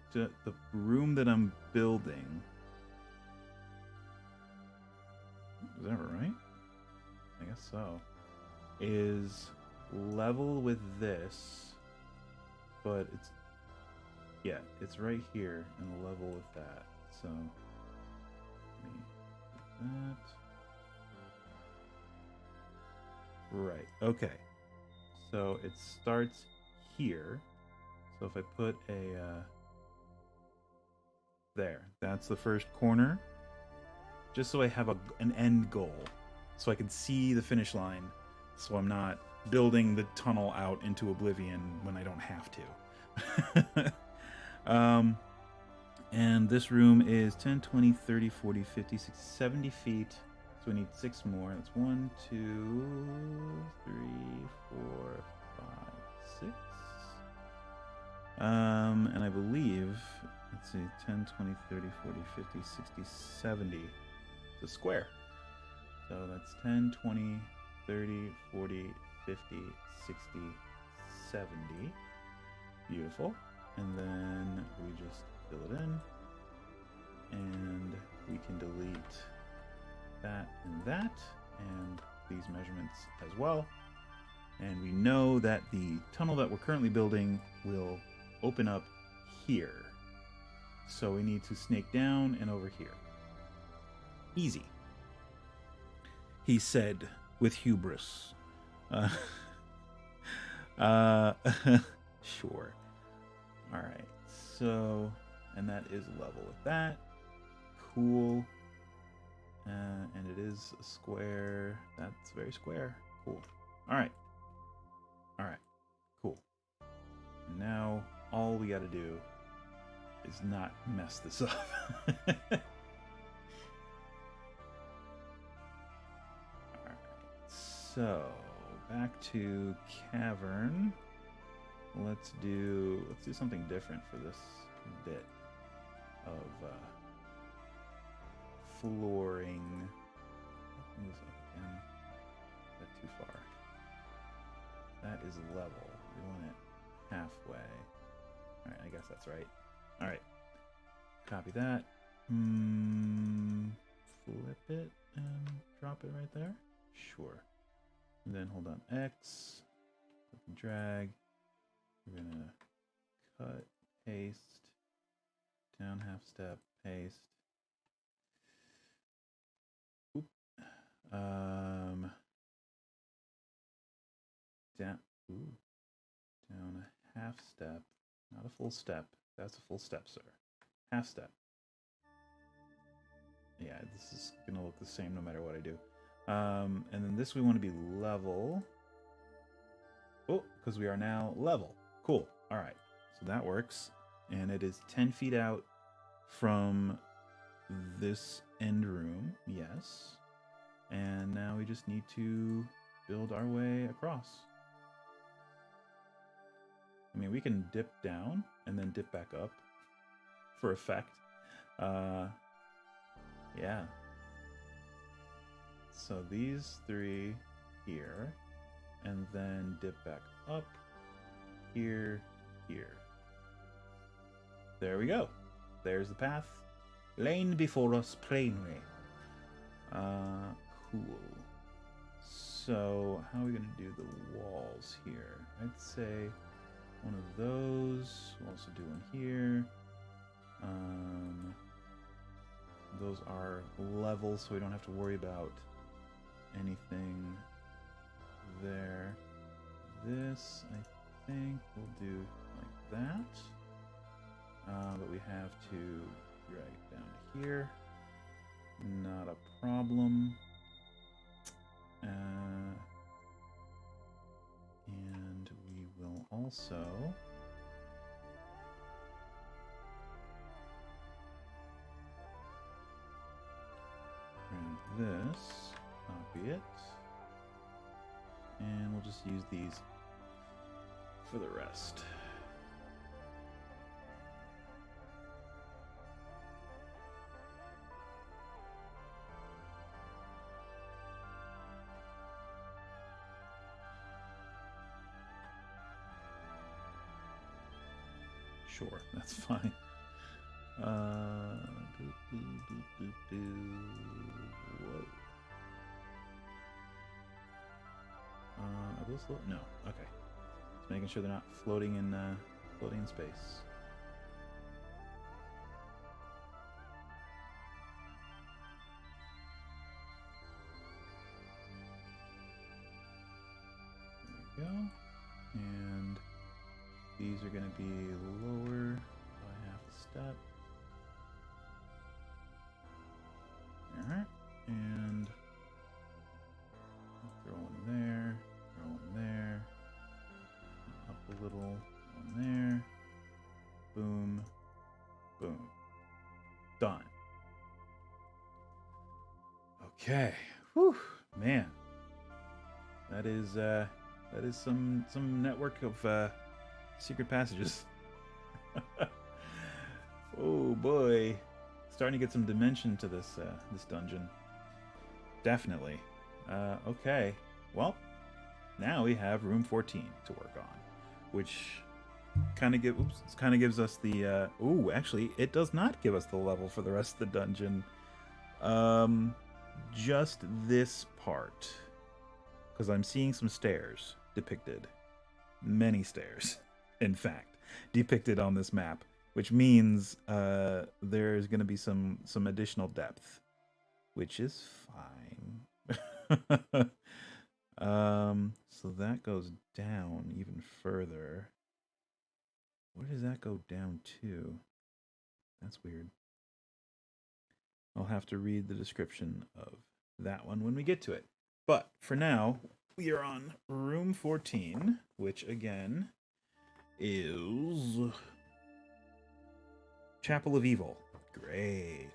room that I'm building, is that right? I guess so. Is level with this, but it's right here and level with that. So let me do that. Right. Okay. So it starts here. So if I put a there, that's the first corner. Just so I have an end goal, so I can see the finish line, so I'm not building the tunnel out into oblivion when I don't have to. And this room is 10, 20, 30, 40, 50, 60, 70 feet. So we need 6 more. That's 1, 2, 3, 4, 5, 6. And I believe, let's see, 10, 20, 30, 40, 50, 60, 70. It's a square. So that's 10, 20, 30, 40, 50, 60, 70. Beautiful. And then we just fill it in. And we can delete that and these measurements as well. And we know that the tunnel that we're currently building will open up here. So we need to snake down and over here. Easy, he said with hubris. Sure. All right. So, and that is level with that. Cool. And it is a square. That's very square. Cool. All right. All right. Cool. And now all we got to do is not mess this up. So, back to cavern. Let's do something different for this bit of flooring. Move this up again. Is that too far? That is level. We want it halfway. All right, I guess that's right. All right, copy that. Flip it and drop it right there. Sure. And then hold on X, drag. We're gonna cut, paste, down half step, paste. Oop. Down a half step, not a full step. That's a full step, sir. Half step. Yeah, this is gonna look the same no matter what I do. And then this we want to be level. Oh, because we are now level. Cool. All right. So that works. And it is 10 feet out from this end room. Yes. And now we just need to build our way across. I mean, we can dip down and then dip back up for effect. Yeah. So these 3 here, and then dip back up, here, here. There we go. There's the path. Lane before us plainly. Cool. So how are we gonna do the walls here? I'd say one of those. We'll also do one here. Those are level, so we don't have to worry about anything there. This, I think, we'll do like that. But we have to drag it down to here. Not a problem. And we will also this. Copy it. And we'll just use these for the rest. Sure, that's fine. Whoa. Are those no? Okay. Just making sure they're not floating in space. There we go. And these are going to be lower by half a step. Alright, and throw one there, throw one there, up a little, one there, boom, boom, done. Okay, whew, man, that is some network of secret passages. Oh boy, starting to get some dimension to this this dungeon. Definitely. Okay, well, now we have room 14 to work on, which kind of gives us the ooh, actually it does not give us the level for the rest of the dungeon. Just this part, because I'm seeing some stairs depicted, many stairs in fact depicted on this map, which means there's going to be some additional depth, which is fine. So that goes down even further. Where does that go down to? That's weird. I'll have to read the description of that one when we get to it. But for now, we are on room 14, which again is Chapel of Evil. Great.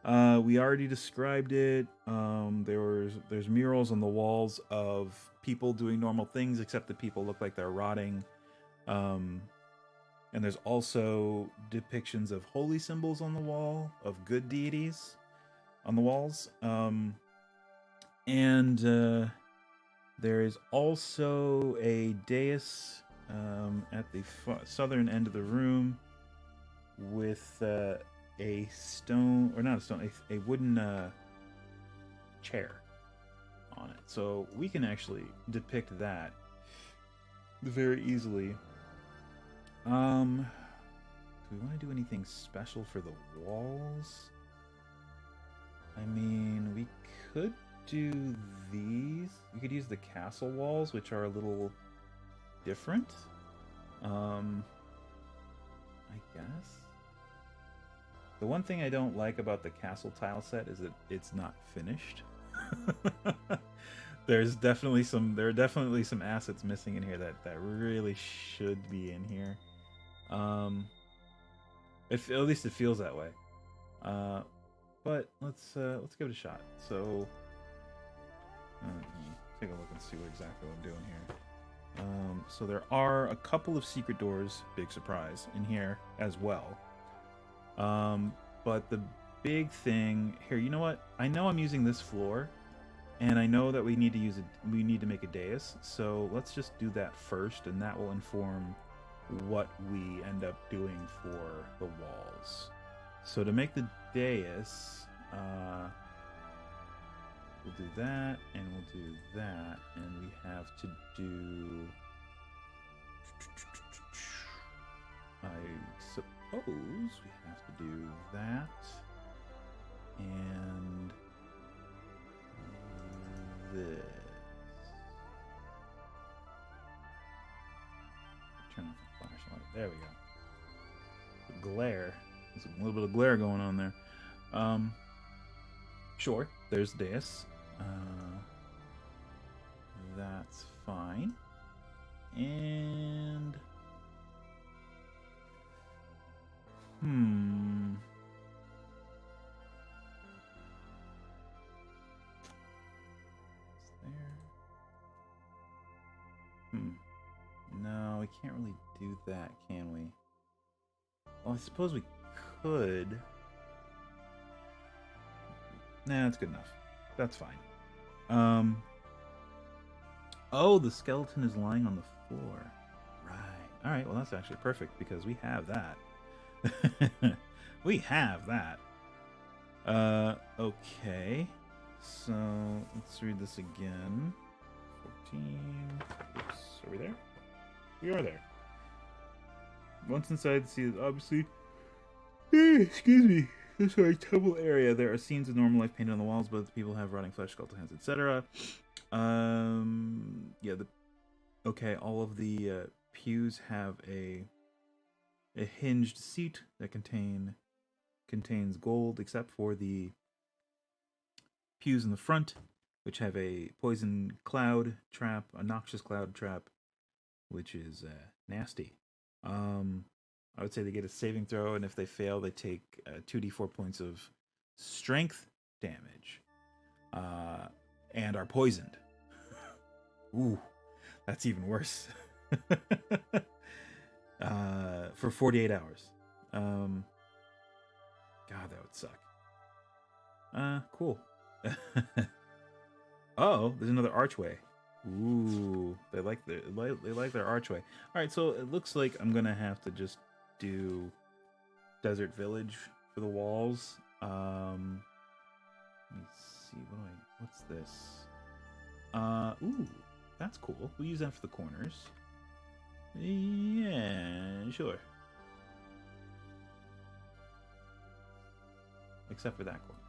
We already described it. There's murals on the walls of people doing normal things, except the people look like they're rotting. And there's also depictions of holy symbols on the wall, of good deities on the walls. And there is also a dais at the southern end of the room with a stone, or not a stone, a wooden chair on it. So we can actually depict that very easily. Do we want to do anything special for the walls? I mean, we could do these. We could use the castle walls, which are a little different. I guess. The one thing I don't like about the castle tile set is that it's not finished. There are definitely some assets missing in here that really should be in here. At least it feels that way. But let's give it a shot. So take a look and see exactly what I'm doing here. So there are a couple of secret doors, big surprise, in here as well. But the big thing here, you know what? I know I'm using this floor, and I know that we need to make a dais. So let's just do that first, and that will inform what we end up doing for the walls. So to make the dais, we'll do that, and we'll do that, and we have to do, I suppose we have to do that, and this. Turn off the flashlight. There we go. The glare. There's a little bit of glare going on there. Sure, there's this. That's fine. And can't really do that, can we? Well, I suppose we could. Nah, that's good enough. That's fine. Oh, the skeleton is lying on the floor. Right. All right. Well, that's actually perfect because we have that. We have that. Okay. So let's read this again. 14. Oops. Are we there? We are there. Once inside the sea is obviously. Excuse me. Sorry, temple area. There are scenes of normal life painted on the walls, but the people have rotting flesh, skeletal hands, etc. Yeah. Okay. All of the pews have a hinged seat that contains gold, except for the pews in the front, which have a poison cloud trap, a noxious cloud trap, which is nasty. I would say they get a saving throw, and if they fail, they take 2d4 points of strength damage, and are poisoned. Ooh, that's even worse. For 48 hours. God, that would suck. Cool. Oh, there's another archway. Ooh, they like their archway. All right, so it looks like I'm gonna have to just do Desert Village for the walls. Let me see. What's this? Ooh, that's cool. We'll use that for the corners. Yeah, sure. Except for that corner.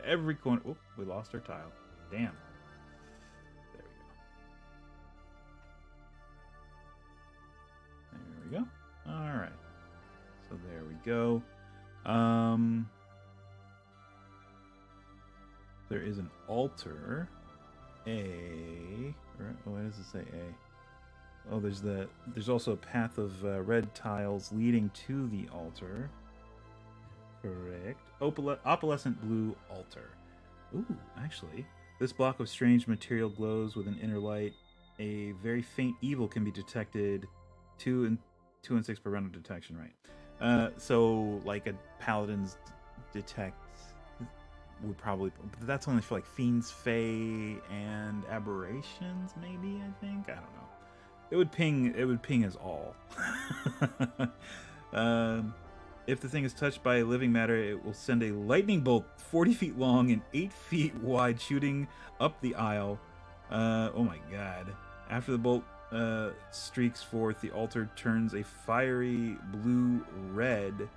Every corner. Oh, we lost our tile. Damn. There we go. All right. So there we go. There is an altar. Why does it say A? Oh, there's also a path of red tiles leading to the altar. Correct. Opalescent blue altar. Ooh, actually, this block of strange material glows with an inner light. A very faint evil can be detected. 2 and 6 per round of detection, right? So like a paladin's detect would probably, but that's only for like fiends, fae, and aberrations. Maybe I think I don't know. It would ping as all. If the thing is touched by living matter, it will send a lightning bolt 40 feet long and 8 feet wide, shooting up the aisle. Oh my god. After the bolt streaks forth, the altar turns a fiery blue-red.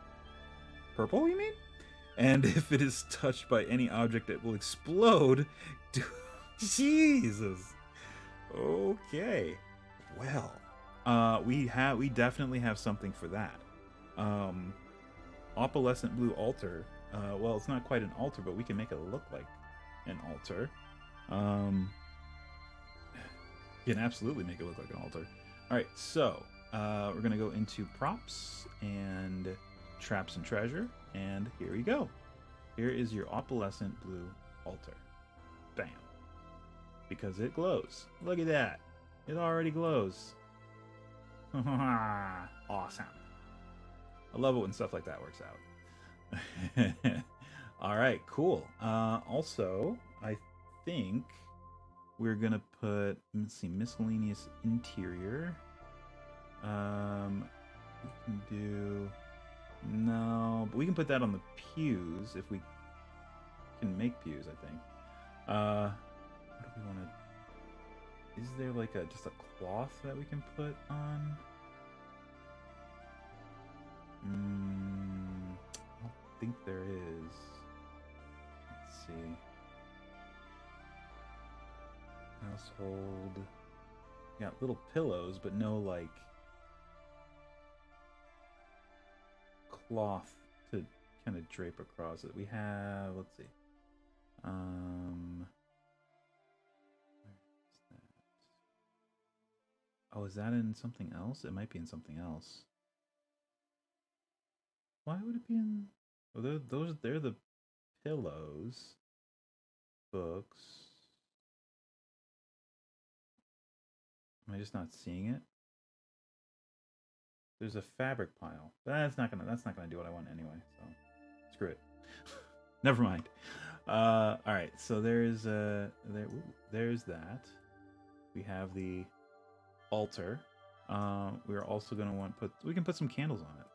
Purple, you mean? And if it is touched by any object, it will explode. Jesus. Okay. Well, we definitely have something for that. Opalescent blue altar. Well, it's not quite an altar, but we can make it look like an altar. You can absolutely make it look like an altar. All right, so we're gonna go into props and traps and treasure, and here we go. Here is your opalescent blue altar. Bam. Because it glows. Look at that. It already glows. Awesome. I love it when stuff like that works out. All right, cool. Also, I think we're gonna put, let's see, miscellaneous interior. We can do, no, but we can put that on the pews if we can make pews, I think. What do we want to, is there like just a cloth that we can put on? I don't think there is. Let's see. Household. Got little pillows, but no like cloth to kind of drape across it. We have, let's see. Oh, is that in something else? It might be in something else. Why would it be in? Oh, they're the pillows. Books. Am I just not seeing it? There's a fabric pile. But that's not gonna do what I want anyway. So screw it. Never mind. All right. So there's there's that. We have the altar. We're also gonna we can put some candles on it.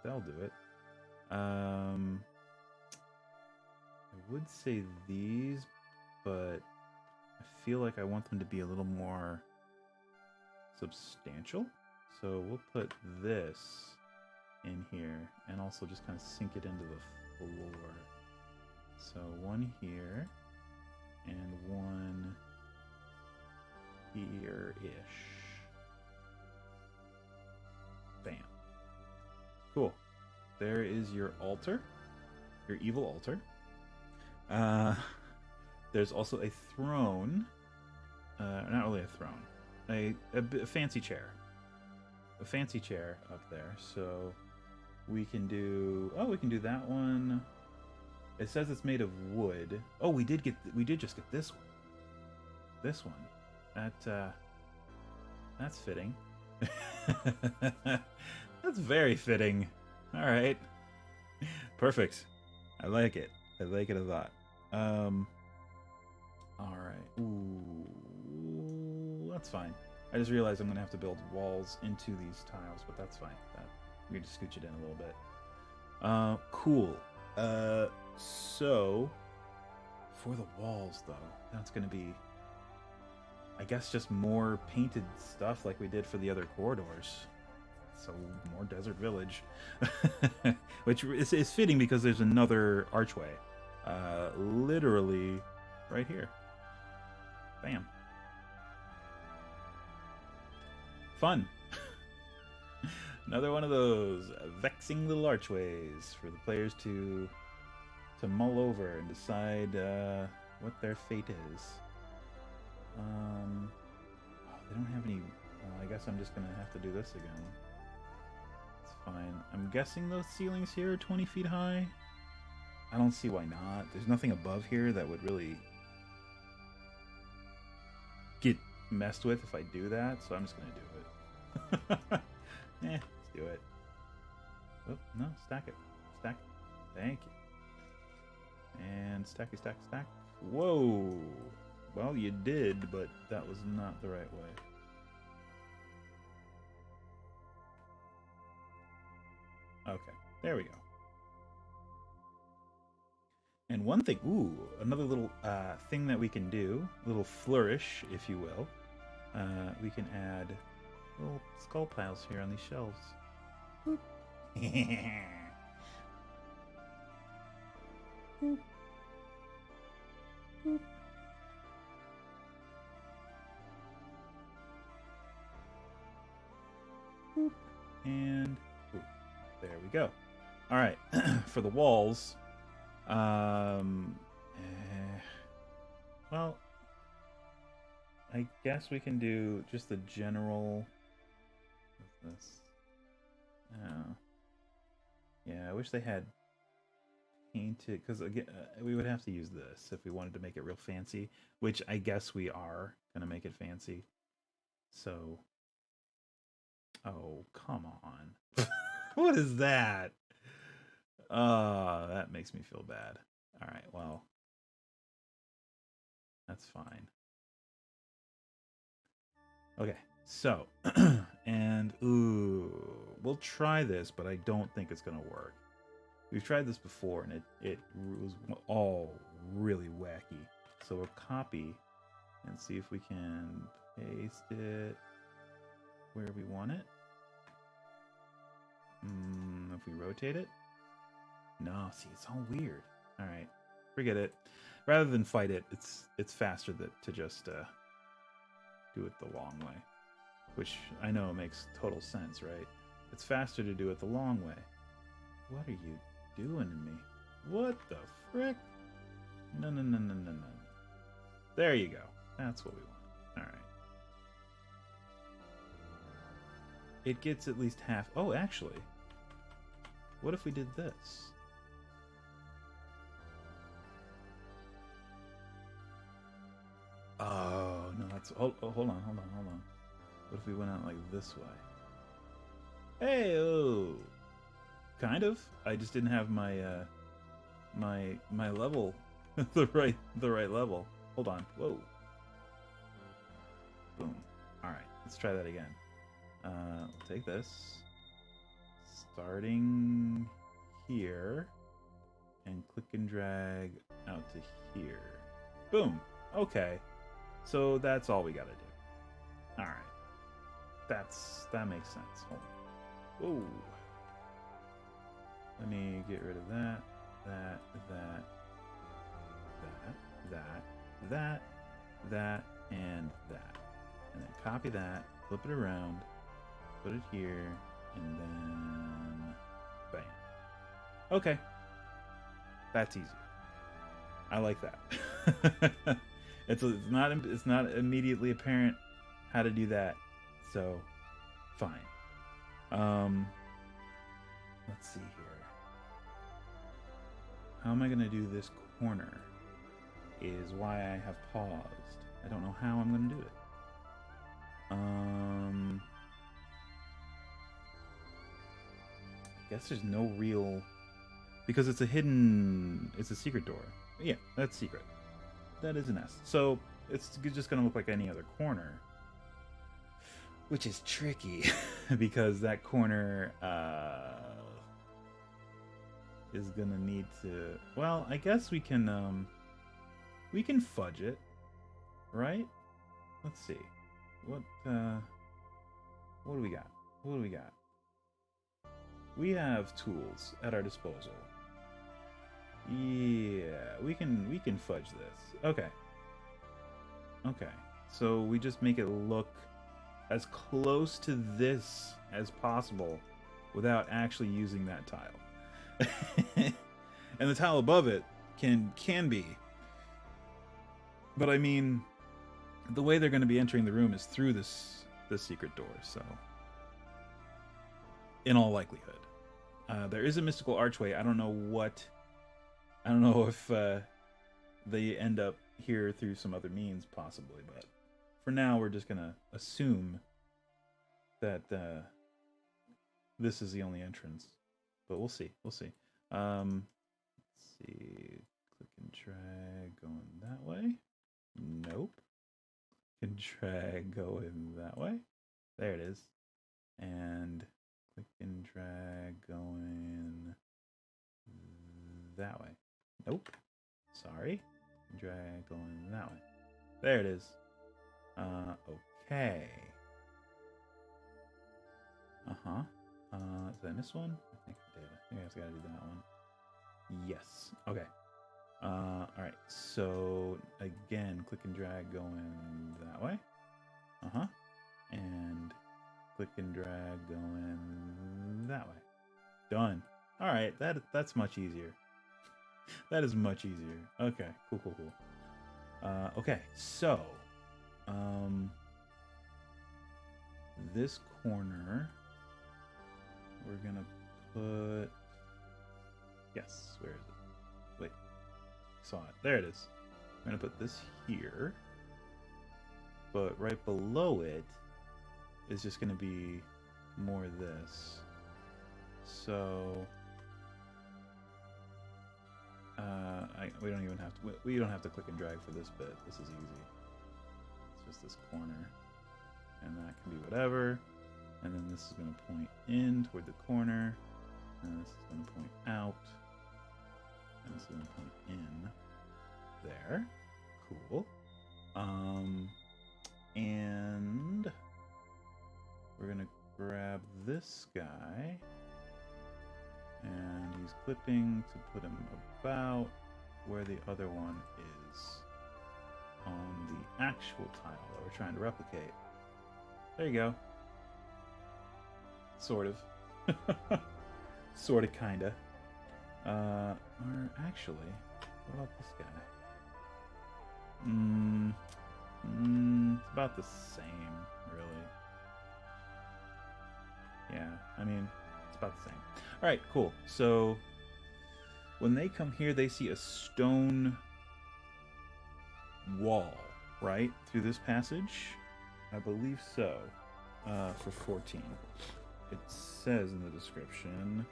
That'll do it. I would say these, but I feel like I want them to be a little more substantial. So we'll put this in here and also just kind of sink it into the floor. So one here and one here-ish. Bam. Cool. There is your altar, your evil altar. There's also a throne. Not really a throne. A fancy chair. A fancy chair up there. So we can do. Oh, we can do that one. It says it's made of wood. Oh, we did just get this one. This one. That's fitting. That's very fitting. All right. Perfect. I like it. I like it a lot. All right. Ooh, that's fine. I just realized I'm gonna have to build walls into these tiles, but that's fine. We can just scooch it in a little bit. Cool. So for the walls, though, that's gonna be, I guess, just more painted stuff like we did for the other corridors. So more desert village, which is fitting because there's another archway, literally right here. Bam. Fun. Another one of those vexing little archways for the players to mull over and decide what their fate is. Oh, they don't have any. I guess I'm just gonna have to do this again. It's fine. I'm guessing those ceilings here are 20 feet high. I don't see why not. There's nothing above here that would really get messed with if I do that, so I'm just gonna do it. Let's do it. Oh, no, stack it. Stack it. Thank you. And stacky, stack, stack. Whoa! Well, you did, but that was not the right way. Okay, there we go. And one thing, another little thing that we can do, a little flourish, if you will. We can add little skull piles here on these shelves. Boop. Boop. Boop. Boop. And boop. There we go. All right, for the walls, well, I guess we can do just the general with this. Oh. Yeah, I wish they had painted, because again, we would have to use this if we wanted to make it real fancy, which I guess we are gonna make it fancy. So, oh, come on. What is that? That makes me feel bad. All right, well, that's fine. Okay, so, and we'll try this, but I don't think it's gonna work. We've tried this before, and it was all really wacky. So we'll copy and see if we can paste it where we want it. If we rotate it, no. See, it's all weird. All right, forget it. Rather than fight it, it's faster to just do it the long way, which I know makes total sense, right? It's faster to do it the long way. What are you doing to me? What the frick? No. There you go. That's what we want. All right. It gets at least half. Oh, actually, what if we did this? Oh, no, that's... hold on. What if we went out like this way? Hey, oh, kind of. I just didn't have my my level the right level. Hold on. Whoa. Boom. All right, let's try that again. We'll take this, starting here, and click and drag out to here. Boom. Okay. So that's all we gotta do. All right. That makes sense. Hold on. Whoa. Let me get rid of that, and that. And then copy that, flip it around, put it here, and then bam. Okay. That's easy. I like that. it's not immediately apparent how to do that. So fine. Let's see here. How am I going to do this corner is why I have paused. I don't know how I'm going to do it. I guess there's no real... Because it's a secret door. Yeah, that's secret. That is an S. So it's just going to look like any other corner. Which is tricky, because that corner is gonna need to... Well, I guess we can fudge it, right? Let's see. What do we got? What do we got? We have tools at our disposal. Yeah, we can fudge this. Okay. Okay. So we just make it look as close to this as possible without actually using that tile. And the tile above it can be. But I mean, the way they're going to be entering the room is through this secret door, so in all likelihood. There is a mystical archway. I don't know if they end up here through some other means, possibly, but for now, we're just gonna assume that this is the only entrance, but we'll see. We'll see. Let's see. Click and drag going that way. Nope. Click and drag going that way. There it is. And click and drag going that way. Nope. Sorry. Drag going that way. There it is. Okay. Did I miss one? I think I did. I think I just gotta do that one. Yes. Okay. Alright. So, again, click and drag going that way. And click and drag going that way. Done. Alright, that's much easier. That is much easier. Okay, cool. Okay, so... this corner, we're gonna put... Yes, where is it? Wait, saw it. There it is. We're gonna put this here, but right below it is just gonna be more of this. So, we don't even have to. We don't have to click and drag for this bit. This is easy. It's just this corner, and that can be whatever. And then this is going to point in toward the corner, and this is going to point out, and this is going to point in. There, cool. And we're going to grab this guy, and use clipping to put him about where the other one is on the actual tile that we're trying to replicate. There you go. Sort of. Sort of, kinda. Or actually, what about this guy? It's about the same, really. Yeah, I mean, it's about the same. Alright, cool. So, when they come here, they see a stone wall, right? Through this passage? I believe so. For 14. it says in the description.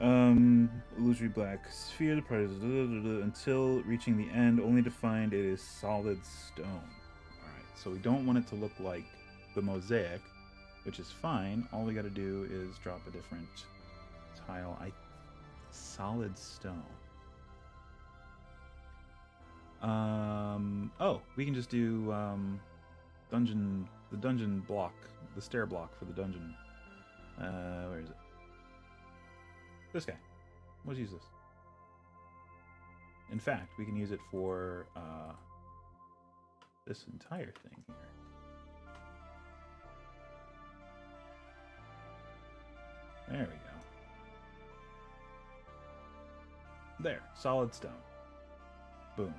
Illusory black sphere, the prize until reaching the end, only to find it is solid stone. Alright, so we don't want it to look like the mosaic, which is fine. All we gotta do is drop a different tile. Solid stone. Oh, we can just do the dungeon block, the stair block for the dungeon. Where is it? This guy. Let's use this. In fact, we can use it for this entire thing here. There we go. There, solid stone. Boom.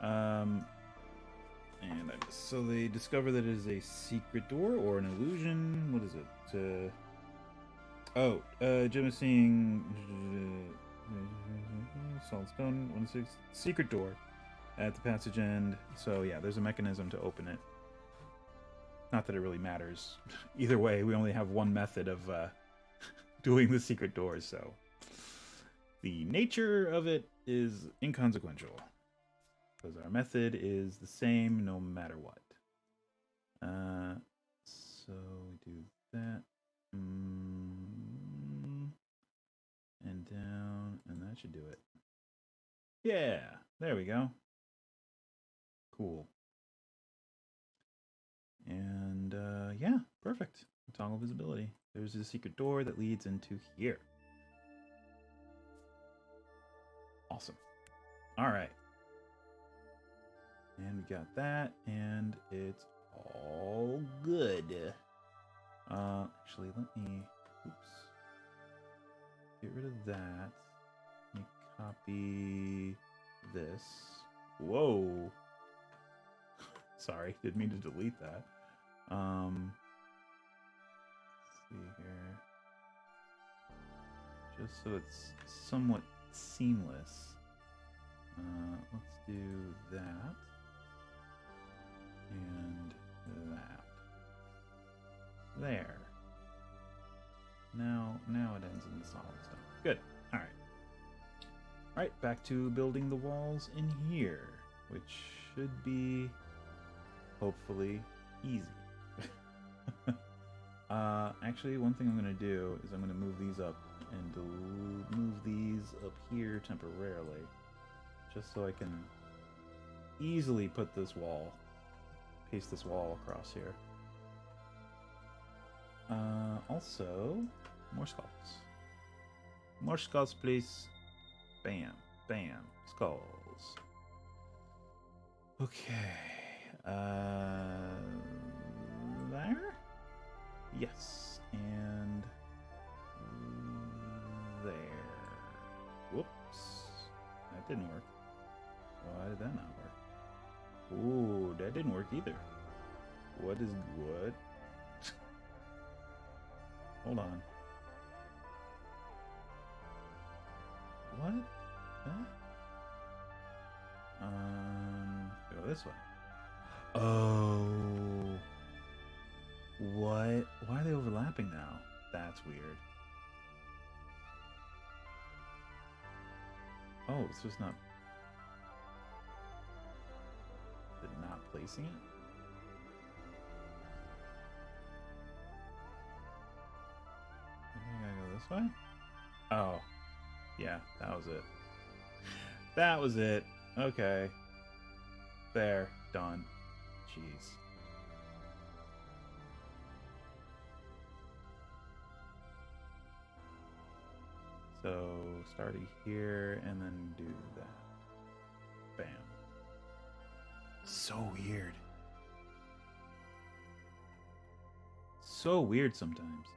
And so they discover that it is a secret door or an illusion. What is it? Jim is seeing solid stone 1-6 secret door at the passage end. So yeah, there's a mechanism to open it. Not that it really matters. Either way, we only have one method of doing the secret doors, so the nature of it is inconsequential, because our method is the same no matter what. So we do that. And down, and that should do it. Yeah, there we go. Cool. And yeah, perfect. Toggle visibility. There's a secret door that leads into here. Awesome. All right. And we got that, and it's all good. Actually, let me, get rid of that. Let me copy this. Whoa. Sorry, didn't mean to delete that. Let's see here. Just so it's somewhat seamless. Let's do that. And that. There. Now it ends in the solid stone. Good. Alright. Alright, back to building the walls in here, which should be hopefully easy. Actually, one thing I'm going to do is I'm going to move these up and move these up here temporarily, just so I can easily put this wall, paste this wall across here. Also, more skulls. More skulls, please. Bam, bam, skulls. Okay. There? Yes, and there. Whoops. That didn't work. Why did that not work? Ooh, that didn't work either. What? Hold on. What? Huh? Go this way. Oh. What? Why are they overlapping now? That's weird. Oh, it's just not... Is it not placing it? I gotta go this way? Oh. Yeah, that was it. That was it. Okay. There. Done. Jeez. So, starting here and then do that. Bam. So weird. So weird sometimes.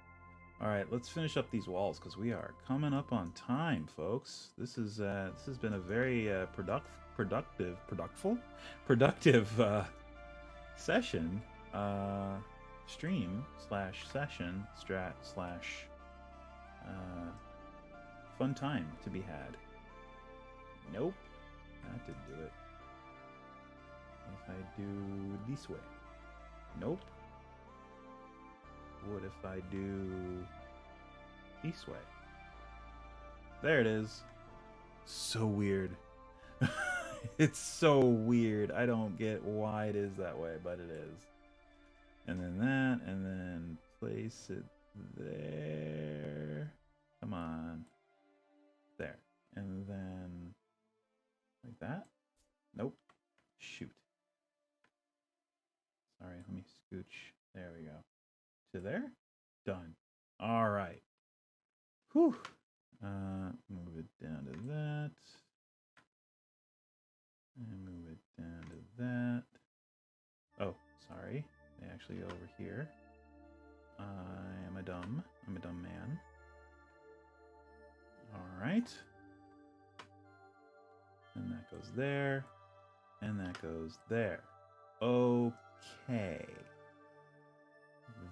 Alright, let's finish up these walls, because we are coming up on time, folks. This has been a very productive session, stream / session / fun time to be had. Nope, that didn't do it. What if I do this way? Nope. what if I do this way? There it is. So weird. It's so weird. I don't get why it is that way, but it is. And then that, and then place it there. Come on. There. And then like that. Nope. Shoot. Sorry, let me scooch. There we go. To there. Done. All right. Whew. Move it down to that. And move it down to that. Oh, sorry. They actually go over here. I'm a dumb man. All right. And that goes there. And that goes there. Okay.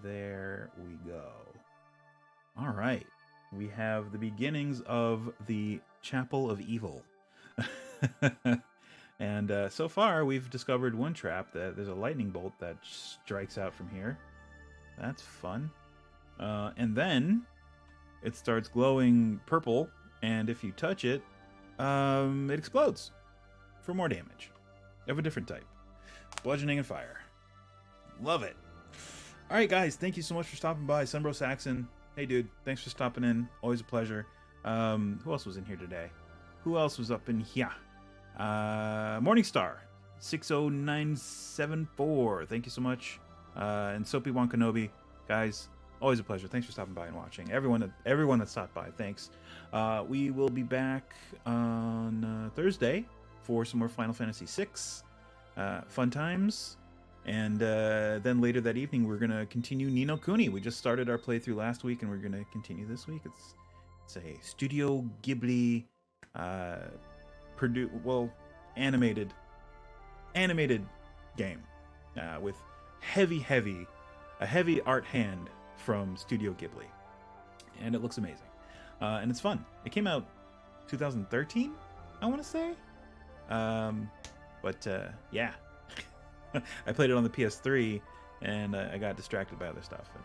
There we go. All right. We have the beginnings of the Chapel of Evil. And so far, we've discovered one trap. That there's a lightning bolt that strikes out from here. That's fun. And then it starts glowing purple, and if you touch it, it explodes for more damage of a different type. Bludgeoning and fire. Love it. All right, guys. Thank you so much for stopping by. Sunbro Saxon. Hey, dude. Thanks for stopping in. Always a pleasure. Who else was in here today? Who else was up in here? Morningstar 60974. Thank you so much. And Soapy Wan Kenobi, guys, always a pleasure. Thanks for stopping by and watching. Everyone that stopped by, thanks. We will be back on Thursday for some more Final Fantasy VI. Fun times. And then later that evening, we're gonna continue Ni no Kuni. We just started our playthrough last week, and we're gonna continue this week. It's a Studio Ghibli animated game with a heavy art hand from Studio Ghibli, and it looks amazing, and it's fun. It came out 2013, I want to say, but yeah. I played it on the PS3, and I got distracted by other stuff, and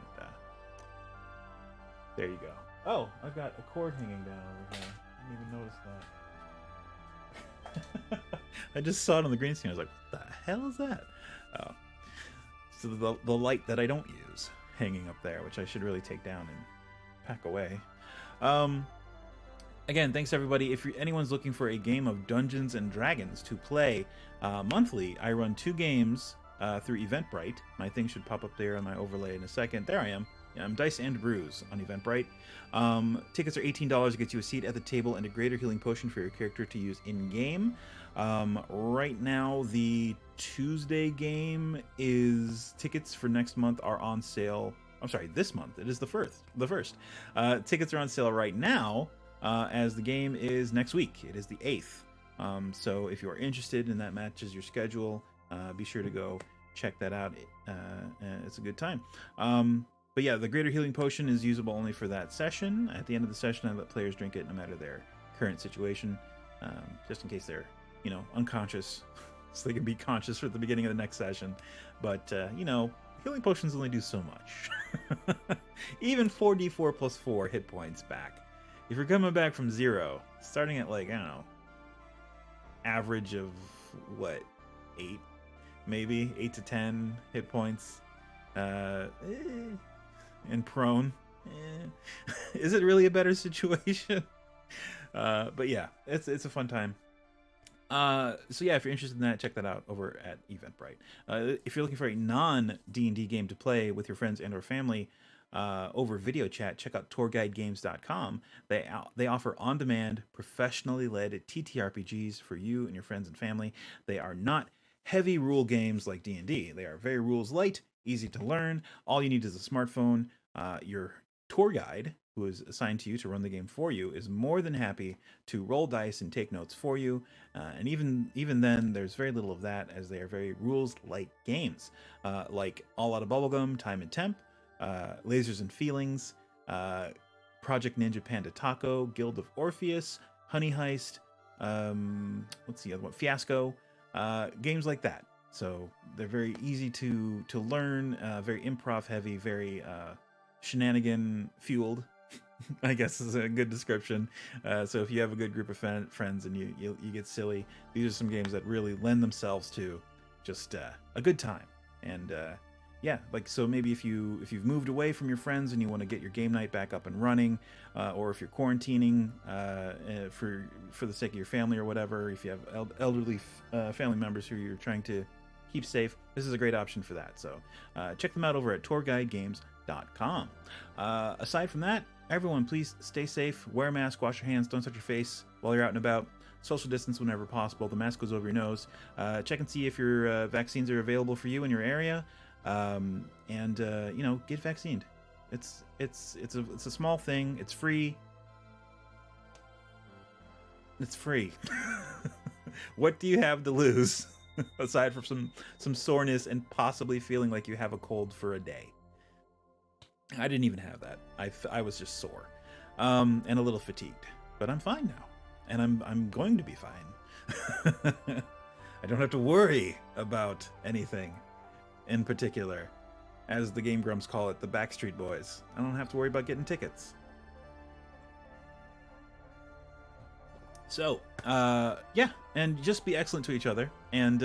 there you go. Oh, I've got a cord hanging down over here. I didn't even notice that. I just saw it on the green screen. I was like, what the hell is that? Oh. So the light that I don't use hanging up there, which I should really take down and pack away. Again, thanks everybody. If anyone's looking for a game of Dungeons and Dragons to play monthly, I run 2 games through Eventbrite. My thing should pop up there on my overlay in a second. There I am. I'm Dice and Brews on Eventbrite. Tickets are $18. It gets you a seat at the table and a greater healing potion for your character to use in-game. Right now, the Tuesday game is tickets for next month are on sale. I'm sorry, this month. It is the first. Tickets are on sale right now, as the game is next week. It is the 8th. So if you are interested and that matches your schedule, be sure to go check that out. It's a good time. But yeah, the Greater Healing Potion is usable only for that session. At the end of the session, I let players drink it no matter their current situation, just in case they're, unconscious, so they can be conscious for the beginning of the next session. But, healing potions only do so much. Even 4d4 plus 4 hit points back. If you're coming back from 0, starting at average of, 8? Maybe 8 to 10 hit points. And prone. Is it really a better situation? But yeah, it's a fun time. So yeah, if you're interested in that, check that out over at Eventbrite. If you're looking for a non-D&D game to play with your friends and or family over video chat, check out tourguidegames.com. They offer on-demand, professionally led TTRPGs for you and your friends and family. They are not heavy rule games like D&D. They are very rules light, easy to learn. All you need is a smartphone. Your tour guide, who is assigned to you to run the game for you, is more than happy to roll dice and take notes for you. And even then, there's very little of that, as they are very rules-light games, like All Out of Bubblegum, Time and Temp, Lasers and Feelings, Project Ninja Panda Taco, Guild of Orpheus, Honey Heist, what's the other one? Fiasco, games like that. So they're very easy to learn, very improv heavy, very shenanigan fueled, I guess is a good description. So if you have a good group of friends and you get silly, these are some games that really lend themselves to just a good time. And yeah, like, so maybe if you've moved away from your friends and you want to get your game night back up and running, or if you're quarantining for the sake of your family or whatever, if you have elderly family members who you're trying to keep safe, this is a great option for that. So check them out over at tourguidegames.com. Aside from that, everyone, please stay safe, wear a mask, wash your hands, don't touch your face while you're out and about, social distance whenever possible, the mask goes over your nose, check and see if your vaccines are available for you in your area, and you know, get vaccinated. It's a small thing, it's free. It's free. What do you have to lose aside from some soreness and possibly feeling like you have a cold for a day? I didn't even have that. I was just sore, and a little fatigued, but I'm fine now, and I'm going to be fine. I don't have to worry about anything in particular, as the Game Grumps call it, the Backstreet Boys. I don't have to worry about getting tickets. So, yeah, and just be excellent to each other, and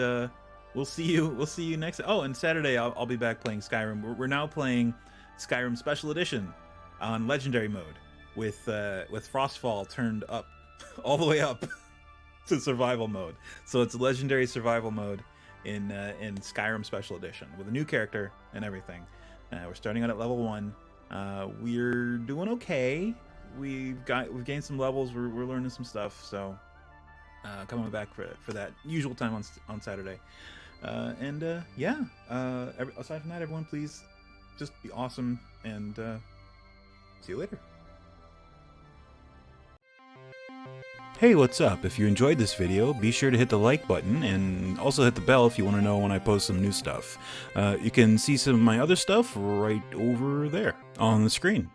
we'll see you next. Oh, and Saturday I'll be back playing Skyrim. We're now playing Skyrim Special Edition on Legendary mode with Frostfall turned up, all the way up to Survival mode. So it's Legendary Survival mode in Skyrim Special Edition with a new character and everything. We're starting out at level 1. We're doing okay. We've gained some levels. We're learning some stuff. So coming back for that usual time on Saturday. Yeah. Aside from that, everyone, please just be awesome, and see you later. Hey, what's up? If you enjoyed this video, be sure to hit the like button and also hit the bell if you want to know when I post some new stuff. You can see some of my other stuff right over there on the screen.